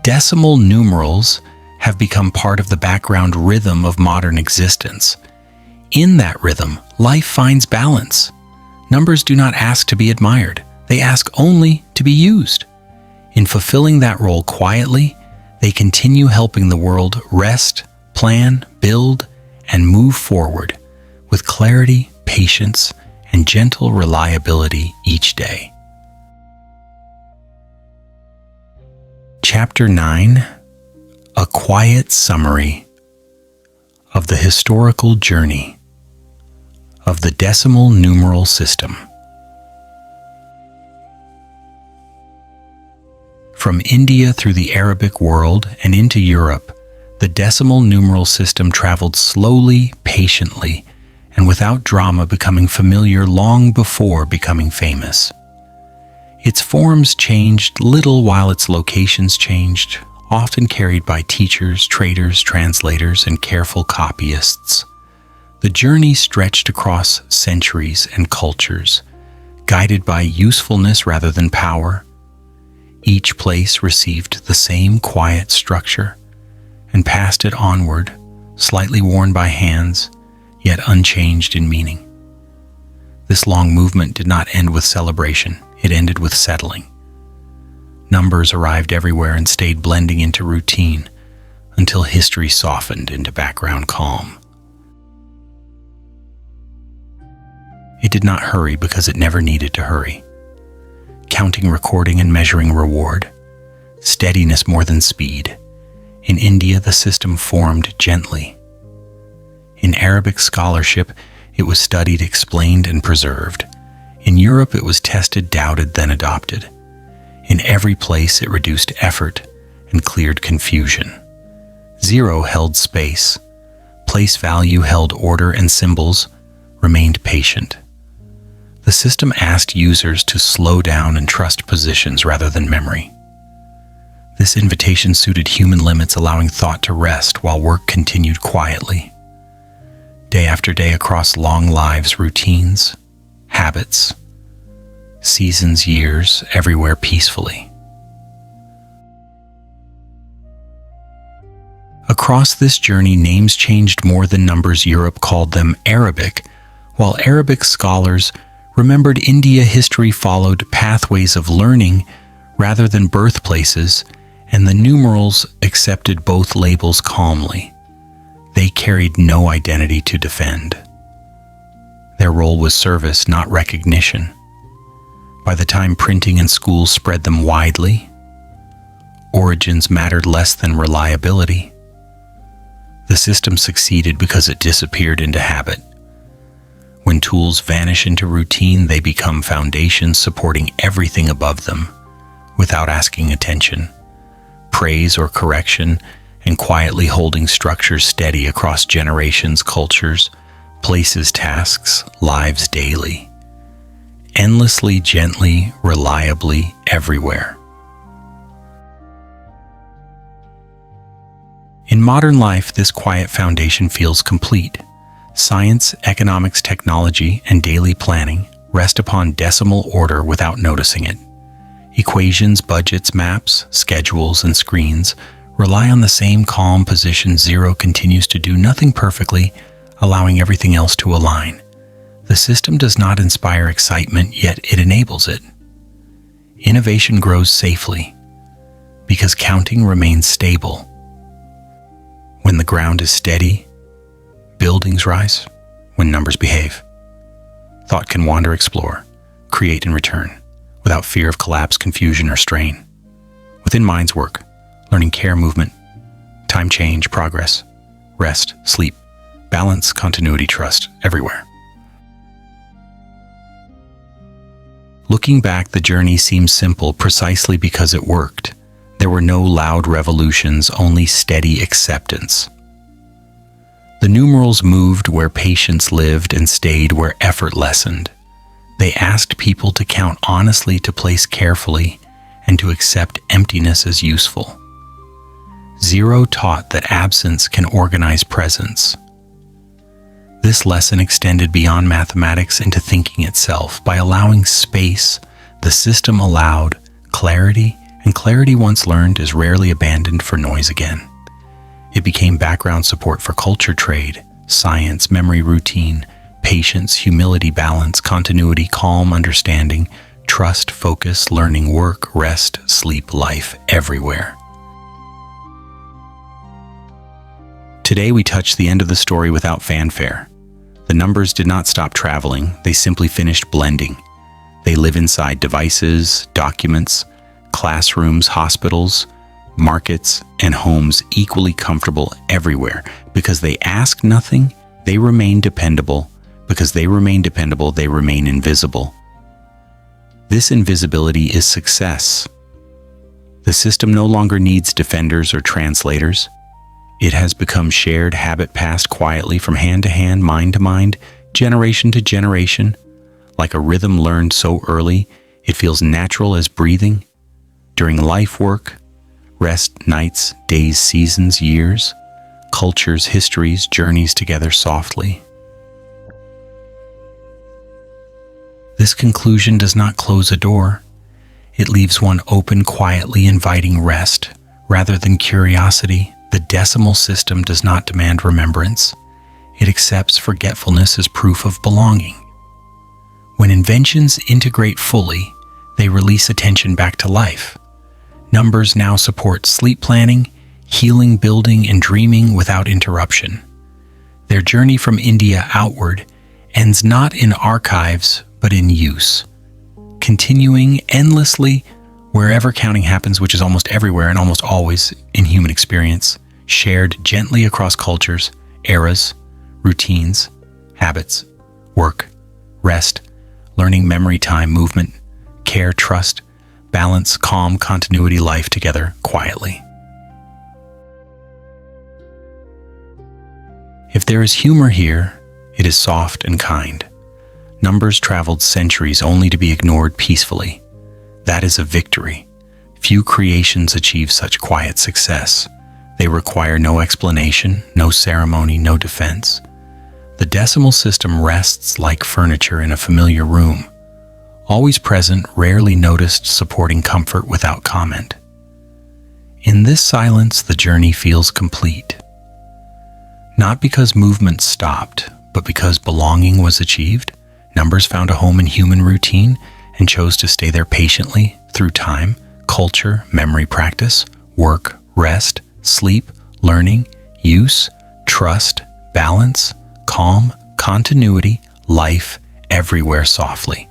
Decimal numerals have become part of the background rhythm of modern existence. In that rhythm, life finds balance. Numbers do not ask to be admired. They ask only to be used. In fulfilling that role quietly, they continue helping the world rest, plan, build, and move forward with clarity, patience, and gentle reliability each day. Chapter 9: A quiet summary of the historical journey of the decimal numeral system. From India through the Arabic world and into Europe, the decimal numeral system traveled slowly, patiently, and without drama, becoming familiar long before becoming famous. Its forms changed little while its locations changed, often carried by teachers, traders, translators, and careful copyists. The journey stretched across centuries and cultures, guided by usefulness rather than power. Each place received the same quiet structure and passed it onward, slightly worn by hands, yet unchanged in meaning. This long movement did not end with celebration, it ended with settling. Numbers arrived everywhere and stayed blending into routine until history softened into background calm. It did not hurry because it never needed to hurry. Counting, recording, and measuring reward. Steadiness more than speed. In India, the system formed gently. In Arabic scholarship, it was studied, explained, and preserved. In Europe, it was tested, doubted, then adopted. In every place, it reduced effort and cleared confusion. Zero held space. Place value held order, and symbols remained patient. The system asked users to slow down and trust positions rather than memory. This invitation suited human limits, allowing thought to rest while work continued quietly. Day after day across long lives, routines, habits, seasons, years, everywhere peacefully. Across this journey, names changed more than numbers. Europe called them Arabic, while Arabic scholars remembered India. History followed pathways of learning rather than birthplaces, and the numerals accepted both labels calmly. They carried no identity to defend. Their role was service, not recognition. By the time printing and schools spread them widely, origins mattered less than reliability. The system succeeded because it disappeared into habit. When tools vanish into routine, they become foundations supporting everything above them, without asking attention, praise, or correction, and quietly holding structures steady across generations, cultures, places, tasks, lives daily. Endlessly, gently, reliably, everywhere. In modern life, this quiet foundation feels complete. Science, economics, technology, and daily planning rest upon decimal order without noticing it. Equations, budgets, maps, schedules, and screens rely on the same calm position. Zero continues to do nothing perfectly, allowing everything else to align. The system does not inspire excitement, yet it enables it. Innovation grows safely because counting remains stable. When the ground is steady, buildings rise. When numbers behave, thought can wander, explore, create, and return, without fear of collapse, confusion, or strain. Within minds work, learning, care, movement, time, change, progress, rest, sleep, balance, continuity, trust, everywhere. Looking back, the journey seems simple precisely because it worked. There were no loud revolutions, only steady acceptance. The numerals moved where patience lived and stayed where effort lessened. They asked people to count honestly, to place carefully, and to accept emptiness as useful. Zero taught that absence can organize presence. This lesson extended beyond mathematics into thinking itself. By allowing space, the system allowed clarity, and clarity once learned is rarely abandoned for noise again. It became background support for culture, trade, science, memory, routine, patience, humility, balance, continuity, calm, understanding, trust, focus, learning, work, rest, sleep, life, everywhere. Today we touch the end of the story without fanfare. The numbers did not stop traveling, they simply finished blending. They live inside devices, documents, classrooms, hospitals, markets, and homes, equally comfortable everywhere. Because they ask nothing, they remain dependable. Because they remain dependable, they remain invisible. This invisibility is success. The system no longer needs defenders or translators. It has become shared habit, passed quietly from hand to hand, mind to mind, generation to generation. Like a rhythm learned so early, it feels natural as breathing. During life work, rest, nights, days, seasons, years, cultures, histories, journeys together softly. This conclusion does not close a door. It leaves one open, quietly inviting rest. Rather than curiosity, the decimal system does not demand remembrance. It accepts forgetfulness as proof of belonging. When inventions integrate fully, they release attention back to life. Numbers now support sleep planning, healing, building, and dreaming without interruption. Their journey from India outward ends not in archives, but in use, continuing endlessly wherever counting happens, which is almost everywhere and almost always in human experience, shared gently across cultures, eras, routines, habits, work, rest, learning, memory, time, movement, care, trust, balance, calm, continuity, life together quietly. If there is humor here, it is soft and kind. Numbers traveled centuries only to be ignored peacefully. That is a victory. Few creations achieve such quiet success. They require no explanation, no ceremony, no defense. The decimal system rests like furniture in a familiar room, always present, rarely noticed, supporting comfort without comment. In this silence, the journey feels complete. Not because movement stopped, but because belonging was achieved. Numbers found a home in human routine and chose to stay there patiently through time, culture, memory practice, work, rest, sleep, learning, use, trust, balance, calm, continuity, life, everywhere softly.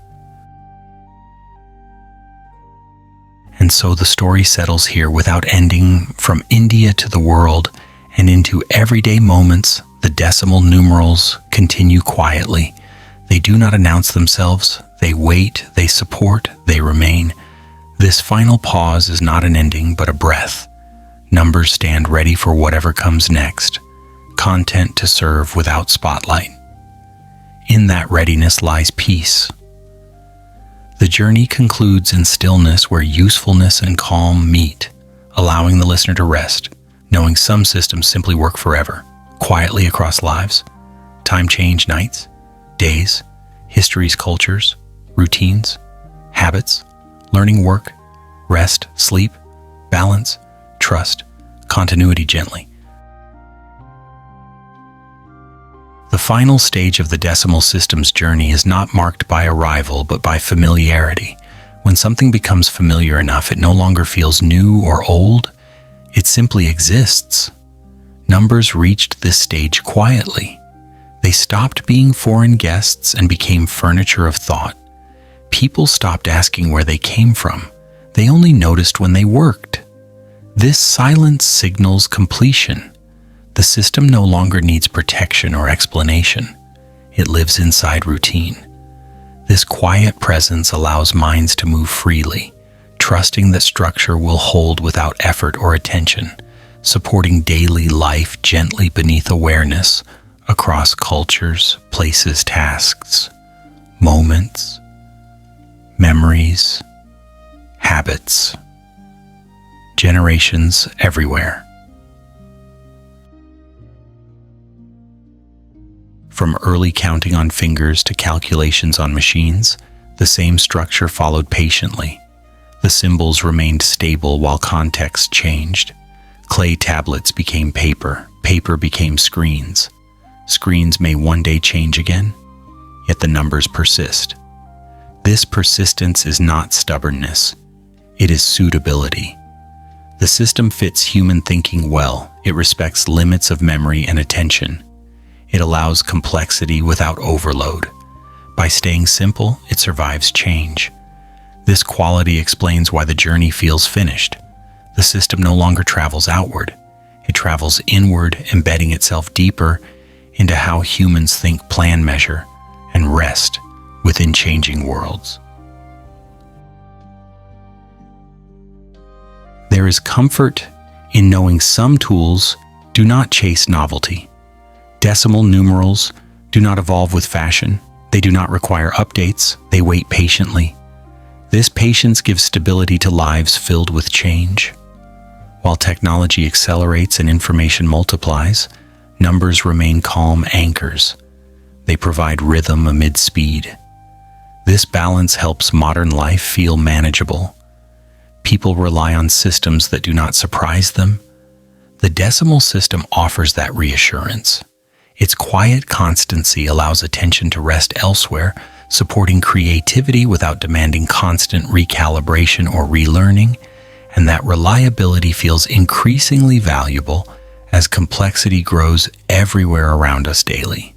And so the story settles here without ending, from India to the world and into everyday moments. The decimal numerals continue quietly. They do not announce themselves. They wait, they support, they remain. This final pause is not an ending, but a breath. Numbers stand ready for whatever comes next, content to serve without spotlight. In that readiness lies peace. The journey concludes in stillness where usefulness and calm meet, allowing the listener to rest, knowing some systems simply work forever, quietly across lives. Time change nights, days, histories, cultures, routines, habits, learning, work, rest, sleep, balance, trust, continuity gently. The final stage of the decimal system's journey is not marked by arrival, but by familiarity. When something becomes familiar enough, it no longer feels new or old. It simply exists. Numbers reached this stage quietly. They stopped being foreign guests and became furniture of thought. People stopped asking where they came from. They only noticed when they worked. This silence signals completion. The system no longer needs protection or explanation. It lives inside routine. This quiet presence allows minds to move freely, trusting that structure will hold without effort or attention, supporting daily life gently beneath awareness across cultures, places, tasks, moments, memories, habits, generations everywhere. From early counting on fingers to calculations on machines, the same structure followed patiently. The symbols remained stable while context changed. Clay tablets became paper, paper became screens. Screens may one day change again, yet the numbers persist. This persistence is not stubbornness, it is suitability. The system fits human thinking well. It respects limits of memory and attention. It allows complexity without overload. By staying simple, it survives change. This quality explains why the journey feels finished. The system no longer travels outward. It travels inward, embedding itself deeper into how humans think, plan, measure, and rest within changing worlds. There is comfort in knowing some tools do not chase novelty. Decimal numerals do not evolve with fashion. They do not require updates. They wait patiently. This patience gives stability to lives filled with change. While technology accelerates and information multiplies, numbers remain calm anchors. They provide rhythm amid speed. This balance helps modern life feel manageable, People rely on systems that do not surprise them. The decimal system offers that reassurance. Its quiet constancy allows attention to rest elsewhere, supporting creativity without demanding constant recalibration or relearning, and that reliability feels increasingly valuable as complexity grows everywhere around us daily.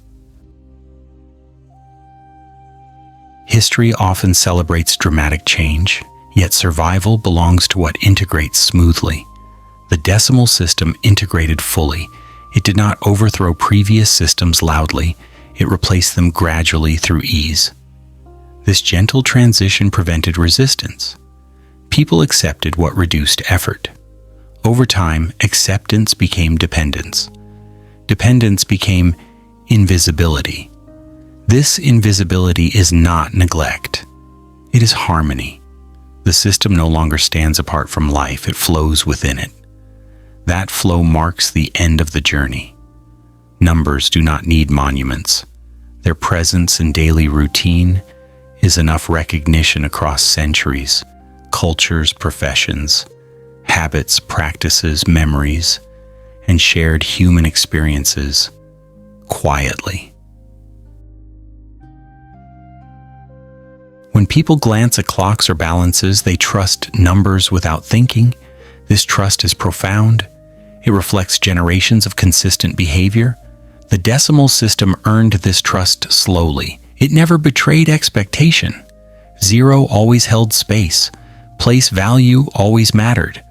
History often celebrates dramatic change, yet survival belongs to what integrates smoothly. The decimal system integrated fully. It did not overthrow previous systems loudly, it replaced them gradually through ease. This gentle transition prevented resistance. People accepted what reduced effort. Over time, acceptance became dependence. Dependence became invisibility. This invisibility is not neglect. It is harmony. The system no longer stands apart from life, it flows within it. That flow marks the end of the journey. Numbers do not need monuments. Their presence in daily routine is enough recognition across centuries, cultures, professions, habits, practices, memories, and shared human experiences quietly. When people glance at clocks or balances, they trust numbers without thinking. This trust is profound. It reflects generations of consistent behavior. The decimal system earned this trust slowly. It never betrayed expectation. Zero always held space. Place value always mattered.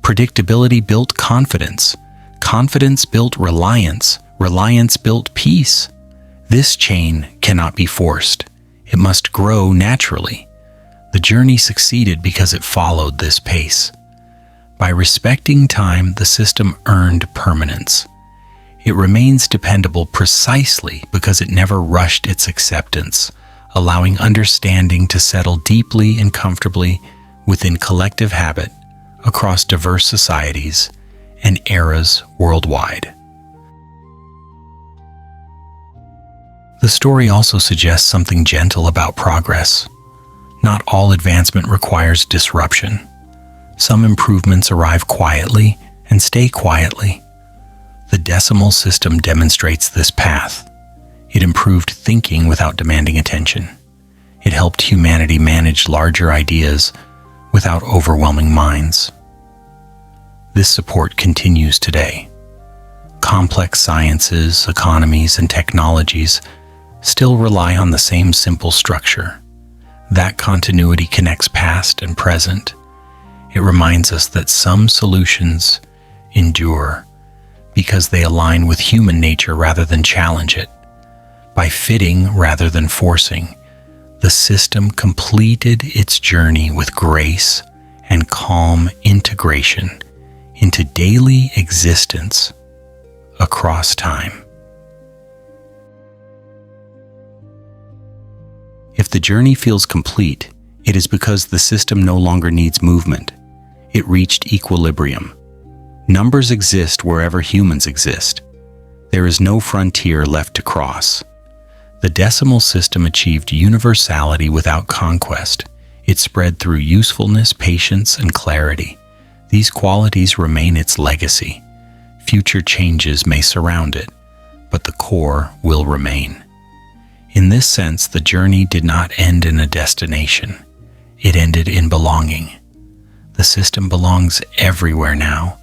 Predictability built confidence. Confidence built reliance. Reliance built peace. This chain cannot be forced. It must grow naturally. The journey succeeded because it followed this pace. By respecting time, the system earned permanence. It remains dependable precisely because it never rushed its acceptance, allowing understanding to settle deeply and comfortably within collective habit across diverse societies and eras worldwide. The story also suggests something gentle about progress. Not all advancement requires disruption. Some improvements arrive quietly and stay quietly. The decimal system demonstrates this path. It improved thinking without demanding attention. It helped humanity manage larger ideas without overwhelming minds. This support continues today. Complex sciences, economies, and technologies still rely on the same simple structure. That continuity connects past and present. It reminds us that some solutions endure because they align with human nature rather than challenge it. By fitting rather than forcing, the system completed its journey with grace and calm integration into daily existence across time. If the journey feels complete, it is because the system no longer needs movement. It reached equilibrium. Numbers exist wherever humans exist. There is no frontier left to cross. The decimal system achieved universality without conquest. It spread through usefulness, patience, and clarity. These qualities remain its legacy. Future changes may surround it, but the core will remain. In this sense, the journey did not end in a destination. It ended in belonging. The system belongs everywhere now,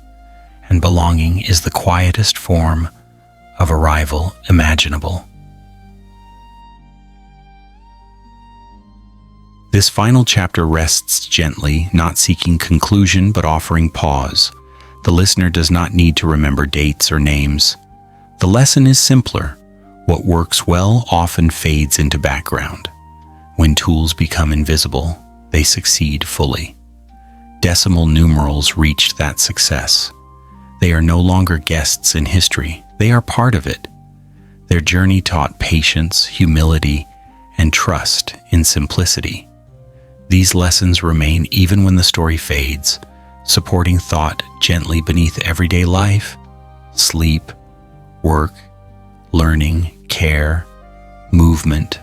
and belonging is the quietest form of arrival imaginable. This final chapter rests gently, not seeking conclusion but offering pause. The listener does not need to remember dates or names. The lesson is simpler. What works well often fades into background. When tools become invisible, they succeed fully. Decimal numerals reached that success. They are no longer guests in history, they are part of it. Their journey taught patience, humility, and trust in simplicity. These lessons remain even when the story fades, supporting thought gently beneath everyday life, sleep, work, learning, care, movement,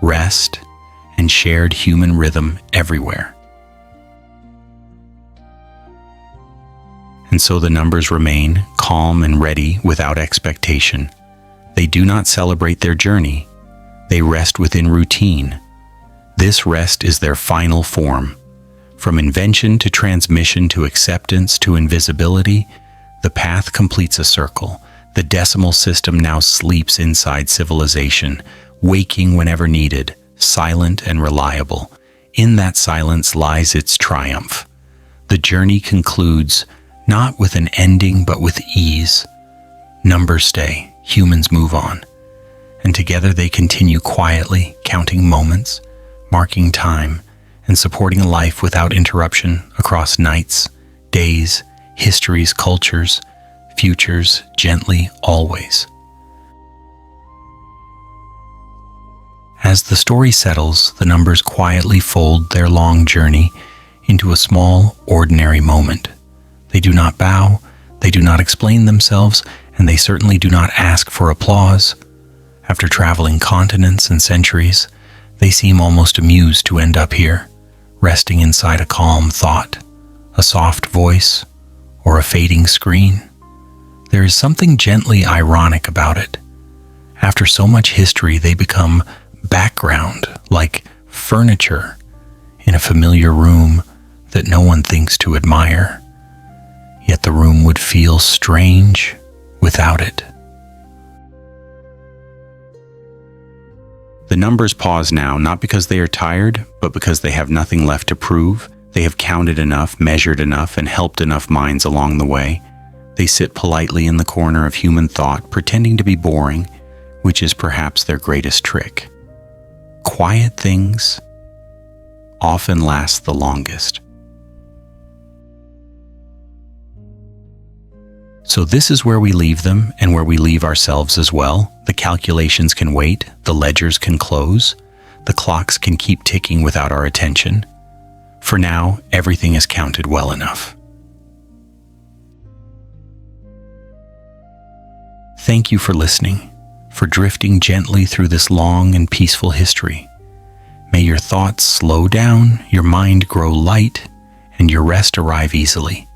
rest, and shared human rhythm everywhere. And so the numbers remain calm and ready without expectation. They do not celebrate their journey. They rest within routine. This rest is their final form. From invention to transmission to acceptance to invisibility, the path completes a circle. The decimal system now sleeps inside civilization, waking whenever needed, silent and reliable. In that silence lies its triumph. The journey concludes not with an ending but with ease. Numbers stay, humans move on. And together they continue quietly, counting moments, marking time, and supporting a life without interruption across nights, days, histories, cultures, futures, gently, always. As the story settles, the numbers quietly fold their long journey into a small, ordinary moment. They do not bow, they do not explain themselves, and they certainly do not ask for applause. After traveling continents and centuries, they seem almost amused to end up here, resting inside a calm thought, a soft voice, or a fading screen. There is something gently ironic about it. After so much history, they become background, like furniture, in a familiar room that no one thinks to admire. Yet the room would feel strange without it. The numbers pause now, not because they are tired, but because they have nothing left to prove. They have counted enough, measured enough, and helped enough minds along the way. They sit politely in the corner of human thought, pretending to be boring, which is perhaps their greatest trick. Quiet things often last the longest. So this is where we leave them and where we leave ourselves as well. The calculations can wait, the ledgers can close, the clocks can keep ticking without our attention. For now, everything is counted well enough. Thank you for listening, for drifting gently through this long and peaceful history. May your thoughts slow down, your mind grow light, and your rest arrive easily.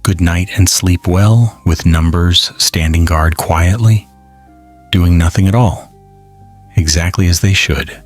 Good night and sleep well, with numbers standing guard quietly, doing nothing at all, exactly as they should.